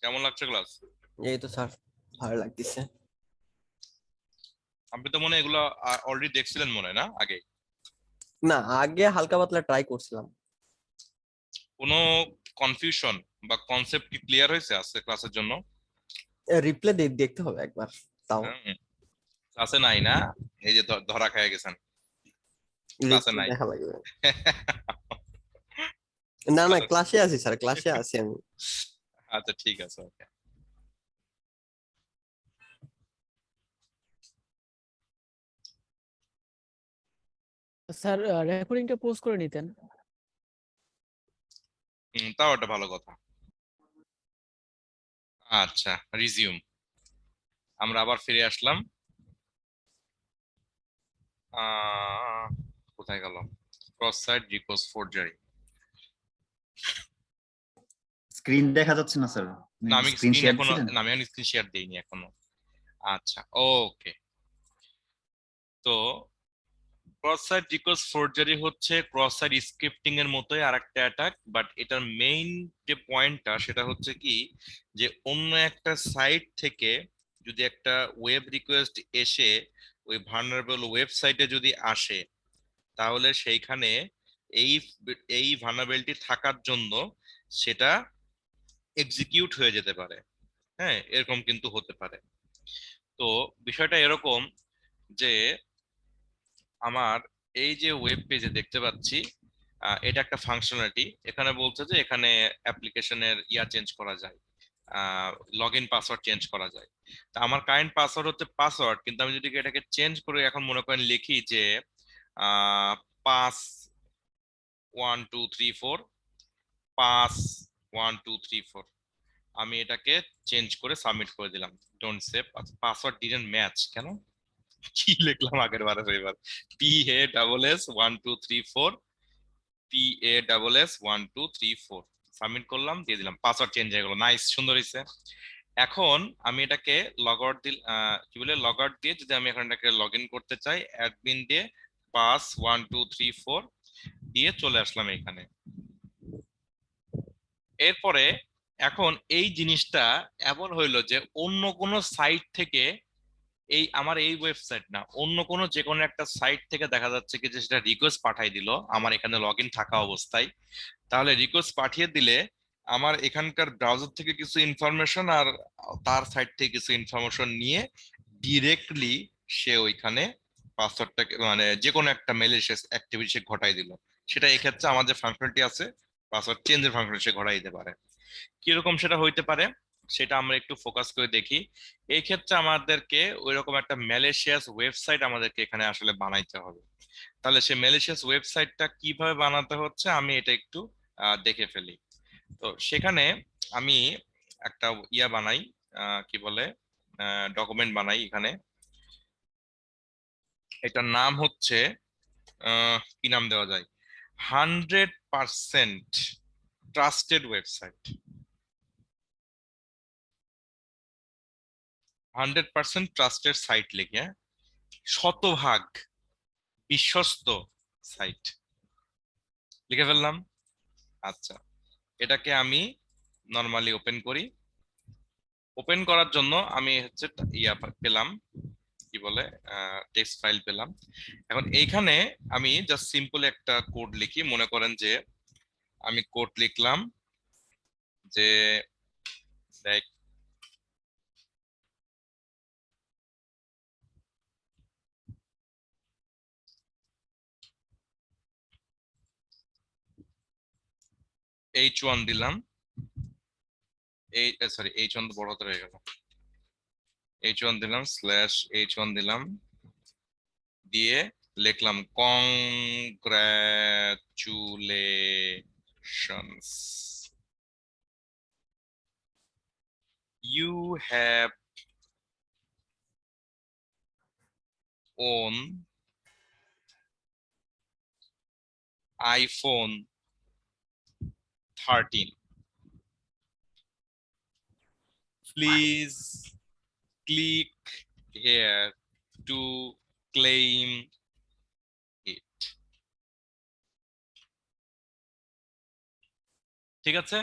কেমন লাগছে ক্লাস? এই তো স্যার, ভালো লাগতেছে। আপনি তো মনে হয় এগুলো অলরেডি দেখছিলেন মনে হয় না আগে? না, আগে হালকা পাতলা ট্রাই করছিলাম। কোনো কনফিউশন বা কনসেপ্ট কি ক্লিয়ার হয়েছে আজকে ক্লাসের জন্য? রিপ্লে দেখতে হবে একবার তাও। ক্লাসে নাই না, এই যে ধরা খেয়ে গেছেন, ক্লাসে রিপ্লে নাই। দেখা লাগবে। না না, ক্লাসে আছি স্যার, ক্লাসে আছি আমি। আচ্ছা ঠিক আছে, ওকে। স্যার রেকর্ডিংটা পোস্ট করে নিতেন। তাও একটা ভালো কথা। আচ্ছা, রিজিউম। আমরা আবার ফিরে আসলাম। কোথায় গেল? Cross site request forgery. Screen দেখা যাচ্ছে না স্যার? না আমি স্ক্রিন স্ক্রিন শেয়ার এখনো, দিছিলেন? না আমি স্ক্রিন শেয়ার দেইনি এখনো। আচ্ছা ওকে। তো ক্রস সাইট রিকোয়েস্ট ফোরজারি হচ্ছে ক্রস সাইট স্ক্রিপ্টিং এর মতোই আরেকটা অ্যাটাক, বাট এটার মেইন যে পয়েন্টটা সেটা হচ্ছে কি যে অন্য একটা সাইট থেকে যদি একটা ওয়েব রিকোয়েস্ট এসে ওই ভালনারেবল ওয়েবসাইটে যদি আসে তাহলে সেইখানে এই এই ভালনারেবিলিটি থাকার জন্য সেটা এক্সিকিউট হয়ে যেতে পারে। হ্যাঁ, এরকম কিন্তু হতে পারে। তো বিষয়টা এরকম যে আমার এই যে ওয়েব পেজে দেখতে পাচ্ছি এটা একটা ফাংশনালিটি, এখানে বলছে যে এখানে অ্যাপ্লিকেশনের চেঞ্জ করা যায়, লগ ইন পাসওয়ার্ড চেঞ্জ করা যায়। তা আমার কারেন্ট পাসওয়ার্ড হচ্ছে পাসওয়ার্ড, কিন্তু আমি যদি এটাকে চেঞ্জ করে এখন মনে করেন লিখি যে 5 1 2 3 4 5 1 2 3 4, আমি এটাকে চেঞ্জ করে সাবমিট করে দিলাম। Don't save. আচ্ছা, পাসওয়ার্ড ডিডন্ট ম্যাচ কেন? কি লিখলাম আগের বারে? এবার PASS 1 2 3 4 PASS 1 2 3 4 সাবমিট করলাম, দিয়ে দিলাম, পাসওয়ার্ড চেঞ্জ হয়ে গেল। নাইস, সুন্দর হয়েছে। এখন আমি এটাকে লগ আউট কি বলে লগ আউট দিয়ে যদি আমি এখন এটাকে লগ ইন করতে চাই, অ্যাডমিন দিয়ে pass 1 2 3 4 দিয়ে চলে আসলাম এখানে। এরপরে এখন এই জিনিসটা এমন হইলো যে অন্য কোনো সাইট থেকে এই আমার এই ওয়েবসাইট না, অন্য কোনো যে কোনো একটা সাইট থেকে দেখা যাচ্ছে কি যে সেটা রিকোয়েস্ট পাঠাই দিল আমার এখানে লগ ইন থাকা অবস্থায়, তাহলে রিকোয়েস্ট পাঠিয়ে দিলে আমার এখানকার ব্রাউজার থেকে কিছু ইনফরমেশন আর তার সাইট থেকে কিছু ইনফরমেশন নিয়ে ডিরেক্টলি সে ওইখানে পাসওয়ার্ডটাকে মানে যে কোনো একটা মেলিশিয়াস অ্যাক্টিভিটি সে ঘটাই দিল। সেটা এক্ষেত্রে আমার যে ফাংশনালিটি আছে পাসওয়ার্ড চেঞ্জের ফাংশন সে ঘটাই দিতে পারে। কিরকম সেটা হইতে পারে সেটা আমরা একটু ফোকাস করে দেখি। এই ক্ষেত্রে আমাদেরকে ওইরকম একটা ম্যালেশিয়াস ওয়েবসাইট আমাদেরকে এখানে আসলে বানাইতে হবে। তাহলে সেই ম্যালিশিয়াস ওয়েবসাইটটা কিভাবে বানাতে হচ্ছে আমি এটা একটু দেখে ফেলি। তো সেখানে আমি একটা ইয়া বানাই, কি বলে, ডকুমেন্ট বানাই এখানে। এটার নাম হচ্ছে কি নাম দেওয়া যায়, 100% ট্রাস্টেড ওয়েবসাইট। 100% ট্রাস্টেড সাইট লিখে, শতভাগ বিশ্বস্ত সাইট লিখে ফেললাম। আচ্ছা, এটাকে আমি নর্মালি ওপেন করি। ওপেন করার জন্য আমি হচ্ছে ইয়া পেলাম, কি বলে, টেক্সট ফাইল পেলাম। এখন এইখানে আমি জাস্ট সিম্পল একটা কোড লিখি। মনে করেন যে আমি কোড লিখলাম যে দেখ H1 দিলাম, এই সরি H1 তো বড় হাতের হয়ে গেল, H1 দিলাম /H1 দিলাম, দিয়ে লিখলাম congratulations, you have won iPhone 13. Please click here to claim it. ঠিক আছে?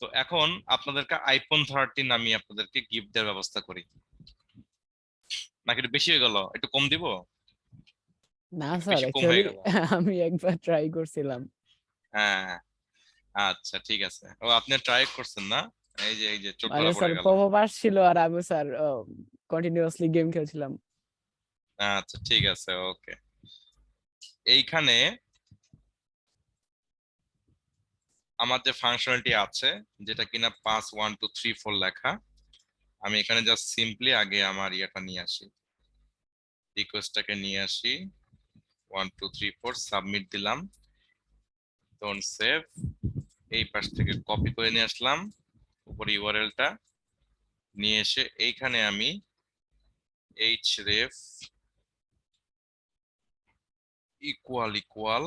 তো এখন আপনাদেরকে আইফোন 13 আমি আপনাদেরকে গিফট দেওয়ার ব্যবস্থা করি, নাকি একটু বেশি হয়ে গেল, একটু কম দিব? না একটু স্যার, বেশি কম হয়ে অ্যাকচুয়ালি গেল? আমি একবার ট্রাই করছিলাম। হ্যাঁ, আচ্ছা ঠিক আছে। ও আপনি ট্রাই করছেন না? এই যে চোখ মানে ধরা স্যার পড়ে গেল। পপ আপ ছিল আর আমি স্যার কন্টিনিউয়াসলি গেম খেলছিলাম। আচ্ছা ঠিক আছে, ওকে। এইখানে আমার যে ফাংশনালিটি আছে যেটা কিনা 5 1 2 3 4 লেখা, আমি এখানে জাস্ট সিম্পলি আগে আমার ইয়েটা নিয়ে আসি, রিকোয়েস্টটাকে নিয়ে আসি, 1 2 3 4 সাবমিট দিলাম, ডোন্ট সেভ। এই পাশ থেকে কপি করে নিয়ে আসলাম উপরে ইউআরএলটা, নিয়ে এসে এইখানে আমি href ইকুয়াল ইকুয়াল,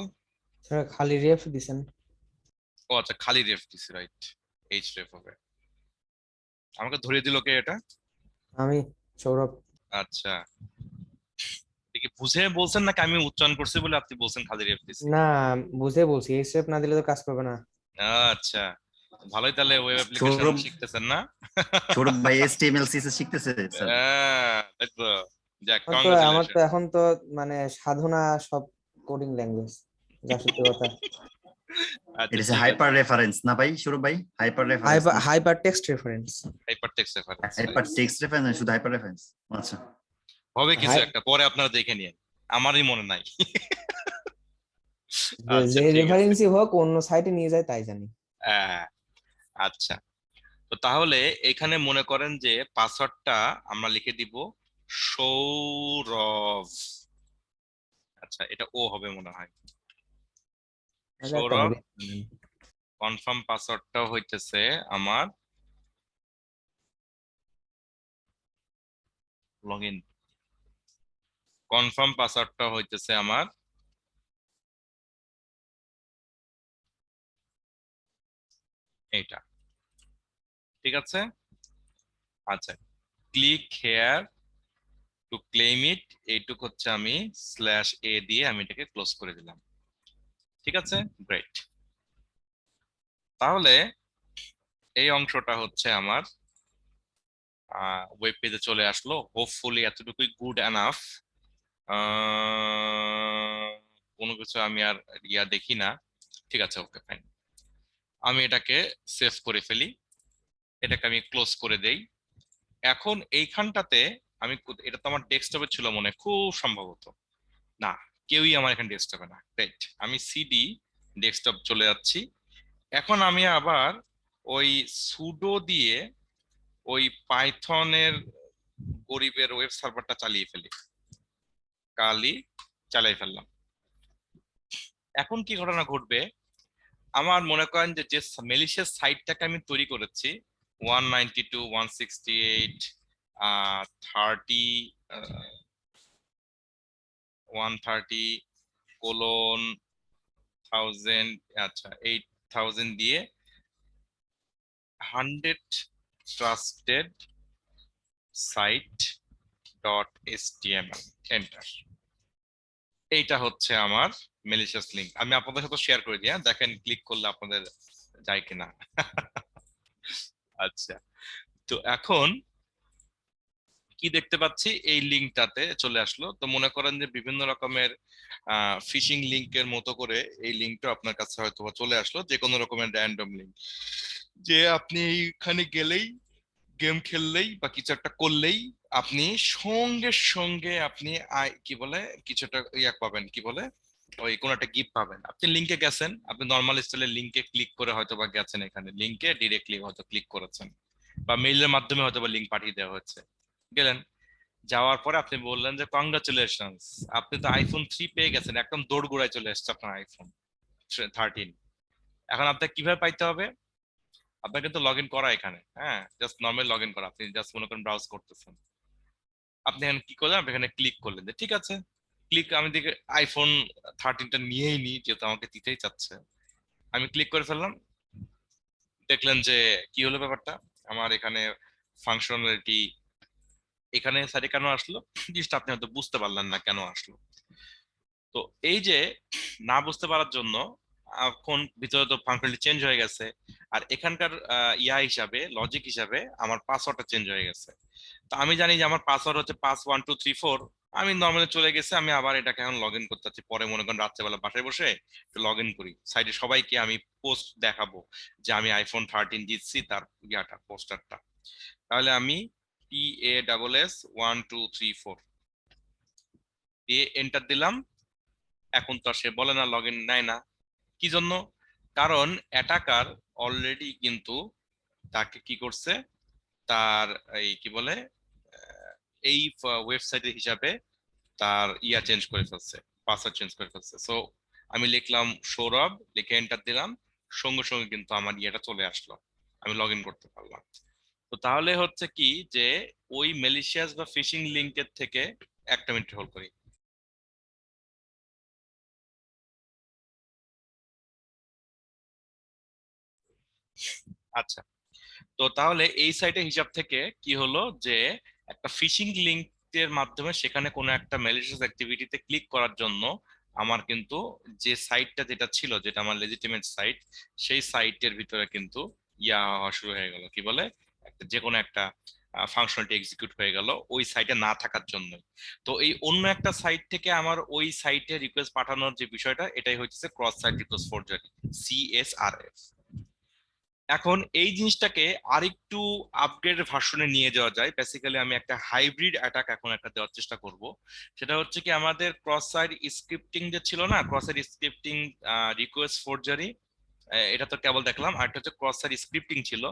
স্যার খালি রেফ দিছেন। ও আচ্ছা খালি রেফ দিছি, রাইট, href হবে। আমাকে ধরিয়ে দিল কে এটা? আমি সৌরভ। আচ্ছা, কি বুঝে বলছেন নাকি আমি উচ্চারণ করছি বলে আপনি বলছেন খালি রেফ দিছি? না, বুঝে বলছি, এক্স রেফ না দিলে তো কাজ করবে না। আচ্ছা, ভালোই, তাহলে ওয়েব অ্যাপ্লিকেশন সৌরভ শিখতেছেন না? সৌরভ ভাই HTML CSS শিখতেছে স্যার। তাই তো, যাক, আমার তো কংগ্রাচুলেশন। এখন তো মানে সাধনা সব কোডিং ল্যাঙ্গুয়েজ, যা সত্যি কথা। আচ্ছা এটা হচ্ছে ঠিক হাইপার আছে, রেফারেন্স না ভাই সৌরভ ভাই? হাইপার রেফারেন্স না, hyper text reference. Hyper text reference, hyper text reference না, শুধু হাইপার রেফারেন্স। আচ্ছা হবে কিছু হাই একটা, পরে আপনারা দেখে নিন, আমারই মনে নাই। যে আচ্ছা যে ঠিক আছে, রেফারেন্সই হোক অন্য সাইটে নিয়ে যায় তাই জানি। হ্যাঁ, আচ্ছা। তো তাহলে এখানে মনে করেন যে পাসওয়ার্ডটা আমরা লিখে দিব সৌরভ। আচ্ছা, এটা ও হবে মনে হয়, আচ্ছা, একটা সৌরভ। হবে। কনফার্ম পাসওয়ার্ডটা হইতেছে আমার লগইন, কনফার্ম পাসওয়ার্ডটা হইতেছে আমার এইটা। ঠিক আছে, আচ্ছা, ক্লিক হেয়ার টু ক্লেম ইট, এইটুক হচ্ছে আমি /a দিয়ে আমি এটাকে ক্লোজ করে দিলাম। ঠিক আছে, গ্রেট। তাহলে এই অংশটা হচ্ছে আমার ওয়েব পেজে চলে আসলো। হোপফুলি এতটুকুই গুড এনাফ। কোনো কিছু আমি আর দেখি না। ঠিক আছে, ওকে ফাইন। আমি এটাকে সেভ করে ফেলি, এটাকে আমি ক্লোজ করে দেই। এখন এইখানটাতে আমি এটা তো আমার ডেস্কটপে ছিল মনে হয়, খুব সম্ভবত। না, কেউই আমার এখানে ডেস্কটপে না। রাইট, আমি সিডি ডেস্কটপ চলে যাচ্ছি। এখন আমি আবার ওই সুডো দিয়ে ওই পাইথনের গরিবের ওয়েব সার্ভারটা চালিয়ে ফেলি। কালই চালিয়ে ফেললাম। এখন কি ঘটনা ঘটবে, আমার মনে করেন যে যে মেলিশিয়াস সাইটটাকে আমি তৈরি করেছি 192 168 30 130 কোলন 1000, আচ্ছা 8000 দিয়ে 100 trusted site dot STML enter. এইটা হচ্ছে আমার মেলিশিয়াস লিংক। আমি আপনাদের সাথে শেয়ার করে দিই, দেখেন ক্লিক করলে আপনাদের যায় কিনা। আচ্ছা, তো এখন কি দেখতে পাচ্ছি, এই লিঙ্কটাতে চলে আসলো। তো মনে করেন যে বিভিন্ন রকমের ফিশিং লিংকের মতো করে এই লিঙ্কটা আপনার কাছে হয়তো চলে আসলো, যে কোনো রকমের র্যান্ডম লিঙ্ক, যে আপনি এইখানে গেলেই, গেম খেললেই বা কিছু একটা করলেই আপনি সঙ্গে সঙ্গে আপনি কি বলে কিছু একটা পাবেন, কি বলে ওই কোন একটা গিফট পাবেন। আপনি লিঙ্কে গেছেন, আপনি নর্মাল স্টাইলে লিঙ্কে ক্লিক করে হয়তো বা গেছেন, এখানে লিঙ্কে ডিরেক্টলি হয়তো ক্লিক করেছেন, বা মেইলের মাধ্যমে হয়তো বা লিঙ্ক পাঠিয়ে দেওয়া হচ্ছে। গেলেন, যাওয়ার পরে আপনি বললেন যে কংগ্রাচুলেশনস, আপনি তো আইফোন 3 পেয়ে গেছেন, একদম দৌড়গোড়ায় চলে এসছে আপনার আইফোন 13। এখন আপনাকে কিভাবে পাইতে হবে, আপনার কিন্তু লগ ইন করা এখানে, হ্যাঁ, জাস্ট নর্মাল লগ ইন করা। আপনি জাস্ট মনে করেন ব্রাউজ করতেছেন, আপনি এখানে কি করলেন, আপনি এখানে ক্লিক করলেন যে ঠিক আছে, ক্লিক, আমি দেখে আইফোন 13টা নিয়েই নি, যেহেতু আমাকে দিতেই চাচ্ছে। আমি ক্লিক করে ফেললাম, দেখলেন যে কি হলো ব্যাপারটা, আমার এখানে ফাংশনালিটি এখানে সাইডে কেন আসলো, জিনিসটা আপনি হয়তো বুঝতে পারলেন না কেন আসলো। তো এই যে না বুঝতে পারার জন্য এখন ভিতরে তো ফাংশনালিটি চেঞ্জ হয়ে গেছে, আর এখানকার হিসাবে, লজিক হিসাবে আমার পাসওয়ার্ডটা চেঞ্জ হয়ে গেছে। তো আমি জানি যে আমার পাসওয়ার্ড হচ্ছে 51234। আমি নর্মালি চলে গেছে, আমি আবার এটাকে এখন লগ ইন করতে চাচ্ছি। পরে মনে করেন রাত্রেবেলা বাসায় বসে লগ ইন করি, সাইডে সবাইকে আমি পোস্ট দেখাবো যে আমি আইফোন 13 জিতছি, তার পোস্টারটা। তাহলে আমি PASS1234 দিয়ে এন্টার দিলাম। এখন তো আর সে বলে না, লগ ইন নেয় না। কি জন্য? কারণ অ্যাটাকার অলরেডি কিন্তু তাকে কি করছে, তার এই কি বলে এই ওয়েবসাইটের হিসাবে তার চেঞ্জ করে ফেলছে, পাসওয়ার্ড চেঞ্জ করে ফেলছে। সো আমি লিখলাম সৌরভ, লিখে এন্টার দিলাম, সঙ্গে সঙ্গে কিন্তু আমার চলে আসলো, আমি লগ ইন করতে পারলাম। তো তাহলে হচ্ছে কি যে ওই মেলিশিয়াস বা ফিশিং লিংকের থেকে, একটা মিনিট হোল্ড করি। আচ্ছা, তো তাহলে এই সাইটের হিসাব থেকে কি হলো যে একটা ফিশিং লিংকের মাধ্যমে সেখানে কোনো একটা ম্যালিশিয়াস অ্যাক্টিভিটিতে ক্লিক করার জন্য আমার কিন্তু যে সাইটটা যেটা ছিল, যেটা আমার লেজিটিমেট সাইট, সেই সাইটের ভিতরে কিন্তু হওয়া শুরু হয়ে গেল, কি বলে যে কোনো একটা ফাংশনালিটি এক্সিকিউট হয়ে গেল ওই সাইটে না থাকার জন্য। তো এই অন্য একটা সাইট থেকে আমার ওই সাইটে রিকোয়েস্ট পাঠানোর যে বিষয়টা, এটাই হচ্ছে cross site request forgery, CSRF। এখন এই জিনিসটাকে আরেকটু আপগ্রেড ভার্সনে নিয়ে যাওয়া যায়। বেসিক্যালি আমি একটা হাইব্রিড অ্যাটাক এখন একটা দেওয়ার চেষ্টা করব। সেটা হচ্ছে কি, আমাদের ক্রস সাইট স্ক্রিপ্টিং যে ছিল না, cross site scripting request forgery, এটা তো কেবল দেখলাম। আর একটা হচ্ছে ক্রস সাইট স্ক্রিপ্টিং ছিল।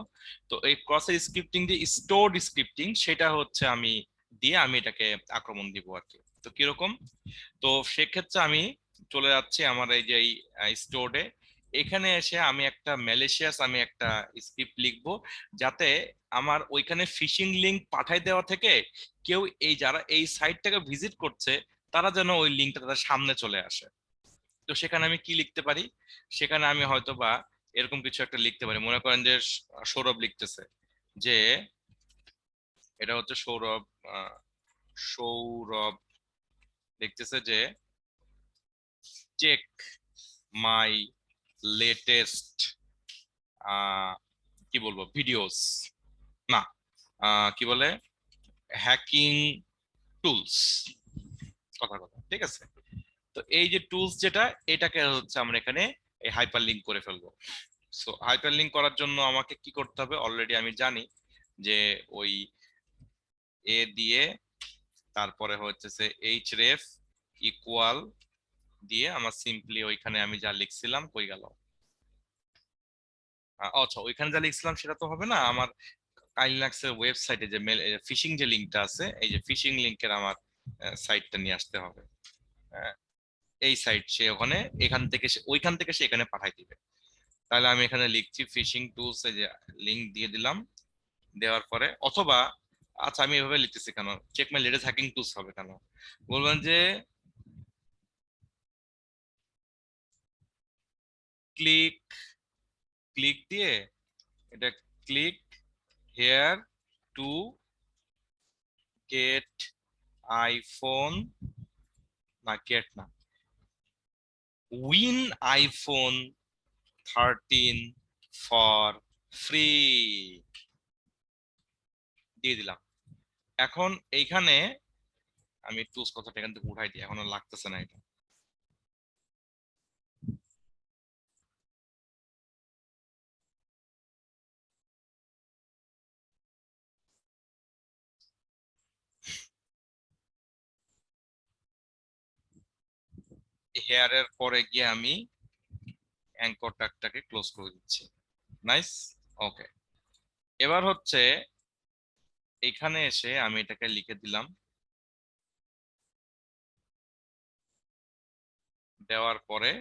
তো এই ক্রস সাইট স্ক্রিপ্টিং যে স্টোরড স্ক্রিপ্টিং, সেটা হচ্ছে আমি দিয়ে আমি এটাকে আক্রমণ দিব আর কি। তো কিরকম, তো সেক্ষেত্রে আমি চলে যাচ্ছি আমার এই যে স্টোরে, এখানে এসে আমি একটা ম্যালিশিয়াস আমি একটা স্ক্রিপ্ট লিখবো, যাতে আমার ওইখানে ফিশিং লিংক পাঠাই দেওয়া থেকে কেউ এই যারা এই সাইটটাকে ভিজিট করছে, তারা যেন ওই লিঙ্কটা তাদের সামনে চলে আসে। তো সেখানে আমি কি লিখতে পারি, সেখানে আমি হয়তো বা এরকম কিছু একটা লিখতে পারি। মনে করেন যে সৌরভ লিখতেছে যে, এটা হচ্ছে সৌরভ, সৌরভ লিখতেছে যে চেক মাই লেটেস্ট কি বলবো ভিডিওস, না কি বলে হ্যাকিং টুলস, কথা কথা, ঠিক আছে। তো এই যে টুলস যেটা, এটাকে হচ্ছে আমরা এখানে এই হাইপার লিঙ্ক করে ফেলবো। সো হাইপার লিঙ্ক করার জন্য আমাকে কি করতে হবে, অলরেডি আমি জানি যে ওই এ দিয়ে তারপরে হচ্ছে href ইকুয়াল দিয়ে আমার সিম্পলি ওইখানে আমি যা লিখছিলাম কই গেল, আচ্ছা ওইখানে যা লিখছিলাম সেটা তো হবে না, আমার কাইনলাক্সের ওয়েবসাইটে যে মেল ফিশিং যে লিঙ্কটা আছে, এই যে ফিশিং লিঙ্কের আমার সাইটটা নিয়ে আসতে হবে। এই সাইট সে ওখানে এখান থেকে ওইখান থেকে সে এখানে পাঠাই দিবে। তাহলে আমি এখানে লিখছি ফিশিং টুলস, এই যে লিংক দিয়ে দিলাম, দেওয়ার পরে অথবা আচ্ছা আমি এভাবে লিখতেছি কেন, check my latest hacking tools হবে কেন, বলবেন যে ক্লিক ক্লিক দিয়ে এটা click here to get iPhone, না গেট না, উইন আইফোন 13 ফর ফ্রি দিয়ে দিলাম। এখন এইখানে আমি টুলস কথাটা এখান থেকে উঠাই দিই, এখনো লাগতেছে না এটা। হেয়ারের পরে গিয়ে আমি অ্যাঙ্কর ট্যাগটাকে ক্লোজ করে দিচ্ছি। নাইস, ওকে। এবার হচ্ছে এখানে এসে আমি এটাকে লিখে দিলাম, দেওয়ার পরে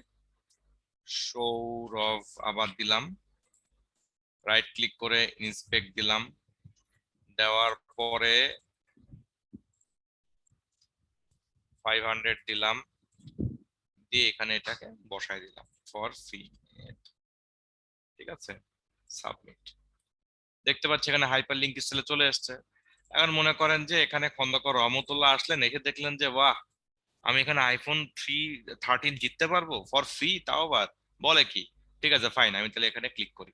সৌরভ আবার দিলাম, রাইট ক্লিক করে ইন্সপেক্ট দিলাম, দেওয়ার পরে 500 দিলাম, দিয়ে এখানে এটাকে বসাই দিলাম ফর ফ্রি, ঠিক আছে, সাবমিট। দেখতে পাচ্ছি এখানে হাইপার লিঙ্ক স্টাইলে চলে আসছে। এখন মনে করেন যে এখানে খন্দকার রহমতুল্লাহ আসলেন, এসে দেখলেন যে বাহ, আমি এখানে আইফোন 13 জিততে পারবো ফর ফ্রি, তাও বাদ, বলে কি, ঠিক আছে ফাইন, আমি তাহলে এখানে ক্লিক করি।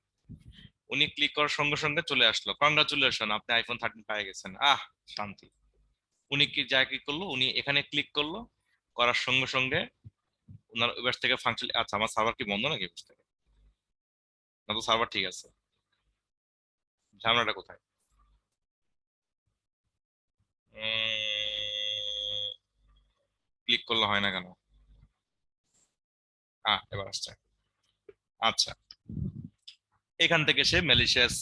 উনি ক্লিক করার সঙ্গে সঙ্গে চলে আসলো, কংগ্রাচুলেশন আপনি আইফোন 13 পেয়ে গেছেন, শান্তি। উনি কি যা কি করলো, উনি এখানে ক্লিক করলো, করার সঙ্গে সঙ্গে ওনার ওয়েবসাইট থেকে ফাংশন, আচ্ছা আমার সার্ভার কি বন্ধ নাকি ওয়েবসাইট থেকে, না তো সার্ভার ঠিক আছে, ঝামেলাটা কোথায়? ক্লিক করলে হয় না কেন? এবার আসছে। আচ্ছা, এখান থেকে সে ম্যালিশিয়াস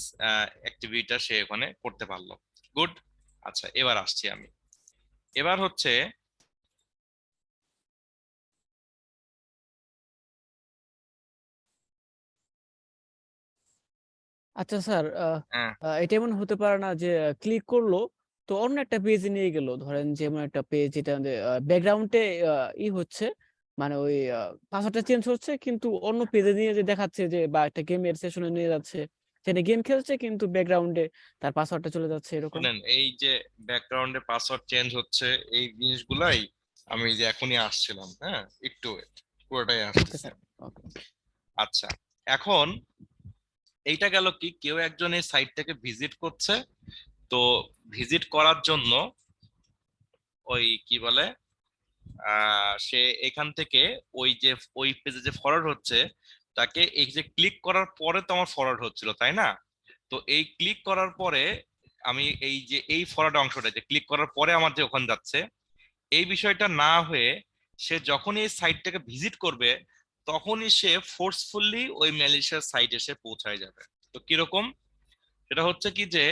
অ্যাক্টিভিটিটা সে ওখানে করতে পারলো, গুড। আচ্ছা এবার আসছি আমি, এবার হচ্ছে আচ্ছা স্যার, হ্যাঁ এটা এমন হতে পারে না যে ক্লিক করলো তো অন্য একটা পেজে নিয়ে গেল, ধরেন যেমন একটা পেজ যেটা ব্যাকগ্রাউন্ডে ই হচ্ছে, মানে ওই পাসওয়ার্ডটা চেঞ্জ হচ্ছে কিন্তু অন্য পেজে নিয়ে যে দেখাচ্ছে যে, বা একটা গেমের সেশনে নিয়ে যাচ্ছে, সেখানে গেম খেলছে কিন্তু ব্যাকগ্রাউন্ডে তার পাসওয়ার্ডটা চলে যাচ্ছে এরকম। শুনেন, এই যে ব্যাকগ্রাউন্ডে পাসওয়ার্ড চেঞ্জ হচ্ছে এই জিনিসগুলাই আমি যে এখনই আসছিলাম, হ্যাঁ একটু wait, পুরোটাই ওকে আসতেছি স্যার, আমি। ওকে। আচ্ছা, এখন এইটা গেল কি, কেউ একজন এই সাইটটাকে ভিজিট করছে, তো ভিজিট করার জন্য ওই কি বলে সে এখান থেকে ওই যে ওই পেজে যে ফরওয়ার্ড হচ্ছে, তাকে এই যে ক্লিক করার পরে তো আমার ফরওয়ার্ড হচ্ছিল তাই না, তো এই ক্লিক করার পরে আমি এই যে এই ফরওয়ার্ড অংশটা যে ক্লিক করার পরে আমার যে ওখানে যাচ্ছে, এই বিষয়টা না হয়ে সে যখনই এই সাইটটাকে ভিজিট করবে তখনই সে ফোর্সফুলি ওই ম্যালিশিয়াস সাইট এসে পৌঁছায় যাবে। তো কিরকম, সেটা হচ্ছে কি যে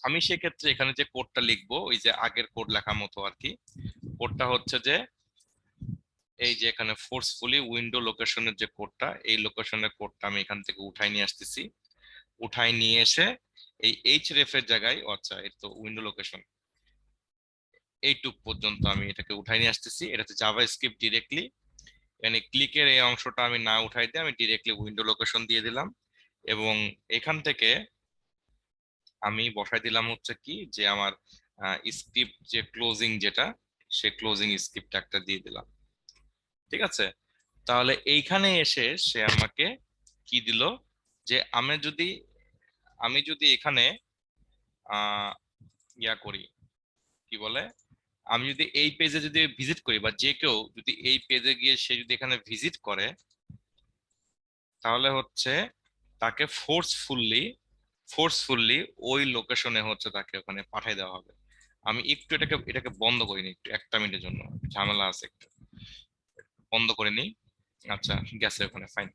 আমি সেক্ষেত্রে এখানে যে কোডটা লিখবো ওই যে আগের কোড লেখা মতো আর কি, কোডটা হচ্ছে যে এই যে এখানে ফোর্সফুলি উইন্ডো লোকেশনের যে কোডটা, এই লোকেশনের কোডটা আমি এখান থেকে উঠাই নিয়ে আসতেছি, উঠাই নিয়ে এসে এই href এর জায়গায়, আচ্ছা এই তো উইন্ডো লোকেশন, এইটুক পর্যন্ত আমি এটাকে উঠাই নিয়ে আসতেছি, এটা হচ্ছে জাভা স্ক্রিপ্ট ডিরেক্টলি, মানে ক্লিকের এই অংশটা আমি না উঠাই দিয়ে আমি ডিরেক্টলি উইন্ডো লোকেশন দিয়ে দিলাম, এবং এখান থেকে আমি বসাই দিলাম হচ্ছে কি যে আমার স্ক্রিপ্ট যে ক্লোজিং যেটা, সে ক্লোজিং স্ক্রিপ্ট একটা দিয়ে দিলাম, ঠিক আছে। তাহলে এইখানে এসে সে আমাকে কি দিল, যে আমি যদি এখানে ইয়া করি, কি বলে, আমি যদি এই পেজে যদি ভিজিট করি বা যে কেউ যদি এই পেজে গিয়ে সে যদি এখানে ভিজিট করে, তাহলে হচ্ছে তাকে ফোর্সফুল্লি ওই লোকেশনে হচ্ছে তাকে ওখানে পাঠিয়ে দেওয়া হবে। আমি একটু এটাকে বন্ধ করিনি, একটু 1 মিনিটের জন্য, ঝামেলা আছে একটু, বন্ধ করে নিই। আচ্ছা গেছে ওখানে, ফাইন।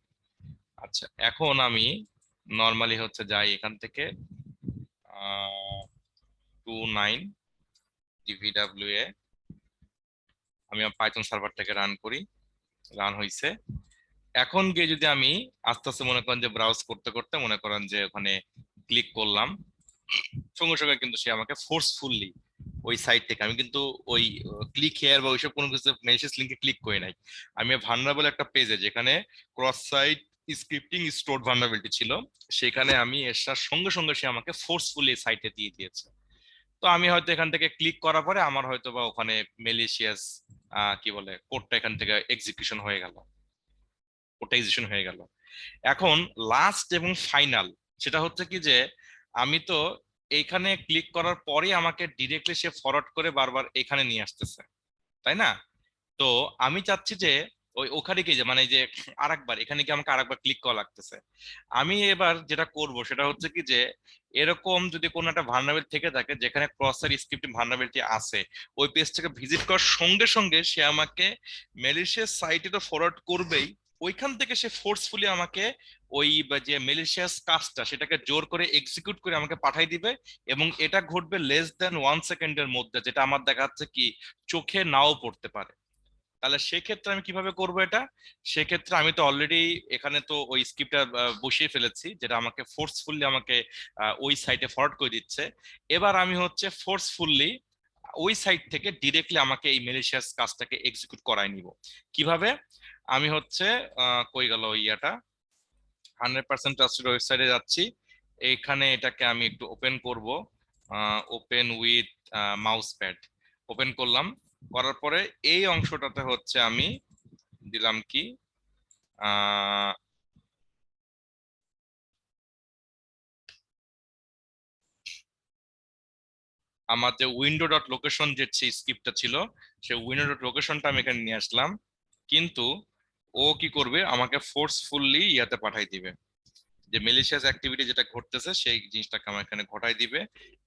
আচ্ছা এখন আমি নর্মালি হচ্ছে যাই এখান থেকে 29 DVWA, আমি পাইথন সার্ভারটাকে রান করি, রান হয়েছে। এখন গিয়ে যদি আমি আস্তে আস্তে মনে করেন যে ব্রাউজ করতে করতে মনে করেন যে ওখানে ক্লিক করলাম, সঙ্গে সঙ্গে কিন্তু সে আমাকে ফোর্সফুল্লি ওই সাইট থেকে, আমি কিন্তু ওই ক্লিক হেয়ার বা ওইসব কোনো কিছু মেসেজ লিঙ্কে ক্লিক করি নাই, আমি ভালনারেবল একটা পেজে যেখানে cross site scripting store vulnerability ছিল, সেখানে আমি এসার সঙ্গে সঙ্গে সে আমাকে ফোর্সফুলি সাইটে দিয়ে দিয়েছে। তো আমি হয়তো এখান থেকে ক্লিক করার পরে আমার হয়তো বা ওখানে মেলিশিয়াস কি বলে কোডটা এখান থেকে এক্সিকিউশন হয়ে গেল, কোডটা এক্সিকিউশন হয়ে গেল। এখন লাস্ট এবং ফাইনাল সেটা হচ্ছে কি যে আমি তো এইখানে ক্লিক করার পরে আমাকে ডিরেক্টলি সে ফরওয়ার্ড করে বারবার এখানে নিয়ে আসতেছে, তাই না? তো আমি চাচ্ছি যে ওখানে কি যে মানে যে আরেকবার এখানে কি আমাকে আরেকবার ক্লিক করা লাগতেছে। আমি এবার যেটা করব সেটা হচ্ছে কি যে এরকম যদি কোনো একটা ভালনারেবল থেকে থাকে যেখানে ক্রসার স্ক্রিপ্টিং ভালনারেবিলিটি আছে, ওই পেজটাকে ভিজিট করার সঙ্গে সঙ্গে সে আমাকে ম্যালিশিয়াস সাইটে তো ফরওয়ার্ড করবেই, ওইখান থেকে সে ফোর্সফুলি আমাকে ওই যে ম্যালিশিয়াস কাজটা সেটাকে জোর করে এক্সিকিউট করে আমাকে পাঠাই দিবে, এবং এটা ঘটবে লেস দ্যান 1 সেকেন্ডের মধ্যে, যেটা আমার দেখা যাচ্ছে কি চোখে নাও পড়তে পারে। তাহলে সেক্ষেত্রে আমি কিভাবে করব এটা? সেক্ষেত্রে আমি তো অলরেডি এখানে তো ওই স্ক্রিপ্টটা বসিয়ে ফেলেছি, যেটা আমাকে ফোর্সফুলি আমাকে ওই সাইটে ফরওয়ার্ড করে দিচ্ছে। এবার আমি হচ্ছে ফোর্সফুলি ওই সাইট থেকে ডিরেক্টলি আমাকে এই ম্যালিশিয়াস কাজটাকে এক্সিকিউট করাই নিব। কিভাবে? আমি হচ্ছে কই গেল ইয়াটা, 100% ট্রাস্টেড ওয়েবসাইটে যাচ্ছি, এইখানে এটাকে আমি একটু ওপেন করব, open with mouse pad, open করলাম, করার পরে এই অংশটাতে হচ্ছে আমি দিলাম কি আমার যে উইন্ডো ডট লোকেশন যে স্ক্রিপ্টটা ছিল সেই উইন্ডো ডট লোকেশনটা আমি এখানে নিয়ে আসলাম, কিন্তু ও কি করবে আমাকে ফোর্সফুলি ইয়াতে পাঠাই দিবে, যে মেলিশিয়াস অ্যাক্টিভিটি যেটা ঘটতেছে সেই জিনিসটাকে আমার এখানে ঘটাই দিবে,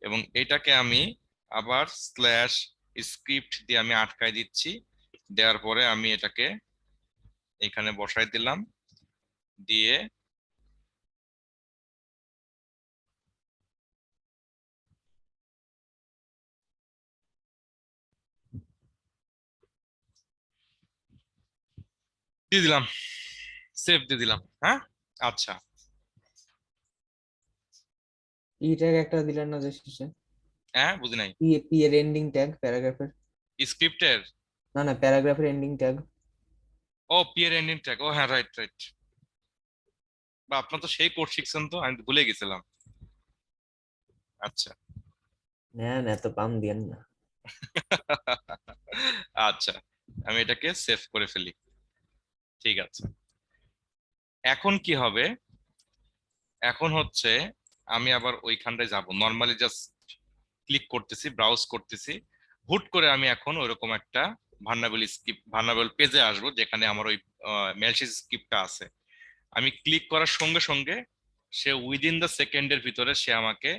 এবং এটাকে আমি আবার স্ল্যাশ স্ক্রিপ্ট দিয়ে আমি আটকাই দিচ্ছি। দেওয়ার পরে আমি এটাকে এখানে বসাই দিলাম, দিয়ে দিয়ে দিলাম, সেভ দিয়ে দিলাম। হ্যাঁ আচ্ছা, ই ট্যাগ একটা দিলেন না যে শেষে, হ্যাঁ বুঝি নাই। পি এর এন্ডিং ট্যাগ প্যারাগ্রাফের, স্ক্রিপ্টের না প্যারাগ্রাফের এন্ডিং ট্যাগ। ও পিয়ার এন্ডিং ট্র্যাক, ও হ্যাঁ রাইট রাইট, বা আপনার তো সেই কোর্স শিখছেন, তো আমি তো ভুলে গেছিলাম। আচ্ছা না এত পাম দিয়েন না। আচ্ছা আমি এটাকে সেভ করে ফেলি, ঠিক আছে। এখন কি হবে, এখন হচ্ছে আমি আবার ওইখানটায় যাব, নর্মালি জাস্ট ক্লিক করতেছি, ব্রাউজ করতেছি, হুট করে আমি এখন ওইরকম একটা ভার্নাবল পেজে আসবো যেখানে আমার ওই মেলশিস স্ক্রিপ্টটা আছে। আমি ক্লিক করার সঙ্গে সঙ্গে সে উইদিন দ্য সেকেন্ডের ভিতরে সে আমাকে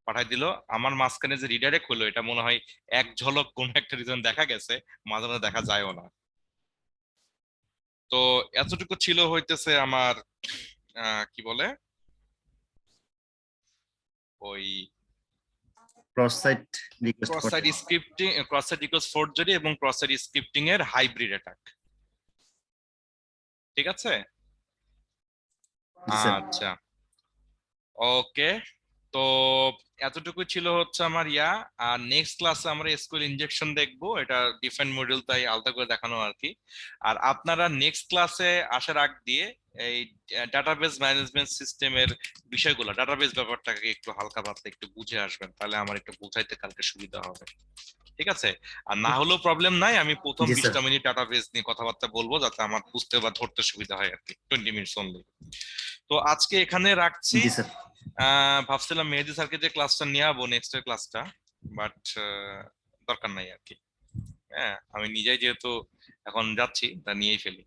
পাঠাই দিল। আমার মাঝখানে যে রিডাইরেক্ট হলো এটা মনে হয় এক ঝলক কোন একটা রিজন দেখা গেছে, মাঝে মাঝে দেখা যায়ও না। তো এতটুকু ছিল হইতেছে আমার কি বলে ওই ক্রস সাইট রিকোয়েস্ট ক্রস করতে site scripting, cross site request forgery এবং ক্রস সাইট স্ক্রিপ্টিং এর হাইব্রিড অ্যাটাক, ঠিক আছে? জি স্যার। আচ্ছা ওকে, তো এতটুকু ছিল হচ্ছে আমার ইয়া। আর নেক্সট ক্লাসে আমরা এসকিউএল ইনজেকশন দেখবো, এটা ডিফারেন্ট মডিউল তাই আলাদা করে দেখানো আর কি। আর আপনারা নেক্সট ক্লাসে আসার আগ দিয়ে এই ডাটাবেস ম্যানেজমেন্ট সিস্টেমের বিষয়গুলো, ডাটাবেস ব্যাপারটাকে একটু হালকা পাতলা একটু বুঝে আসবেন, তাহলে আমার একটু বুঝাইতে কালকে সুবিধা হবে, ঠিক আছে? আর না হলেও প্রবলেম নাই, আমি প্রথম জি স্যার। 20টা মিনিট ডাটাবেস নিয়ে কথাবার্তা বলবো যাতে আমার বুঝতে বা ধরতে সুবিধা হয় আর কি, 20 মিনিটস অনলি। তো আজকে এখানে রাখছি। জি স্যার। ভাবছিলাম মেহেদী স্যারকে যে ক্লাসটা নিয়ে যাবো নেক্সট এর ক্লাসটা, বাট দরকার নাই আর কি। হ্যাঁ, আমি নিজেই যেহেতু এখন যাচ্ছি তা নিয়েই ফেলি।